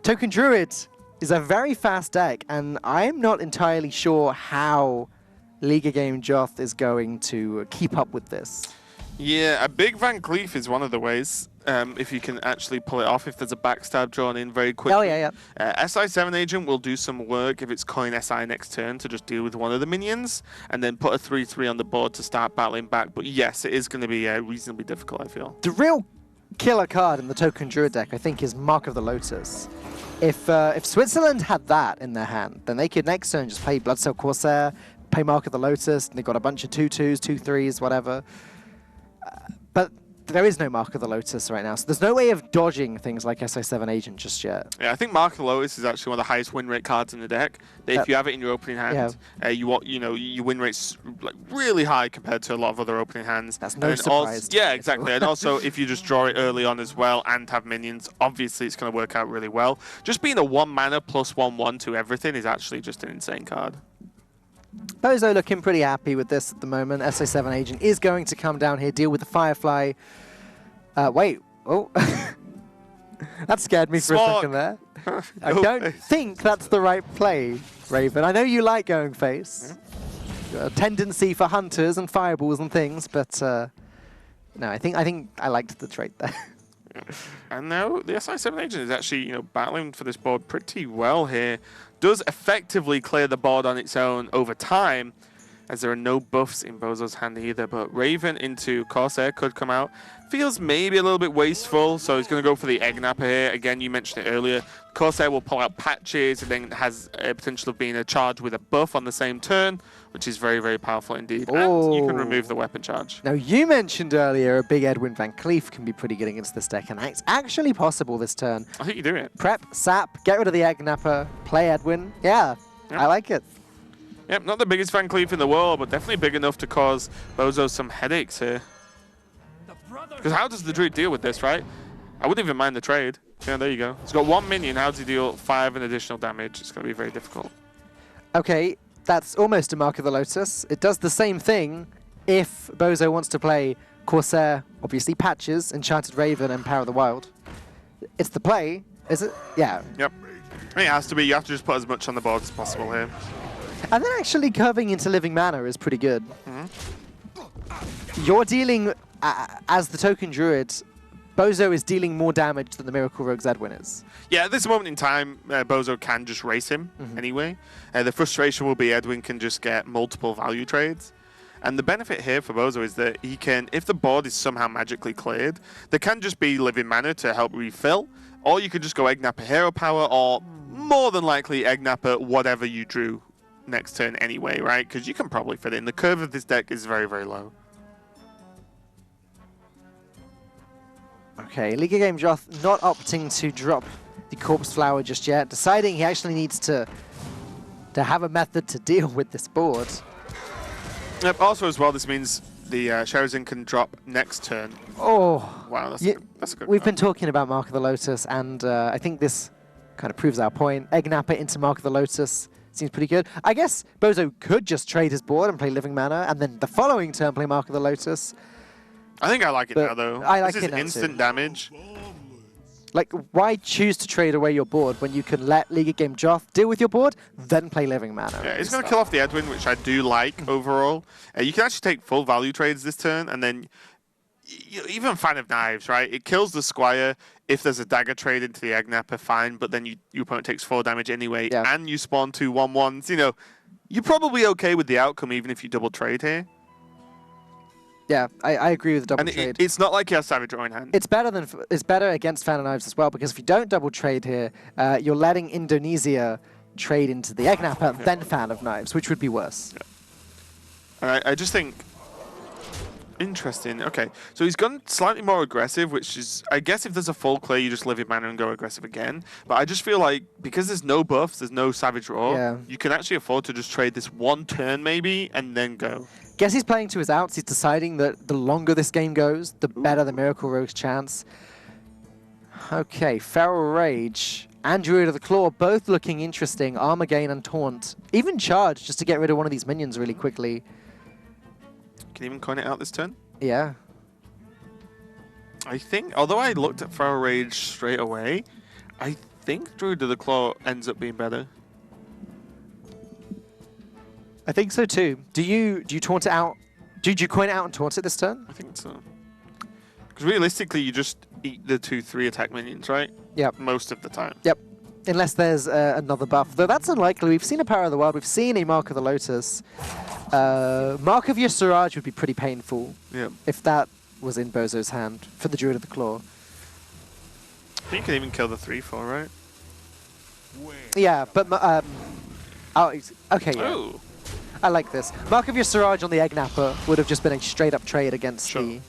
Speaker 7: Token Druid is a very fast deck, and I'm not entirely sure how Liga Game Joth is going to keep up with this.
Speaker 6: Yeah, a big Van Cleef is one of the ways, if you can actually pull it off, if there's a backstab drawn in very quickly.
Speaker 7: Oh, yeah.
Speaker 6: SI7 Agent will do some work if it's coin SI next turn to just deal with one of the minions, and then put a 3-3 on the board to start battling back. But yes, it is going to be reasonably difficult, I feel.
Speaker 7: The real killer card in the Token Druid deck, I think, is Mark of the Lotus. If Switzerland had that in their hand, then they could next turn just play Bloodcell Corsair, play Mark of the Lotus, and they've got a bunch of 2-2s, 2-3s, whatever. But there is no Mark of the Lotus right now, so there's no way of dodging things like SI7 Agent just yet.
Speaker 6: Yeah, I think Mark of the Lotus is actually one of the highest win rate cards in the deck. If you have it in your opening hand, your win rate's like really high compared to a lot of other opening hands.
Speaker 7: That's no surprise.
Speaker 6: Yeah, exactly. And also, if you just draw it early on as well and have minions, obviously it's going to work out really well. Just being a 1 mana plus 1/1 to everything is actually just an insane card.
Speaker 7: Bozo looking pretty happy with this at the moment. SI7 Agent is going to come down here, deal with the Firefly. Wait. Oh. That scared me for a second there. I don't think that's the right play, Raven. I know you like going face. A tendency for hunters and fireballs and things, but no, I think I liked the trait there.
Speaker 6: And now the SI7 Agent is actually, battling for this board pretty well here. Does effectively clear the board on its own over time, as there are no buffs in Bozo's hand either. But Raven into Corsair could come out. Feels maybe a little bit wasteful, so he's going to go for the Egg Napper here. Again, you mentioned it earlier. Corsair will pull out patches and then has a potential of being a charge with a buff on the same turn, which is very, very powerful indeed. And you can remove the weapon charge.
Speaker 7: Now, you mentioned earlier a big Edwin Van Cleef can be pretty good against this deck, and it's actually possible this turn.
Speaker 6: I think you do it.
Speaker 7: Prep, sap, get rid of the Egg Napper, play Edwin. Yeah, I like it.
Speaker 6: Yep, not the biggest Van Cleef in the world, but definitely big enough to cause Bozo some headaches here. Because how does the Druid deal with this, right? I wouldn't even mind the trade. Yeah, there you go. He's got 1 minion. How does he deal 5 in additional damage? It's going to be very difficult.
Speaker 7: Okay, that's almost a Mark of the Lotus. It does the same thing if Bozo wants to play Corsair, obviously Patches, Enchanted Raven, and Power of the Wild. It's the play, is it? Yeah.
Speaker 6: Yep. I think it has to be. You have to just put as much on the board as possible here.
Speaker 7: And then actually curving into Living Mana is pretty good. You're dealing, as the Token Druid, Bozo is dealing more damage than the Miracle Rogue's Edwin is.
Speaker 6: Yeah, at this moment in time, Bozo can just race him anyway. The frustration will be Edwin can just get multiple value trades. And the benefit here for Bozo is that he can, if the board is somehow magically cleared, there can just be living mana to help refill, or you could just go Egg Napper Hero Power, or more than likely Egg Napper whatever you drew next turn anyway, right? Because you can probably fit it in. The curve of this deck is very, very low.
Speaker 7: Okay, League of Game Joth not opting to drop the Corpse Flower just yet, deciding he actually needs to have a method to deal with this board.
Speaker 6: Yep, also as well, this means the Sharazin can drop next turn.
Speaker 7: Oh,
Speaker 6: Wow, that's a good
Speaker 7: we've
Speaker 6: card.
Speaker 7: been talking about Mark of the Lotus, and I think this kind of proves our point. Egg Napper into Mark of the Lotus seems pretty good. I guess Bozo could just trade his board and play Living Mana, and then the following turn play Mark of the Lotus.
Speaker 6: I think I like it
Speaker 7: But
Speaker 6: now, though.
Speaker 7: I like
Speaker 6: this
Speaker 7: it
Speaker 6: is
Speaker 7: now,
Speaker 6: instant
Speaker 7: too.
Speaker 6: damage.
Speaker 7: Like, why choose to trade away your board when you can let League of Game Joth deal with your board, then play Living Mana?
Speaker 6: Yeah, it's going to kill off the Edwin, which I do like overall. You can actually take full value trades this turn, and then even Fan of Knives, right? It kills the Squire. If there's a dagger trade into the Egg Napper, fine, but then your opponent takes 4 damage anyway,
Speaker 7: Yeah.
Speaker 6: and you spawn 2 1/1s. You know, you're probably okay with the outcome even if you double trade here.
Speaker 7: Yeah, I agree with the double
Speaker 6: And
Speaker 7: trade.
Speaker 6: it's not like he has Savage Draw in hand.
Speaker 7: It's better against Fan of Knives as well, because if you don't double trade here, you're letting Indonesia trade into the Egg Napper, then Fan of Knives, which would be worse.
Speaker 6: All right, I just think interesting. Okay, so he's gone slightly more aggressive, which is, I guess, if there's a full clear, you just live in mana and go aggressive again. But I just feel like because there's no buffs, there's no Savage Raw,
Speaker 7: Yeah.
Speaker 6: you can actually afford to just trade this one turn maybe and then go.
Speaker 7: Guess he's playing to his outs. He's deciding that the longer this game goes, the better the Miracle Rogue's chance. Okay, Feral Rage and Druid of the Claw both looking interesting. Armor Gain and Taunt. Even Charge just to get rid of one of these minions really quickly.
Speaker 6: Can even coin it out this turn.
Speaker 7: Yeah.
Speaker 6: I think, although I looked at Feral Rage straight away, I think Druid of the Claw ends up being better.
Speaker 7: I think so too. Do you taunt it out? Do you coin it out and taunt it this turn?
Speaker 6: I think so. Because realistically, you just eat the 2/3 attack minions, right?
Speaker 7: Yep.
Speaker 6: Most of the time.
Speaker 7: Yep. Unless there's another buff. Though that's unlikely. We've seen a Power of the World. We've seen a Mark of the Lotus. Mark of your Siraj would be pretty painful
Speaker 6: Yeah.
Speaker 7: if that was in Bozo's hand for the Druid of the Claw.
Speaker 6: I think you can even kill the 3/4, right?
Speaker 7: Yeah, but... okay, yeah.
Speaker 6: Oh.
Speaker 7: I like this. Mark of your Siraj on the Egg Napper would have just been a straight-up trade against
Speaker 6: Sure.
Speaker 7: the...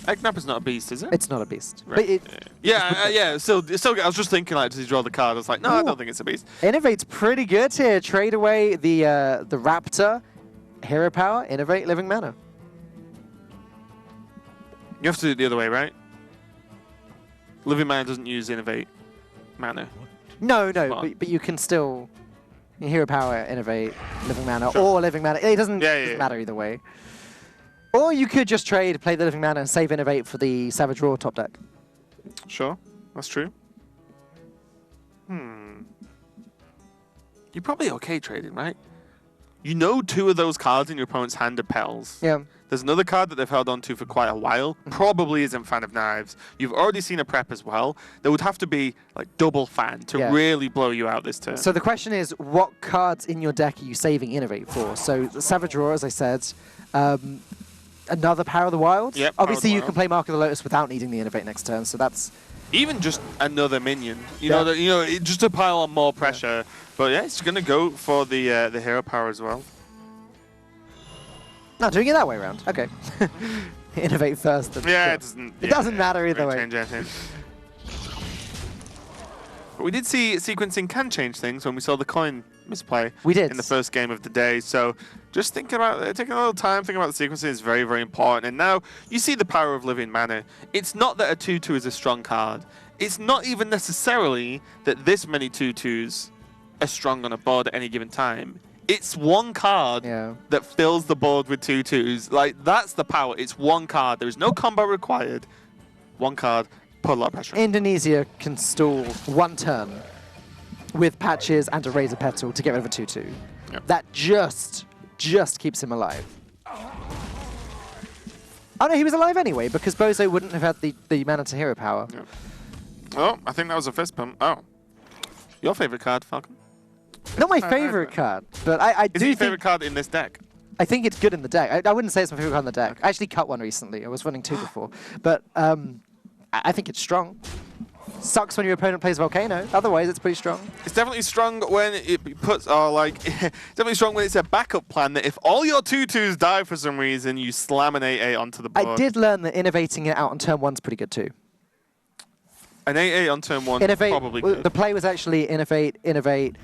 Speaker 6: Egg Napper's not a beast, is it?
Speaker 7: It's not a beast.
Speaker 6: Right.
Speaker 7: But it
Speaker 6: Yeah. Still, I was just thinking, like, does he draw the card? I was like, no, I don't think it's a beast.
Speaker 7: Innovate's pretty good here. Trade away the Raptor, Hero Power, Innovate, Living Mana.
Speaker 6: You have to do it the other way, right? Living Mana doesn't use Innovate mana.
Speaker 7: No,
Speaker 6: Fine.
Speaker 7: but you can still Hero Power, Innovate, Living Mana, or Living Mana. It doesn't matter either way. Or you could just trade, play the Living Mana, and save Innovate for the Savage Raw top deck.
Speaker 6: Sure, that's true. You're probably okay trading, right? You know 2 of those cards in your opponent's hand are Pels.
Speaker 7: Yeah.
Speaker 6: There's another card that they've held on to for quite a while. Probably isn't Fan of Knives. You've already seen a prep as well. There would have to be like double Fan to really blow you out this turn.
Speaker 7: So the question is, what cards in your deck are you saving Innovate for? So the Savage Raw, as I said, another Power of the Wild.
Speaker 6: Yep,
Speaker 7: Obviously,
Speaker 6: Power
Speaker 7: you
Speaker 6: of the
Speaker 7: can play Mark of the Lotus without needing the Innovate next turn. So that's
Speaker 6: even just another minion. You know, just to pile on more pressure. But yeah, it's gonna go for the hero power as well.
Speaker 7: not doing it that way around. Okay. Innovate first. And
Speaker 6: Yeah,
Speaker 7: sure.
Speaker 6: it
Speaker 7: doesn't matter either
Speaker 6: really
Speaker 7: way.
Speaker 6: change anything. But we did see sequencing can change things when we saw the coin misplay.
Speaker 7: We did.
Speaker 6: In the first game of the day. So just thinking about taking a little time, thinking about the sequencing is very, very important. And now you see the power of Living Mana. It's not that a 2/2 is a strong card. It's not even necessarily that this many 2/2s are strong on a board at any given time. It's one card that fills the board with 2/2s. Like, that's the power. It's one card. There is no combo required. One card, put a lot of pressure.
Speaker 7: Indonesia can stall one turn with Patches and a Razor Petal to get rid of a 2/2.
Speaker 6: Yep.
Speaker 7: That just keeps him alive. Oh no, he was alive anyway, because Bozo wouldn't have had the mana to hero power.
Speaker 6: Yep. Oh, I think that was a fist pump. Oh. Your favorite card, Falcon?
Speaker 7: Not my
Speaker 6: I've
Speaker 7: favorite
Speaker 6: heard
Speaker 7: card, but I
Speaker 6: Is
Speaker 7: do
Speaker 6: it your
Speaker 7: think
Speaker 6: favorite card in this deck?
Speaker 7: I think it's good in the deck. I wouldn't say it's my favorite card in the deck. I actually cut one recently. I was running 2 before, but I think it's strong. Sucks when your opponent plays Volcano. Otherwise, it's pretty strong.
Speaker 6: It's definitely strong when it puts, definitely strong when it's a backup plan that if all your 2/2s die for some reason, you slam an 8/8 onto the board.
Speaker 7: I did learn that innovating it out on turn 1's pretty good too.
Speaker 6: An 8/8 on turn 1
Speaker 7: Innovate.
Speaker 6: probably good.
Speaker 7: The play was actually innovate, bit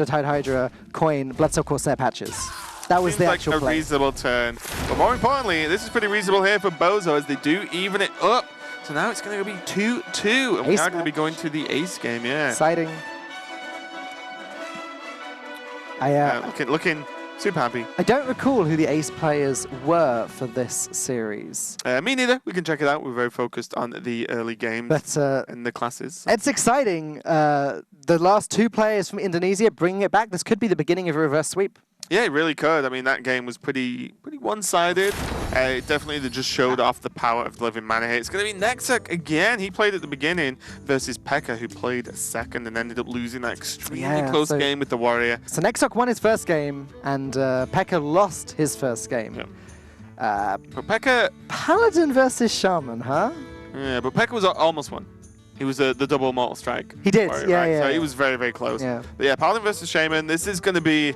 Speaker 7: of Tide Hydra, coin, Bloodcell Corsair patches. That was
Speaker 6: Seems
Speaker 7: the
Speaker 6: like
Speaker 7: actual
Speaker 6: a
Speaker 7: play.
Speaker 6: reasonable turn. But more importantly, this is pretty reasonable here for Bozo as they do even it up. So now it's going to be 2-2, and we
Speaker 7: Ace
Speaker 6: are going to be
Speaker 7: match.
Speaker 6: going to the ace game, yeah.
Speaker 7: Exciting.
Speaker 6: Looking super happy.
Speaker 7: I don't recall who the ace players were for this series.
Speaker 6: Me neither. We can check it out. We're very focused on the early games
Speaker 7: But
Speaker 6: and the classes.
Speaker 7: it's exciting. The last 2 players from Indonesia bringing it back. This could be the beginning of a reverse sweep.
Speaker 6: Yeah, it really could. I mean, that game was pretty one-sided. It definitely just showed off the power of delivering mana here. It's going to be Nexuk again. He played at the beginning versus Pekka, who played second and ended up losing that extremely close game with the Warrior.
Speaker 7: So Nexok won his first game, and Pekka lost his first game.
Speaker 6: Yeah. But Pekka...
Speaker 7: Paladin versus Shaman, huh?
Speaker 6: Yeah, but Pekka was almost won. He was the double Mortal Strike.
Speaker 7: He did,
Speaker 6: Warrior,
Speaker 7: yeah,
Speaker 6: right?
Speaker 7: yeah.
Speaker 6: So he was very, very close.
Speaker 7: Yeah.
Speaker 6: But yeah, Paladin versus Shaman. This is going to be...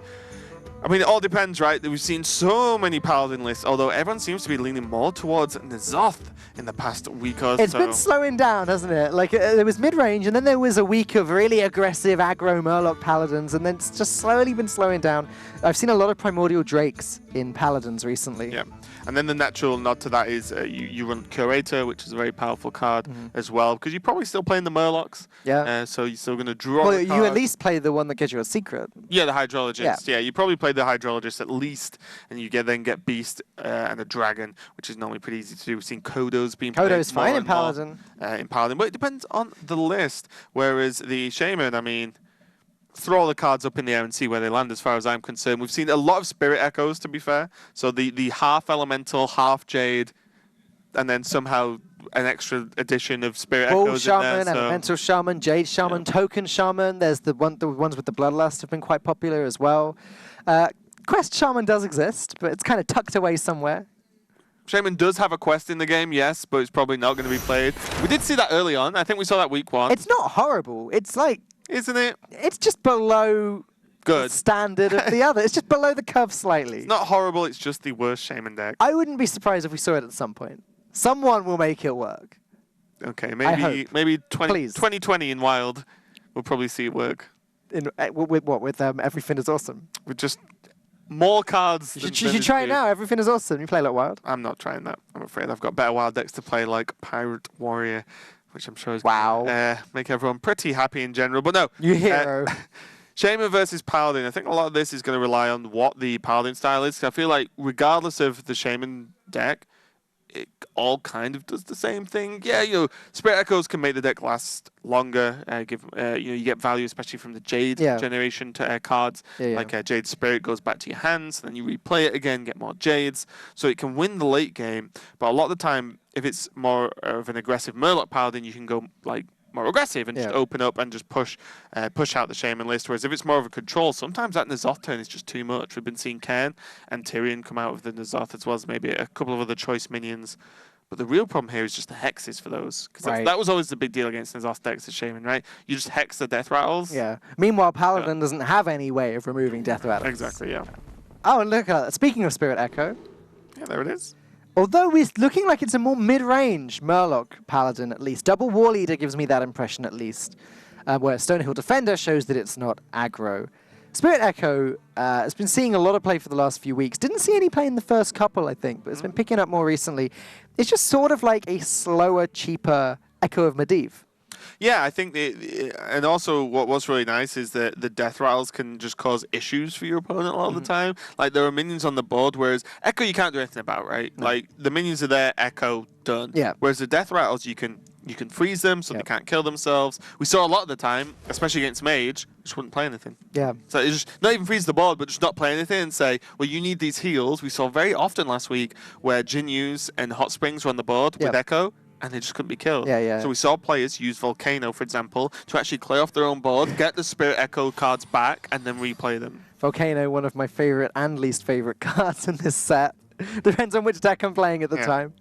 Speaker 6: I mean, it all depends, right? We've seen so many Paladin lists, although everyone seems to be leaning more towards N'Zoth in the past week or so.
Speaker 7: It's been slowing down, hasn't it? Like, there was mid-range, and then there was a week of really aggressive aggro Murloc Paladins, and then it's just slowly been slowing down. I've seen a lot of Primordial Drakes in Paladins recently.
Speaker 6: Yeah. And then the natural nod to that is you run Curator, which is a very powerful card as well, because you're probably still playing the Murlocs.
Speaker 7: Yeah.
Speaker 6: So you're still going to draw
Speaker 7: Well,
Speaker 6: a
Speaker 7: you
Speaker 6: card.
Speaker 7: at least play the one that gives you a secret.
Speaker 6: Yeah, the Hydrologist. Yeah, you probably play the Hydrologist at least, and you then get Beast and a Dragon, which is normally pretty easy to do. We've seen Kodo's being played
Speaker 7: Kodo's fine
Speaker 6: more
Speaker 7: in
Speaker 6: and more,
Speaker 7: Paladin.
Speaker 6: but it depends on the list. Whereas the Shaman, I mean, throw all the cards up in the air and see where they land as far as I'm concerned. We've seen a lot of Spirit Echoes, to be fair. So the half Elemental, half Jade, and then somehow an extra addition of Spirit
Speaker 7: Bull
Speaker 6: Echoes
Speaker 7: Shaman,
Speaker 6: in there. So
Speaker 7: Elemental Shaman, Jade Shaman, Token Shaman. There's the ones with the Bloodlust have been quite popular as well. Quest Shaman does exist, but it's kind of tucked away somewhere.
Speaker 6: Shaman does have a quest in the game, yes, but it's probably not going to be played. We did see that early on. I think we saw that week 1.
Speaker 7: It's not horrible. It's like...
Speaker 6: Isn't it?
Speaker 7: It's just below
Speaker 6: Good.
Speaker 7: the standard of the other. It's just below the curve slightly.
Speaker 6: It's not horrible, it's just the worst Shaman deck.
Speaker 7: I wouldn't be surprised if we saw it at some point. Someone will make it work.
Speaker 6: Okay,
Speaker 7: hope.
Speaker 6: maybe
Speaker 7: Please.
Speaker 6: 2020 in Wild, we'll probably see it work.
Speaker 7: With what? With Everything is Awesome.
Speaker 6: With just more cards.
Speaker 7: You should try it now. Everything is Awesome. You play like Wild.
Speaker 6: I'm not trying that. I'm afraid I've got better Wild decks to play, like Pirate Warrior, which I'm sure is
Speaker 7: Wow.
Speaker 6: make everyone pretty happy in general. But no.
Speaker 7: You hero.
Speaker 6: Shaman versus Paladin. I think a lot of this is going to rely on what the Paladin style is. 'Cause I feel like regardless of the Shaman deck, it all kind of does the same thing. Yeah, Spirit Echoes can make the deck last longer. You get value, especially from the Jade generation cards. Like Jade Spirit goes back to your hands, then you replay it again, get more Jades. So it can win the late game. But a lot of the time, if it's more of an aggressive Murloc Paladin, you can go like more aggressive and just open up and just push out the Shaman list. Whereas if it's more of a control, sometimes that N'Zoth turn is just too much. We've been seeing Cairn and Tyrion come out with the N'Zoth as well as maybe a couple of other choice minions. But the real problem here is just the hexes for those. Because that was always the big deal against N'Zoth decks of Shaman, right? You just hex the death rattles.
Speaker 7: Yeah. Meanwhile, Paladin doesn't have any way of removing death rattles.
Speaker 6: Exactly, yeah.
Speaker 7: Oh, look at that. Speaking of Spirit Echo.
Speaker 6: Yeah, there it is.
Speaker 7: Although it's looking like it's a more mid-range Murloc Paladin, at least. Double War Leader gives me that impression, at least. Where Stonehill Defender shows that it's not aggro. Spirit Echo has been seeing a lot of play for the last few weeks. Didn't see any play in the first couple, I think, but it's been picking up more recently. It's just sort of like a slower, cheaper Echo of Medivh.
Speaker 6: Yeah, I think, and also what was really nice is that the death rattles can just cause issues for your opponent a lot of the time. Like, there are minions on the board, whereas Echo you can't do anything about, right?
Speaker 7: No.
Speaker 6: Like, the minions are there, Echo, done.
Speaker 7: Yeah.
Speaker 6: Whereas the death rattles, you can freeze them so they can't kill themselves. We saw a lot of the time, especially against Mage, just wouldn't play anything.
Speaker 7: Yeah.
Speaker 6: So it's just not even freeze the board, but just not play anything and say, well, you need these heals. We saw very often last week where Jinyus and Hot Springs were on the board with Echo. and they just couldn't be killed.
Speaker 7: Yeah, yeah.
Speaker 6: So we saw players use Volcano, for example, to actually clear off their own board, get the Spirit Echo cards back, and then replay them.
Speaker 7: Volcano, one of my favorite and least favorite cards in this set. Depends on which deck I'm playing at the time.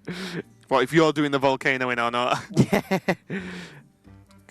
Speaker 6: Well, if you're doing the Volcano in or not.
Speaker 7: Yeah.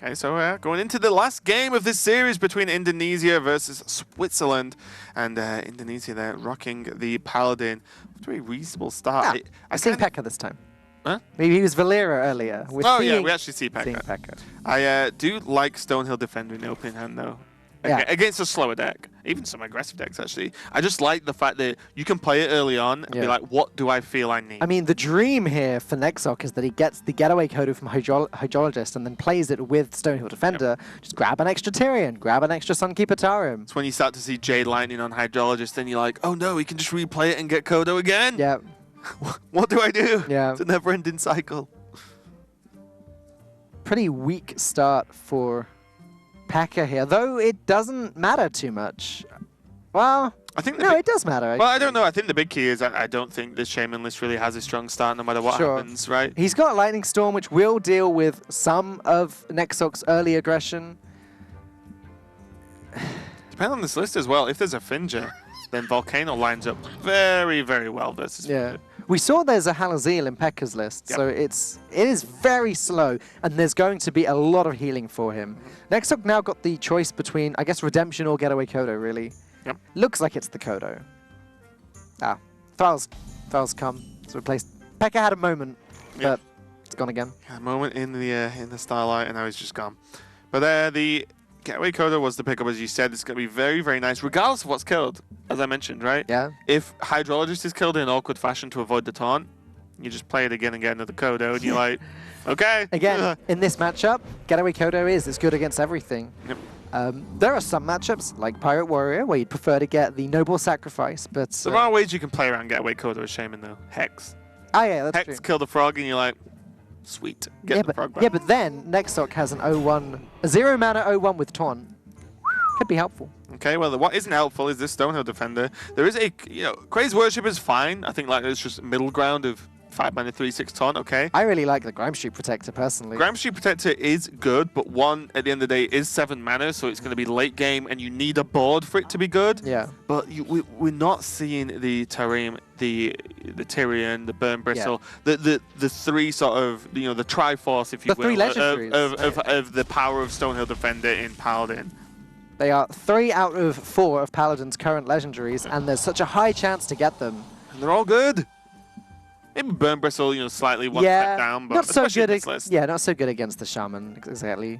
Speaker 6: Okay, so going into the last game of this series between Indonesia versus Switzerland, and Indonesia there rocking the Paladin. Very reasonable start.
Speaker 7: I've seen Pekka this time.
Speaker 6: Huh?
Speaker 7: Maybe he was Valera earlier.
Speaker 6: Oh yeah, we actually see
Speaker 7: seeing
Speaker 6: Pekka.
Speaker 7: Pekka.
Speaker 6: I do like Stonehill Defender in the open hand though.
Speaker 7: Yeah.
Speaker 6: Against a slower deck, even some aggressive decks actually. I just like the fact that you can play it early on and be like, what do I feel I need?
Speaker 7: I mean, the dream here for Nexok is that he gets the getaway Kodo from Hydrologist and then plays it with Stonehill Defender. Just grab an extra Tyrion, grab an extra Sunkeeper Tarim.
Speaker 6: It's when you start to see Jade Lightning on Hydrologist, then you're like, oh no, he can just replay it and get Kodo again?
Speaker 7: Yeah.
Speaker 6: What do I do?
Speaker 7: Yeah.
Speaker 6: It's a never-ending cycle.
Speaker 7: Pretty weak start for Pekka here, though it doesn't matter too much. Well,
Speaker 6: I think
Speaker 7: it does matter.
Speaker 6: Well, I don't know. I think the big key is I don't think this Shaman list really has a strong start no matter what happens, right?
Speaker 7: He's got Lightning Storm, which will deal with some of Nexok's early aggression.
Speaker 6: Depending on this list as well, if there's a Finger, then Volcano lines up very, very well versus Finger.
Speaker 7: We saw there's a Halazeel in Pekka's list, so it is very slow, and there's going to be a lot of healing for him. Nexok now got the choice between, I guess, Redemption or Getaway Kodo, really.
Speaker 6: Yep.
Speaker 7: Looks like it's the Kodo. Thrall's come. It's replaced. Pekka had a moment, but it's gone again.
Speaker 6: Yeah, a moment in the Starlight, and now he's just gone. But the Getaway Kodo was the pickup, as you said. It's going to be very, very nice, regardless of what's killed, as I mentioned, right?
Speaker 7: Yeah.
Speaker 6: If Hydrologist is killed in an awkward fashion to avoid the taunt, you just play it again and get another Kodo, and you're like, okay.
Speaker 7: Again, in this matchup, Getaway Kodo is good against everything.
Speaker 6: Yep.
Speaker 7: There are some matchups, like Pirate Warrior, where you'd prefer to get the Noble Sacrifice, but...
Speaker 6: There are ways you can play around Getaway Kodo as Shaman, though. Hex.
Speaker 7: Oh, yeah, that's
Speaker 6: Hex,
Speaker 7: true.
Speaker 6: kill the frog, and you're like, sweet. Get the frog back.
Speaker 7: Yeah, but then Nexok has an 0-1, a 0-mana 0-1 with Taunt. Could be helpful.
Speaker 6: Okay, well, what isn't helpful is this Stonehill Defender. There is a, Craze Worship is fine. I think like it's just middle ground of 5-mana 3/6 taunt, okay?
Speaker 7: I really like the Grime Street Protector, personally.
Speaker 6: Grime Street Protector is good, but one, at the end of the day, is 7 mana, so it's going to be late game, and you need a board for it to be good.
Speaker 7: Yeah.
Speaker 6: But we're not seeing the Tarim, the Tyrion, the Burn Bristle, the three sort of, the Triforce, if you will,
Speaker 7: three legendaries.
Speaker 6: of the power of Stonehill Defender in Paladin.
Speaker 7: They are 3 out of 4 of Paladin's current legendaries, and there's such a high chance to get them.
Speaker 6: And they're all good. Maybe Burn Bristle, slightly one step down, but
Speaker 7: not so
Speaker 6: especially
Speaker 7: good.
Speaker 6: in this list.
Speaker 7: Yeah, not so good against the Shaman, exactly.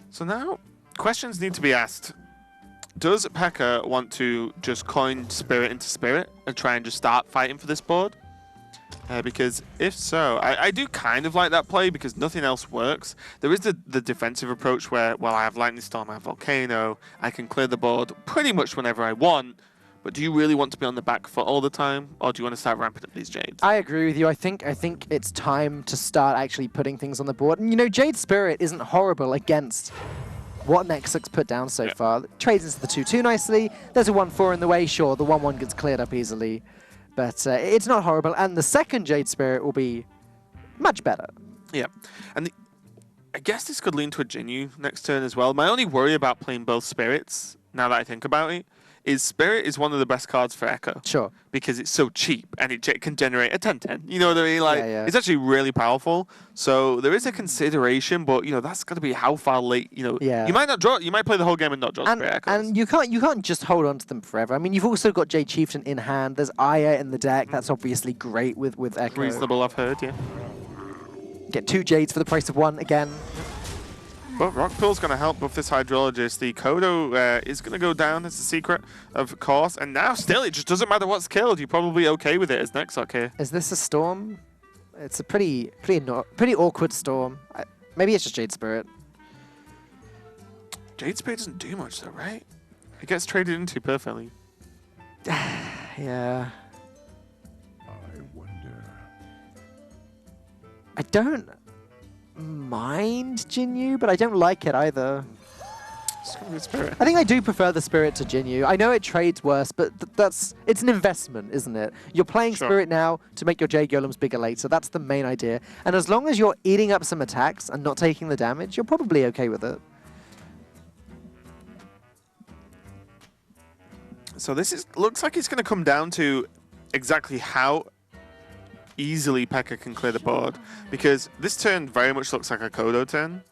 Speaker 6: So now, questions need to be asked. Does Pekka want to just coin Spirit into Spirit and try and just start fighting for this board? Because if so, I do kind of like that play because nothing else works. There is the defensive approach where, well, I have Lightning Storm, I have Volcano, I can clear the board pretty much whenever I want. But do you really want to be on the back foot all the time, or do you want to start ramping up these Jades?
Speaker 7: I agree with you. I think it's time to start actually putting things on the board. And Jade Spirit isn't horrible against what Nexok's put down so far. Trades into the 2/2 nicely. There's a 1/4 in the way. Sure, the 1/1 gets cleared up easily. But it's not horrible, and the second Jade Spirit will be much better.
Speaker 6: Yeah, and I guess this could lean to a Jinyu next turn as well. My only worry about playing both Spirits, now that I think about it, is Spirit is one of the best cards for Echo.
Speaker 7: Sure.
Speaker 6: Because it's so cheap, and it can generate a 10/10. You know what I mean? Like,
Speaker 7: yeah.
Speaker 6: It's actually really powerful. So there is a consideration, but, that's going to be how far late,
Speaker 7: Yeah.
Speaker 6: You might not draw, you might play the whole game and not draw Spirit Echoes.
Speaker 7: And you can't just hold on to them forever. I mean, you've also got Jade Chieftain in hand. There's Aya in the deck. That's obviously great with Echo.
Speaker 6: Reasonable, I've heard, yeah.
Speaker 7: Get 2 Jades for the price of 1 again.
Speaker 6: But Rock Pool's going to help with this Hydrologist. The Kodo is going to go down as a secret, of course. And now still, it just doesn't matter what's killed. You're probably okay with it as Nexok here.
Speaker 7: Is this a Storm? It's a pretty awkward Storm. Maybe it's just Jade Spirit.
Speaker 6: Jade Spirit doesn't do much though, right? It gets traded into perfectly.
Speaker 7: Yeah.
Speaker 4: I wonder.
Speaker 7: I don't mind Jinyu, but I don't like it either.
Speaker 6: Just go with Spirit.
Speaker 7: I think I do prefer the Spirit to Jinyu. I know it trades worse, but it's an investment, isn't it? You're playing
Speaker 6: Sure.
Speaker 7: Spirit now to make your Jade Golems bigger later. That's the main idea. And as long as you're eating up some attacks and not taking the damage, you're probably okay with it.
Speaker 6: So this looks like it's going to come down to exactly how easily P.E.K.K.A can clear the board, because this turn very much looks like a Kodo turn.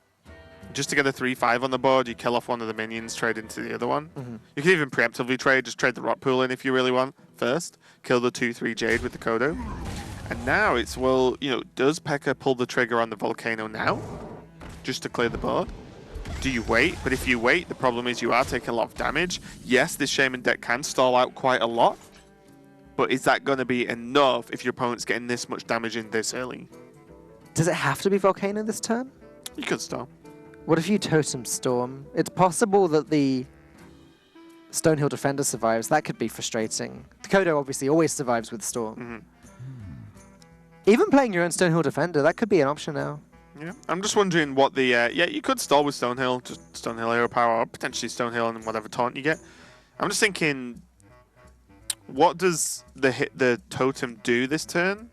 Speaker 6: Just to get a 3-5 on the board, you kill off one of the minions, trade into the other one. You can even preemptively trade, just trade the rock pool in if you really want first. Kill the 2-3 Jade with the Kodo. And now it's, well, you know, does P.E.K.K.A pull the trigger on the Volcano now? Just to clear the board? Do you wait? But if you wait, the problem is you are taking a lot of damage. Yes, this Shaman deck can stall out quite a lot. But is that going to be enough if your opponent's getting this much damage in this early?
Speaker 7: Does it have to be Volcano this turn?
Speaker 6: You could stall.
Speaker 7: What if you Totem Storm? It's possible that the Stonehill Defender survives. That could be frustrating. Kodo obviously always survives with Storm. Even playing your own Stonehill Defender, that could be an option now.
Speaker 6: Yeah, I'm just wondering what the... yeah, you could stall with Stonehill, just Stonehill Hero Power, or potentially Stonehill and whatever taunt you get. I'm just thinking, what does the Totem do this turn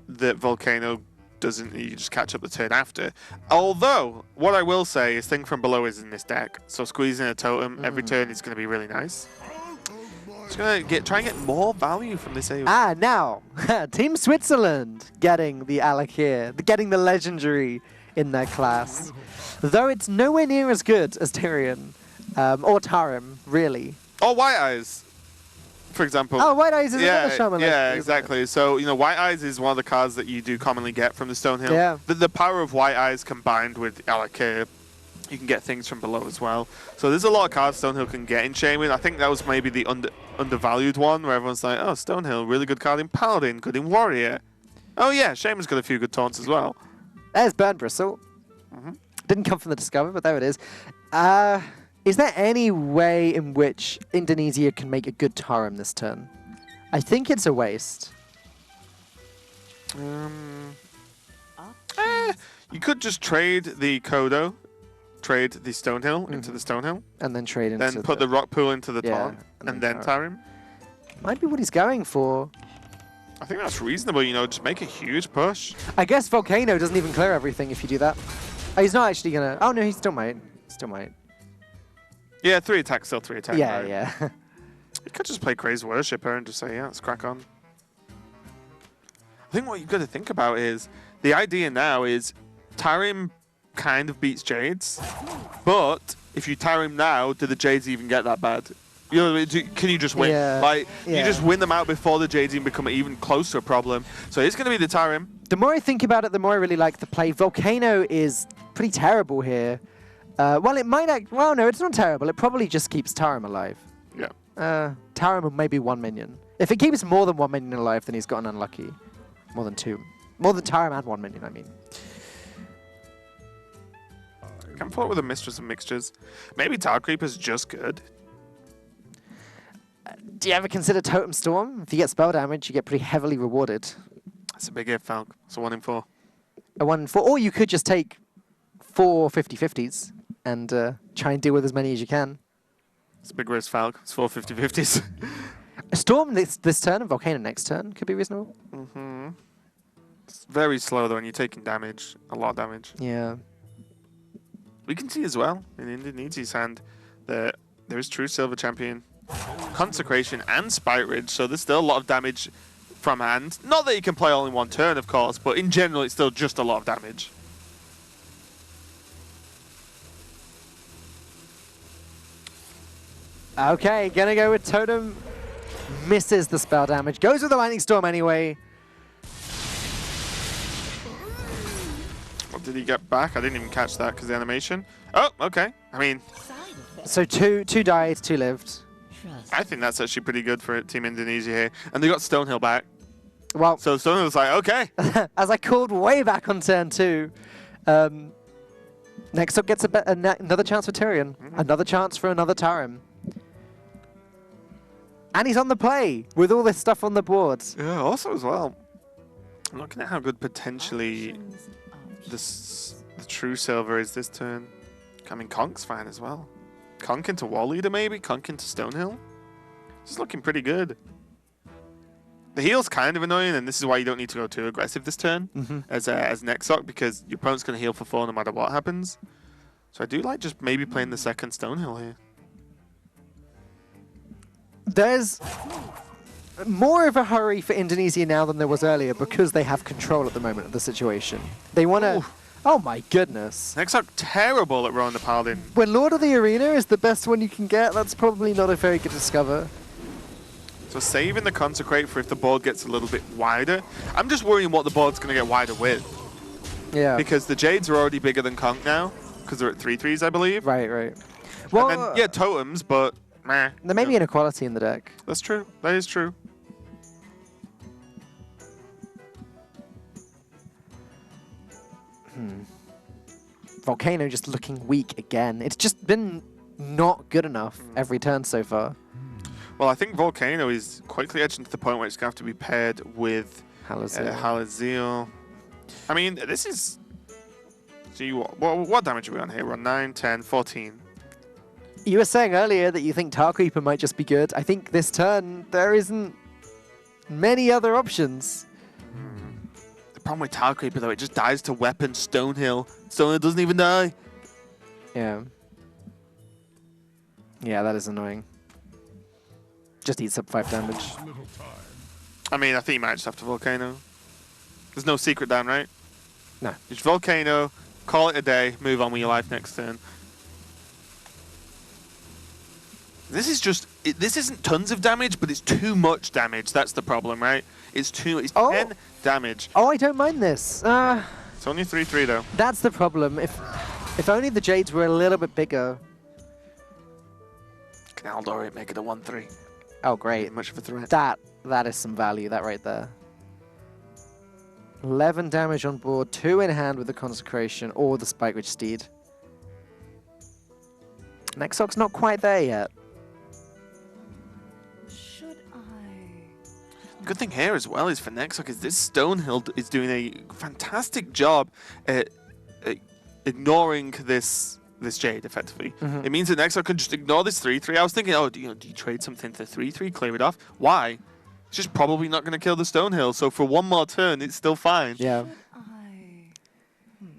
Speaker 6: that Volcano doesn't? You just catch up the turn after. Although, what I will say is Thing from Below is in this deck, so squeezing a Totem every turn is going to be really nice. Just going to try and get more value from this AoE.
Speaker 7: Ah, now, Team Switzerland getting the Alakir, getting the Legendary in their class. Though it's nowhere near as good as Tyrion, or Tarim, really.
Speaker 6: Or White Eyes, for example.
Speaker 7: Oh, White Eyes is another Shaman.
Speaker 6: Yeah, exactly. So, you know, White Eyes is one of the cards that you do commonly get from the Stonehill.
Speaker 7: Yeah.
Speaker 6: The power of White Eyes combined with Alakir, you can get things from below as well. So there's a lot of cards Stonehill can get in Shaman. I think that was maybe the undervalued one, where everyone's like, oh, Stonehill, really good card in Paladin, good in Warrior. Oh yeah, Shaman's got a few good taunts as well.
Speaker 7: There's Burn Bristle. Didn't come from the Discover, but there it is. Is there any way in which Indonesia can make a good Tarim this turn? I think it's a waste.
Speaker 6: You could just trade the Kodo, trade the Stonehill into the Stonehill,
Speaker 7: And then trade into
Speaker 6: then put the rock pool into the taunt,
Speaker 7: and
Speaker 6: and
Speaker 7: then
Speaker 6: then Tarim.
Speaker 7: Might be what he's going for.
Speaker 6: I think that's reasonable, you know, just make a huge push.
Speaker 7: I guess Volcano doesn't even clear everything if you do that. Oh, he's not actually gonna... Oh, no, he still might. Still might.
Speaker 6: Yeah, 3 attacks, still 3 attacks.
Speaker 7: Yeah,
Speaker 6: right?
Speaker 7: yeah.
Speaker 6: You could just play Crazy Worshipper and just say, yeah, let's crack on. I think what you've got to think about is, the idea now is Tarim kind of beats Jades, but if you Tarim now, do the Jades even get that bad? You know, can you just win?
Speaker 7: Yeah,
Speaker 6: Like,
Speaker 7: yeah.
Speaker 6: you just win them out before the Jades even become even closer a problem. So it's going to be the Tarim.
Speaker 7: The more I think about it, the more I really like the play. Volcano is pretty terrible here. Well, it might act... Well, no, it's not terrible. It probably just keeps Tarim alive.
Speaker 6: Yeah.
Speaker 7: Tarim and maybe 1 minion. If it keeps more than 1 minion alive, then he's gotten unlucky. More than 2. More than Tarim and 1 minion, I mean.
Speaker 6: Come forward with a Mistress of Mixtures. Maybe Tower Creeper's just good.
Speaker 7: Do you ever consider Totem Storm? If you get spell damage, you get pretty heavily rewarded.
Speaker 6: That's a big if, Falk. It's a 1 in 4.
Speaker 7: A 1 in 4. Or you could just take 4 50-50s and try and deal with as many as you can.
Speaker 6: It's a big risk, Falk. It's 4 50-50s.
Speaker 7: Storm this turn and Volcano next turn could be reasonable.
Speaker 6: It's very slow, though, and you're taking damage. A lot of damage.
Speaker 7: Yeah.
Speaker 6: We can see as well in Indonesia's hand that there is True Silver Champion, Consecration, and Spite Ridge, so there's still a lot of damage from hand. Not that you can play all in one turn, of course, but in general, it's still just a lot of damage.
Speaker 7: Okay, gonna go with Totem. Misses the spell damage. Goes with the Lightning Storm anyway.
Speaker 6: What did he get back? I didn't even catch that because the animation. Oh, okay. I mean,
Speaker 7: So two died, 2 lived.
Speaker 6: I think that's actually pretty good for Team Indonesia here. And they got Stonehill back.
Speaker 7: Well,
Speaker 6: So Stonehill's like, okay.
Speaker 7: as I called way back on turn 2, next up gets another chance for Tyrion. Another chance for another Tarim. And he's on the play with all this stuff on the board.
Speaker 6: Yeah, also as well. I'm looking at how good potentially the True Silver is this turn. I mean, Konk's fine as well. Konk into Wall Leader, maybe? Konk into Stonehill? It's looking pretty good. The heal's kind of annoying, and this is why you don't need to go too aggressive this turn as Nexoc, because your opponent's going to heal for 4 no matter what happens. So I do like just maybe playing the second Stonehill here.
Speaker 7: There's more of a hurry for Indonesia now than there was earlier because they have control at the moment of the situation. They want to... Oh my goodness.
Speaker 6: Nexoc terrible at rolling the Paladin.
Speaker 7: When Lord of the Arena is the best one you can get, that's probably not a very good discover.
Speaker 6: So saving the Consecrate for if the board gets a little bit wider. I'm just worrying what the board's going to get wider with.
Speaker 7: Yeah.
Speaker 6: Because the Jades are already bigger than Konk now, because they're at 3/3s, I believe.
Speaker 7: Right, right. Well,
Speaker 6: and then, yeah, totems, but meh.
Speaker 7: There may be inequality in the deck.
Speaker 6: That's true. That is true.
Speaker 7: Volcano just looking weak again. It's just been not good enough every turn so far.
Speaker 6: Well, I think Volcano is quickly edging to the point where it's going to have to be paired with Halazil. I mean, this is... See, what damage are we on here? We're on 9, 10, 14.
Speaker 7: You were saying earlier that you think Tar Creeper might just be good. I think this turn, there isn't many other options.
Speaker 6: The problem with Tar Creeper, though, it just dies to weapon Stonehill. Stonehill doesn't even die.
Speaker 7: Yeah. Yeah, that is annoying. Just eats up 5 damage.
Speaker 6: I mean, I think you might just have to Volcano. There's no secret down, right?
Speaker 7: No.
Speaker 6: Just Volcano, call it a day, move on with your life next turn. This is just... this isn't tons of damage, but it's too much damage. That's the problem, right? It's 10 damage.
Speaker 7: Oh, I don't mind this.
Speaker 6: It's only 3/3, though.
Speaker 7: That's the problem. If only the Jades were a little bit bigger.
Speaker 6: Can Aldori make it a 1/3?
Speaker 7: Oh, great.
Speaker 6: Much of a threat.
Speaker 7: That is some value, that right there. 11 damage on board, 2 in hand with the Consecration or the Spike Ridge Steed. Nexoc's not quite there yet.
Speaker 8: Should I?
Speaker 6: Good thing here as well is for Nexoc is this Stonehill is doing a fantastic job at ignoring this Jade effectively. It means that Nexoc can just ignore this 3/3. I was thinking, oh, do you trade something to 3/3, clear it off? Why? It's just probably not going to kill the Stonehill. So for one more turn, it's still fine.
Speaker 7: Yeah.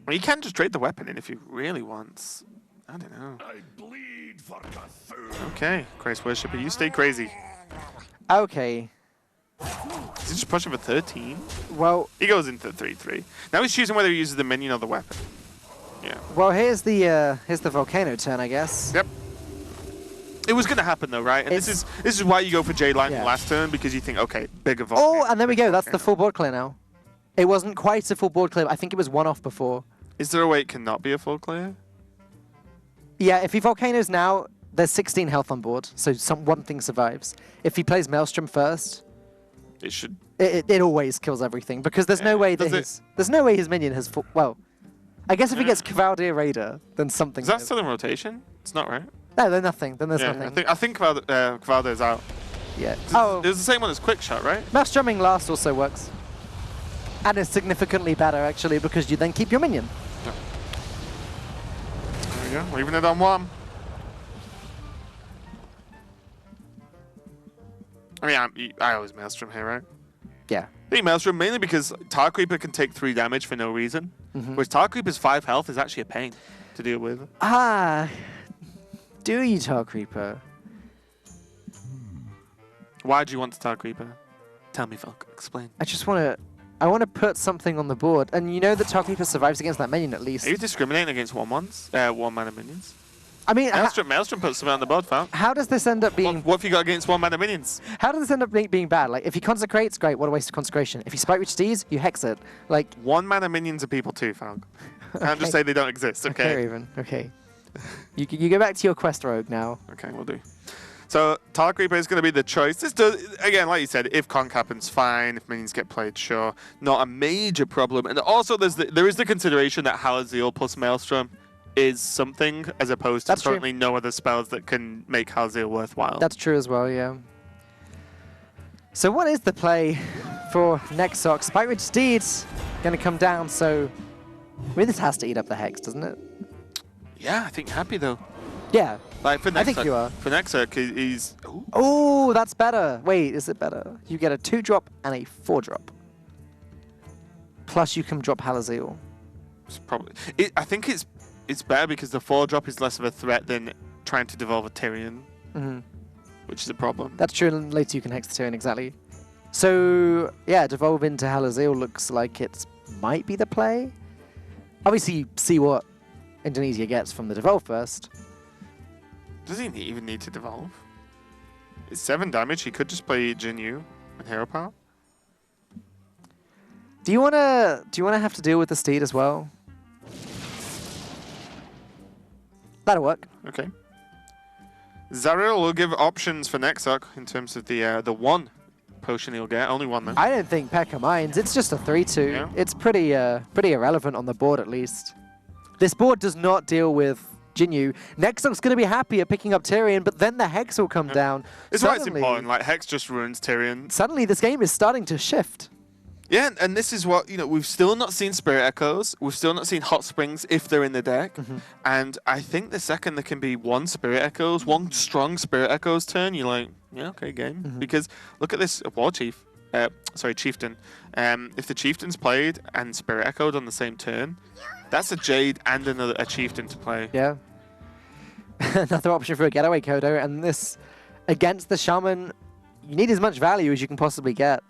Speaker 6: Well, you can just trade the weapon in if you really want. I don't know.
Speaker 4: I bleed for
Speaker 6: Okay, Grace Worshipper, you stay crazy.
Speaker 7: Okay.
Speaker 6: Is he just pushing for 13?
Speaker 7: Well,
Speaker 6: He goes into 3/3. Now he's choosing whether he uses the minion or the weapon. Yeah.
Speaker 7: well, here's the Volcano turn, I guess.
Speaker 6: Yep. It was going to happen though, right? And this is why you go for Jade Lightning last turn, because you think, okay, bigger Volcano.
Speaker 7: Oh, and there we go. That's the full board clear now. It wasn't quite a full board clear. I think it was 1 off before.
Speaker 6: Is there a way it cannot be a full clear?
Speaker 7: Yeah, if he Volcanoes now, there's 16 health on board, so one thing survives. If he plays Maelstrom first,
Speaker 6: It should.
Speaker 7: it always kills everything, because there's no way that there's no way his minion has well, I guess if he gets Cavaldir Raider, then something.
Speaker 6: Is that still in rotation? It's not, right?
Speaker 7: No, there's nothing. Then there's nothing.
Speaker 6: I think Cavaldir's out.
Speaker 7: Yeah.
Speaker 6: Oh. It was the same one as Quick Shot, right?
Speaker 7: Maelstroming last also works. And it's significantly better, actually, because you then keep your minion.
Speaker 6: There we go. Leaving it on 1. I mean, I always Maelstrom here, right?
Speaker 7: Yeah.
Speaker 6: I think Maelstrom mainly because Tar Creeper can take 3 damage for no reason. Whereas Tar Creeper's 5 health is actually a pain to deal with.
Speaker 7: Ah. Do you, Tar Creeper?
Speaker 6: Why do you want to Tar Creeper? Tell me, Volk. Explain.
Speaker 7: I want to put something on the board, and you know that Tar Creeper survives against that minion at least.
Speaker 6: Are you discriminating against 1/1 minions?
Speaker 7: I mean,
Speaker 6: Maelstrom puts something on the board, Falk.
Speaker 7: how does this end up being?
Speaker 6: What have you got against 1 minions?
Speaker 7: How does this end up being bad? Like, if he consecrates, great. What a waste of consecration. If he Spike Ridge Steeds, you hex it. Like
Speaker 6: 1 minions are people too, Falk. Can't just say they don't exist. Okay.
Speaker 7: Raven. Okay. you go back to your quest rogue now.
Speaker 6: Okay, we'll do. So Tar Creeper is going to be the choice. This does, again, like you said, if Conk happens, fine. If minions get played, sure, not a major problem. And also, there is the consideration that Halazil plus Maelstrom is something, as opposed to currently no other spells that can make Halazil worthwhile.
Speaker 7: That's true as well, yeah. So what is the play for Nexoc? Spike Ridge Steed's going to come down, so I mean, this has to eat up the hex, doesn't it?
Speaker 6: Yeah, I think happy though.
Speaker 7: Yeah.
Speaker 6: Like for
Speaker 7: I think you are.
Speaker 6: For Nexarch, he's. Ooh.
Speaker 7: Oh, that's better. Wait, is it better? You get a 2-drop and a 4-drop. Plus, you can drop Halazeel.
Speaker 6: It's probably. I think it's better because the 4-drop is less of a threat than trying to devolve a Tyrion, which is a problem.
Speaker 7: That's true, and later you can Hex the Tyrion, exactly. So, yeah, devolve into Halazeel looks like it might be the play. Obviously, see what Indonesia gets from the devolve first.
Speaker 6: Does he even need to devolve? It's 7 damage. He could just play Jinyu and Hero Power.
Speaker 7: Do you wanna have to deal with the Steed as well? That'll work.
Speaker 6: Okay. Zariel will give options for Nexarch in terms of the 1 potion he'll get. Only 1 though.
Speaker 7: I don't think Pekka minds. It's just a 3-2.
Speaker 6: Yeah.
Speaker 7: It's pretty irrelevant on the board at least. This board does not deal with Jinyu. Nexarch's going to be happy at picking up Tyrion, but then the Hex will come down.
Speaker 6: It's why it's important. Like Hex just ruins Tyrion.
Speaker 7: Suddenly, this game is starting to shift.
Speaker 6: Yeah, and this is what, we've still not seen Spirit Echoes. We've still not seen Hot Springs if they're in the deck. And I think the second there can be 1 Spirit Echoes, 1 strong Spirit Echoes turn, you're like, yeah, okay, game. Because look at this War Chief. Chieftain. If the Chieftain's played and Spirit Echoed on the same turn, that's a Jade and a Chieftain to play.
Speaker 7: Yeah. Another option for a getaway Kodo, and this, against the Shaman, you need as much value as you can possibly get.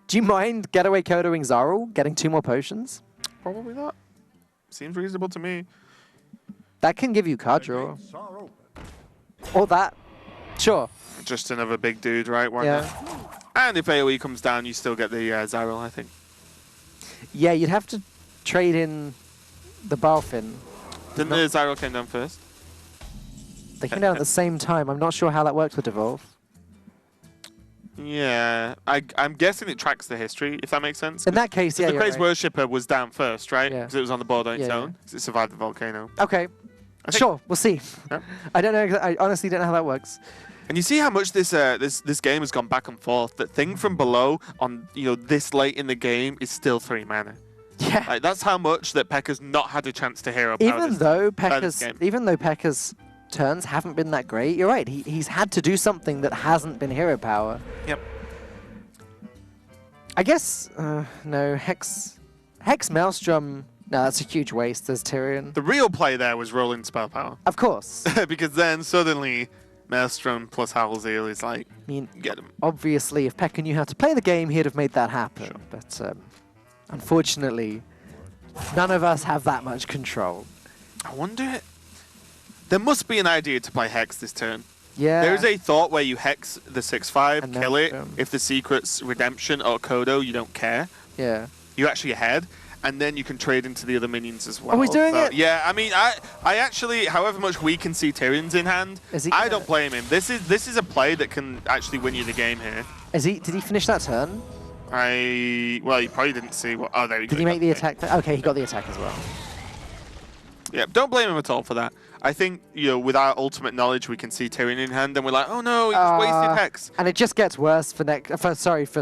Speaker 7: Do you mind getaway Kodoing Zarul, getting 2 more potions?
Speaker 6: Probably not. Seems reasonable to me.
Speaker 7: That can give you card draw. Or that. Sure.
Speaker 6: Just another big dude, right? Why
Speaker 7: Yeah.
Speaker 6: not? And if AoE comes down, you still get the Zyril, I think.
Speaker 7: Yeah, you'd have to trade in the Balfin.
Speaker 6: Didn't the Zyril came down first?
Speaker 7: They came down at the same time. I'm not sure how that works with Devolve.
Speaker 6: Yeah, I'm guessing it tracks the history, if that makes sense.
Speaker 7: In that case, yeah,
Speaker 6: the
Speaker 7: you're
Speaker 6: Craze
Speaker 7: right.
Speaker 6: Worshipper was down first, right?
Speaker 7: Yeah.
Speaker 6: Because it was on the board on its
Speaker 7: Yeah,
Speaker 6: own. Because it survived the volcano.
Speaker 7: Okay. Sure, we'll see.
Speaker 6: Yeah.
Speaker 7: I don't know. I honestly don't know how that works.
Speaker 6: And you see how much this game has gone back and forth. That thing from below on this late in the game is still 3 mana.
Speaker 7: Yeah.
Speaker 6: Like, that's how much that Pekka's not had a chance to hero power.
Speaker 7: Even though Pekka's turns haven't been that great, you're right. He's had to do something that hasn't been hero power.
Speaker 6: Yep.
Speaker 7: I guess no Hex Maelstrom. No, that's a huge waste. There's Tyrion.
Speaker 6: The real play there was rolling spell power.
Speaker 7: Of course.
Speaker 6: Because then suddenly Maelstrom plus Howlzeal is like,
Speaker 7: I mean,
Speaker 6: get him.
Speaker 7: obviously, if Pekka knew how to play the game, he'd have made that happen.
Speaker 6: Sure.
Speaker 7: But unfortunately, none of us have that much control.
Speaker 6: I wonder. There must be an idea to play Hex this turn.
Speaker 7: Yeah.
Speaker 6: There is a thought where you Hex the 6/5,
Speaker 7: And
Speaker 6: kill
Speaker 7: then,
Speaker 6: it. If the secret's Redemption or Kodo, you don't care.
Speaker 7: Yeah.
Speaker 6: You actually ahead, and then you can trade into the other minions as well.
Speaker 7: Are we doing
Speaker 6: But
Speaker 7: it?
Speaker 6: yeah, I mean, I actually, however much we can see Tyrion's in hand,
Speaker 7: Is he
Speaker 6: I
Speaker 7: gonna-
Speaker 6: don't blame him. This is a play that can actually win you the game here.
Speaker 7: Did he finish that turn?
Speaker 6: Well, you probably didn't see what. Oh, there you go.
Speaker 7: Did he make the attack? Okay, he got the attack as well.
Speaker 6: Yeah, don't blame him at all for that. I think, with our ultimate knowledge, we can see Tyrion in hand, and we're like, oh no, he just wasted Hex.
Speaker 7: And it just gets worse for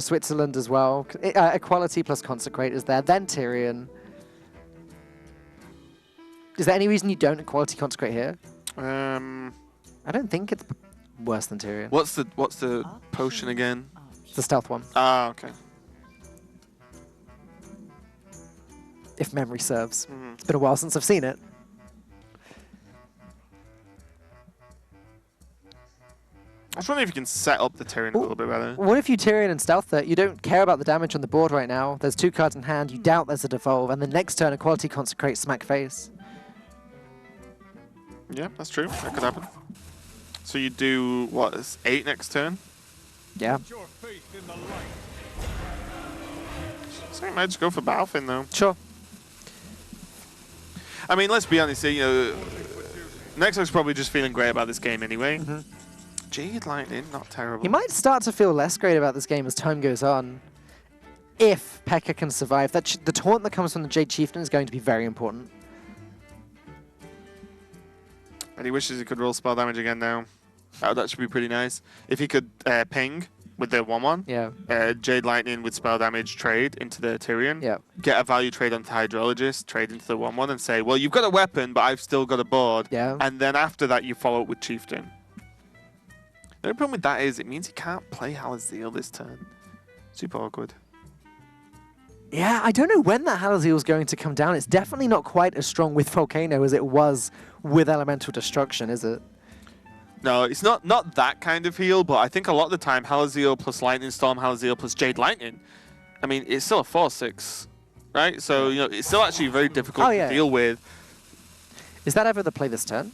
Speaker 7: Switzerland as well. Equality plus Consecrate is there, then Tyrion. Is there any reason you don't Equality Consecrate here? I don't think it's worse than Tyrion.
Speaker 6: What's the potion again?
Speaker 7: The stealth one,
Speaker 6: Ah, okay.
Speaker 7: if memory serves. It's been a while since I've seen it.
Speaker 6: I was wondering if you can set up the Tyrion a little bit better.
Speaker 7: What if you Tyrion and stealth it? You don't care about the damage on the board right now. There's 2 cards in hand. You doubt there's a devolve, and the next turn Equality Consecrate smack face.
Speaker 6: Yeah, that's true. That could happen. So you do, what, is 8 next turn?
Speaker 7: Yeah.
Speaker 6: So you might just go for Balfin, though.
Speaker 7: Sure.
Speaker 6: I mean, let's be honest, Nexarch's probably just feeling great about this game anyway. Jade Lightning, not terrible.
Speaker 7: He might start to feel less great about this game as time goes on. If Pekka can survive. The taunt that comes from the Jade Chieftain is going to be very important.
Speaker 6: And he wishes he could roll spell damage again now. That should be pretty nice. If he could ping with their 1-1.
Speaker 7: Yeah.
Speaker 6: Jade Lightning with spell damage trade into the Tyrion.
Speaker 7: Yeah.
Speaker 6: Get a value trade onto Hydrologist, trade into the 1-1 and say, well, you've got a weapon, but I've still got a board.
Speaker 7: Yeah.
Speaker 6: And then after that, you follow up with Chieftain. The only problem with that is it means he can't play Halazeel this turn. Super awkward.
Speaker 7: Yeah, I don't know when that Halazeel is going to come down. It's definitely not quite as strong with Volcano as it was with Elemental Destruction, is it?
Speaker 6: No, it's not that kind of heal, but I think a lot of the time, Halazeel plus Lightning Storm, Halazeel plus Jade Lightning, I mean, it's still a 4/6, right? So, you know, it's still actually very difficult to deal with.
Speaker 7: Is that ever the play this turn?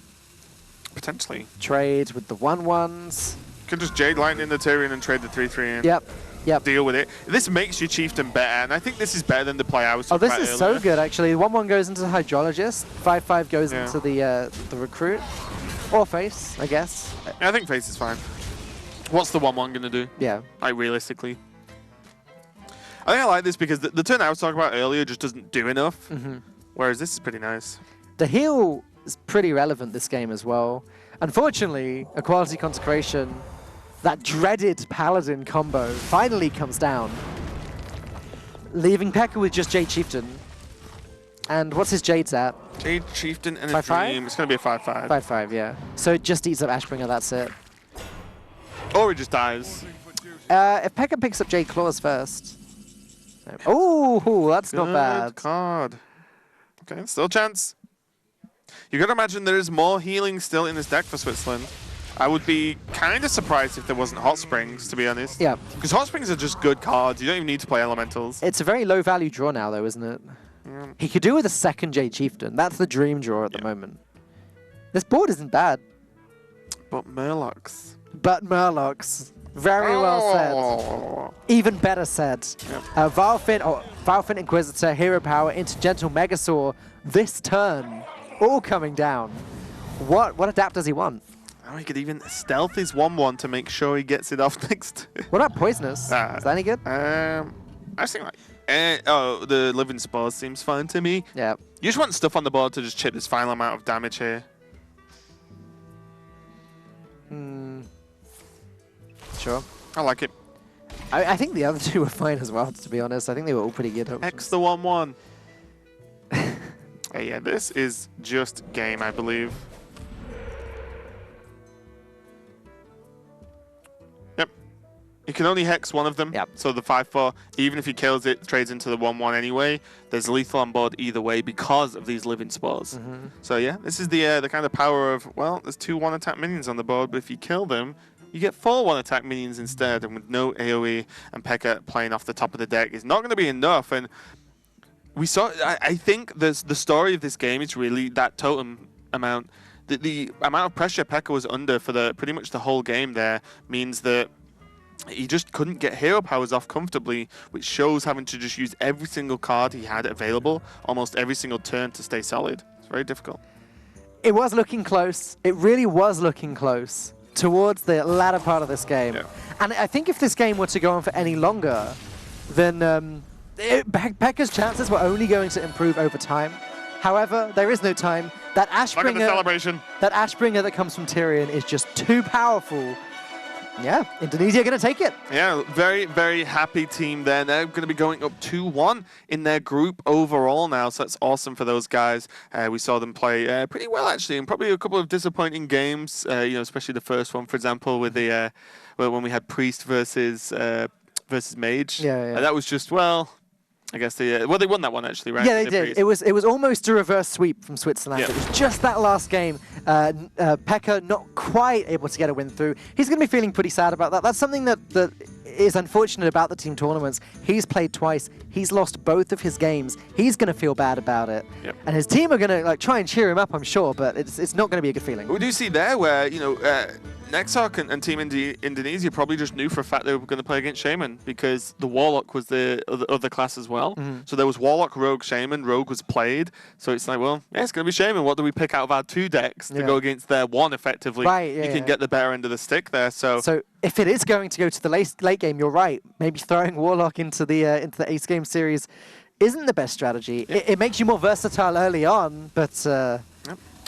Speaker 6: Potentially.
Speaker 7: Trade with the 1/1s.
Speaker 6: Could just Jade Lightning the Tyrion and trade the 3/3 in.
Speaker 7: Yep. Yep.
Speaker 6: Deal with it. This makes your Chieftain better, and I think this is better than the play I was
Speaker 7: Oh,
Speaker 6: talking
Speaker 7: this
Speaker 6: about
Speaker 7: is
Speaker 6: earlier.
Speaker 7: so good, actually. 1/1 goes into the Hydrologist. 5/5 goes into the Recruit. Or Face, I guess.
Speaker 6: Yeah, I think Face is fine. What's the 1/1 going to do?
Speaker 7: Yeah.
Speaker 6: Like, realistically. I think I like this because the turn I was talking about earlier just doesn't do enough, whereas this is pretty nice.
Speaker 7: The heal is pretty relevant this game as well. Unfortunately, a Quality Consecration, that dreaded Paladin combo, finally comes down, leaving Pekka with just Jade Chieftain. And what's his Jade's at?
Speaker 6: Jade Chieftain and a
Speaker 7: 5/5?
Speaker 6: Dream. It's going to be a 5/5.
Speaker 7: 5/5, yeah. So it just eats up Ashbringer, that's it.
Speaker 6: Or he just dies.
Speaker 7: If Pekka picks up Jade Claws first. Oh, that's not bad.
Speaker 6: Good card. Okay, still a chance. You got to imagine there is more healing still in this deck for Switzerland. I would be kind of surprised if there wasn't Hot Springs, to be honest.
Speaker 7: Yeah.
Speaker 6: Because Hot Springs are just good cards. You don't even need to play Elementals.
Speaker 7: It's a very low value draw now, though, isn't it?
Speaker 6: Yeah.
Speaker 7: He could do with a second Jade Chieftain. That's the dream draw at the moment. This board isn't bad.
Speaker 6: But Murlocs.
Speaker 7: But Murlocs. Very well said. Even better said.
Speaker 6: Yep.
Speaker 7: Valfin Inquisitor, Hero Power into Gentle Megasaur this turn. All coming down. What adapt does he want?
Speaker 6: Oh, he could even stealth his 1/1 to make sure he gets it off next.
Speaker 7: What about Poisonous? Is that any good?
Speaker 6: I was thinking like, oh, the Living Spores seems fine to me.
Speaker 7: Yeah.
Speaker 6: You just want stuff on the board to just chip this final amount of damage here.
Speaker 7: Sure.
Speaker 6: I like it.
Speaker 7: I think the other two were fine as well, to be honest. I think they were all pretty good options.
Speaker 6: X the 1/1. Hey, yeah, this is just game, I believe. Yep. You can only hex one of them.
Speaker 7: Yep.
Speaker 6: So the 5/4, even if he kills it, trades into the 1/1 anyway. There's lethal on board either way because of these living spores. So yeah, this is the kind of power of, well, there's 2 1-attack minions on the board, but if you kill them, you get 4 1-attack minions instead, and with no AoE and Pekka playing off the top of the deck is not going to be enough. And we saw, I think the story of this game is really that totem amount. The amount of pressure Pekka was under for pretty much the whole game there means that he just couldn't get hero powers off comfortably, which shows having to just use every single card he had available almost every single turn to stay solid. It's very difficult.
Speaker 7: It was looking close. It really was looking close towards the latter part of this game.
Speaker 6: Yeah.
Speaker 7: And I think if this game were to go on for any longer, then Pekka's chances were only going to improve over time. However, there is no time. That
Speaker 6: Look at the celebration.
Speaker 7: Ashbringer that comes from Tyrion is just too powerful. Yeah, Indonesia are going to take it.
Speaker 6: Yeah, very, very happy team there. They're going to be going up 2-1 in their group overall now, so that's awesome for those guys. We saw them play pretty well, actually, and probably a couple of disappointing games, you know, especially the first one, for example, with the when we had Priest versus Mage.
Speaker 7: Yeah.
Speaker 6: That was just, well, I guess they won that one, actually, right?
Speaker 7: Yeah, they did. It was almost a reverse sweep from Switzerland.
Speaker 6: Yeah.
Speaker 7: It was just that last game. Pekka not quite able to get a win through. He's going to be feeling pretty sad about that. That's something that is unfortunate about the team tournaments. He's played twice. He's lost both of his games. He's going to feel bad about it.
Speaker 6: Yep.
Speaker 7: And his team are going to try and cheer him up, I'm sure, but it's not going to be a good feeling.
Speaker 6: We do see there where, you know, Nexarch and Team Indonesia probably just knew for a fact they were going to play against Shaman because the Warlock was the other class as well. So there was Warlock, Rogue, Shaman. Rogue was played. So it's like, well, yeah, it's going to be Shaman. What do we pick out of our 2 decks to go against their 1 effectively?
Speaker 7: Right, yeah,
Speaker 6: you can get the better end of the stick there. So
Speaker 7: if it is going to go to the late game, you're right. Maybe throwing Warlock into the Ace Game series isn't the best strategy.
Speaker 6: Yep.
Speaker 7: It makes you more versatile early on, but...
Speaker 6: Yep.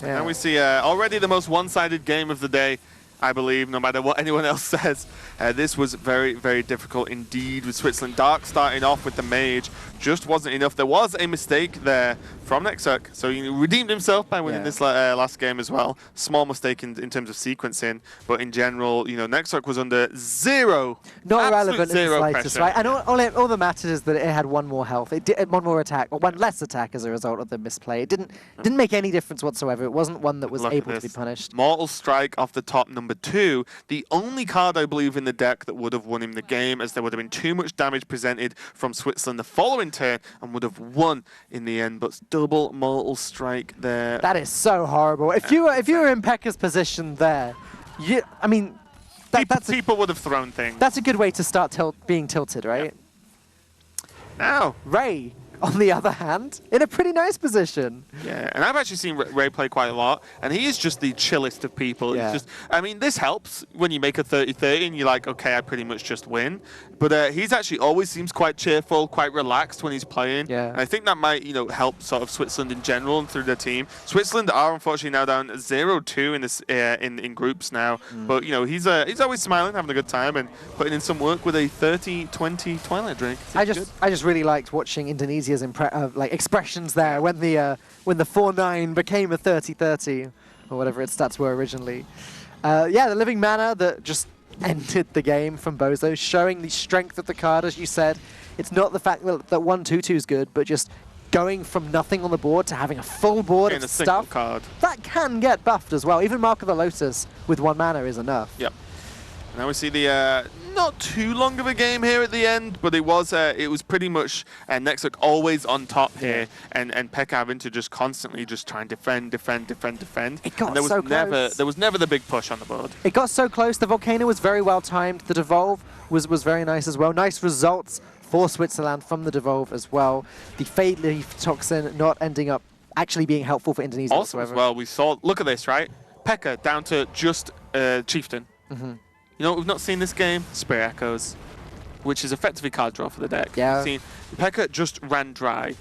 Speaker 6: Yeah. Now we see already the most one-sided game of the day. I believe, no matter what anyone else says. This was very, very difficult indeed with Switzerland. Dark starting off with the mage just wasn't enough. There was a mistake there from Nexarch, so he redeemed himself by winning this last game as well. Small mistake in terms of sequencing, but in general, you know, Nexarch was under zero,
Speaker 7: not relevant in the
Speaker 6: zero
Speaker 7: slightest,
Speaker 6: pressure.
Speaker 7: right? And all that matters is that it had one more health, it did one more attack, or one less attack as a result of the misplay. It didn't make any difference whatsoever. It wasn't one that was
Speaker 6: Look at
Speaker 7: able to be
Speaker 6: this.
Speaker 7: punished.
Speaker 6: Mortal Strike off the top, number 2. The only card, I believe, in the deck that would have won him the game, as there would have been too much damage presented from Switzerland the following turn and would have won in the end. But double Mortal Strike there.
Speaker 7: That is so horrible. If you were in Pekka's position there, I mean,
Speaker 6: people would have thrown things.
Speaker 7: That's a good way to start being tilted, right?
Speaker 6: Now,
Speaker 7: Ray, on the other hand, in a pretty nice position.
Speaker 6: yeah, and I've actually seen Ray play quite a lot, and he is just the chillest of people.
Speaker 7: Yeah.
Speaker 6: He's just, I mean, this helps when you make a 30-30 and you're like, okay, I pretty much just win. But he's actually always seems quite cheerful, quite relaxed when he's playing.
Speaker 7: Yeah.
Speaker 6: And I think that might, you know, help sort of Switzerland in general and through their team. Switzerland are unfortunately now down 0-2 in this in groups now. But you know, he's always smiling, having a good time, and putting in some work with a 30-20 Twilight Drake.
Speaker 7: I just really liked watching Indonesia's expressions there when the 4-9 became a 30-30 or whatever its stats were originally. Yeah, the living mana that just ended the game from Bozo, showing the strength of the card, as you said. It's not the fact that 1/2/2 is good, but just going from nothing on the board to having a full board
Speaker 6: In
Speaker 7: of
Speaker 6: a single
Speaker 7: stuff.
Speaker 6: card.
Speaker 7: That can get buffed as well. Even Mark of the Lotus with 1 mana is enough.
Speaker 6: Yep. Now we see the not too long of a game here at the end, but it was pretty much Nexarch always on top here, and Pekka having to just constantly just try and defend.
Speaker 7: It got
Speaker 6: And there was
Speaker 7: so
Speaker 6: never
Speaker 7: close.
Speaker 6: there was never the big push on the board.
Speaker 7: It got so close. The Volcano was very well timed. The Devolve was very nice as well. Nice results for Switzerland from the Devolve as well. The Fade Leaf Toxin not ending up actually being helpful for Indonesia
Speaker 6: Also
Speaker 7: whatsoever.
Speaker 6: as well, we saw, look at this, right? Pekka down to just Chieftain. You know what we've not seen this game? Spear Echoes, which is effectively card draw for the deck.
Speaker 7: Yeah.
Speaker 6: We've seen Pekka just ran dry.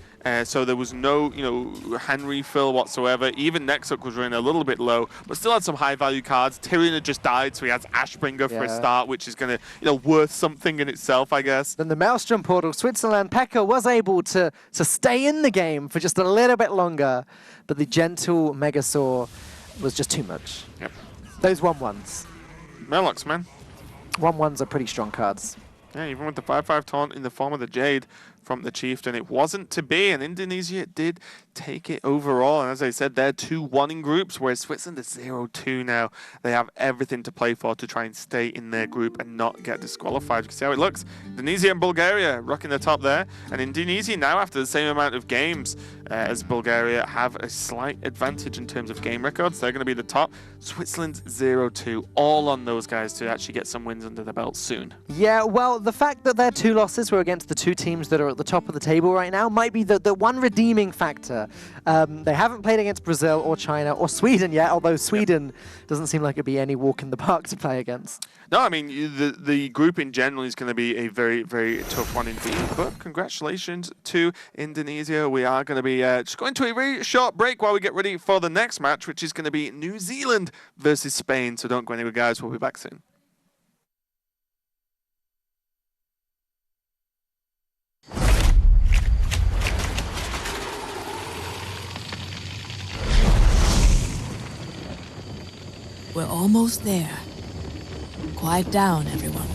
Speaker 6: So there was no, you know, hand refill whatsoever. Even Nexarch was running a little bit low, but still had some high-value cards. Tyrion had just died, so he has Ashbringer for a start, which is going to, you know, worth something in itself, I guess.
Speaker 7: Then the Maelstrom portal, Switzerland, Pekka was able to stay in the game for just a little bit longer, but the gentle Megasaur was just too much.
Speaker 6: Yep.
Speaker 7: Those 1/1s.
Speaker 6: Merlocks, man.
Speaker 7: 1/1s are pretty strong cards.
Speaker 6: Yeah, even with the 5/5 taunt in the form of the Jade from the Chieftain, it wasn't to be, and Indonesia did take it overall. And as I said, they're 2-1 in groups, whereas Switzerland is 0-2 now. They have everything to play for to try and stay in their group and not get disqualified. You can see how it looks. Indonesia and Bulgaria rocking the top there, and Indonesia now, after the same amount of games as Bulgaria, have a slight advantage in terms of game records. They're going to be the top. Switzerland's 0-2, all on those guys to actually get some wins under their belt soon.
Speaker 7: Yeah, well, the fact that their 2 losses were against the 2 teams that are at the top of the table right now might be the one redeeming factor. They haven't played against Brazil or China or Sweden yet, although Sweden doesn't seem like it'd be any walk in the park to play against.
Speaker 6: No, I mean, the group in general is going to be a very, very tough one indeed. But congratulations to Indonesia. We are going to be just going to a very short break while we get ready for the next match, which is going to be New Zealand versus Spain. So don't go anywhere, guys. We'll be back soon.
Speaker 9: We're almost there. Quiet down, everyone.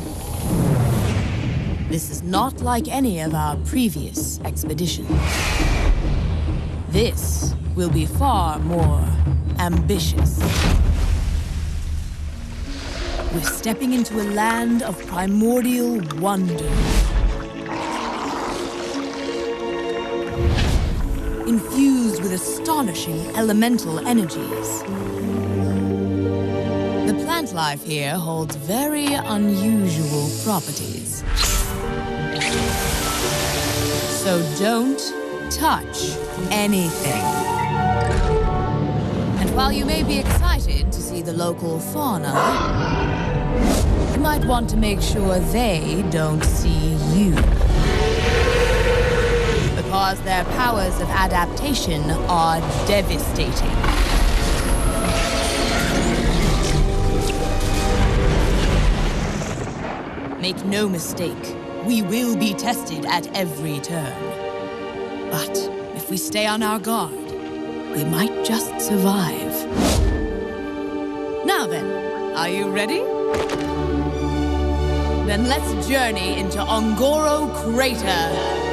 Speaker 9: This is not like any of our previous expeditions. This will be far more ambitious. We're stepping into a land of primordial wonder. Infused with astonishing elemental energies. The plant life here holds very unusual properties. So don't touch anything. And while you may be excited to see the local fauna, you might want to make sure they don't see you. Because their powers of adaptation are devastating. Make no mistake, we will be tested at every turn. But if we stay on our guard, we might just survive. Now then, are you ready? Then let's journey into Ongoro Crater.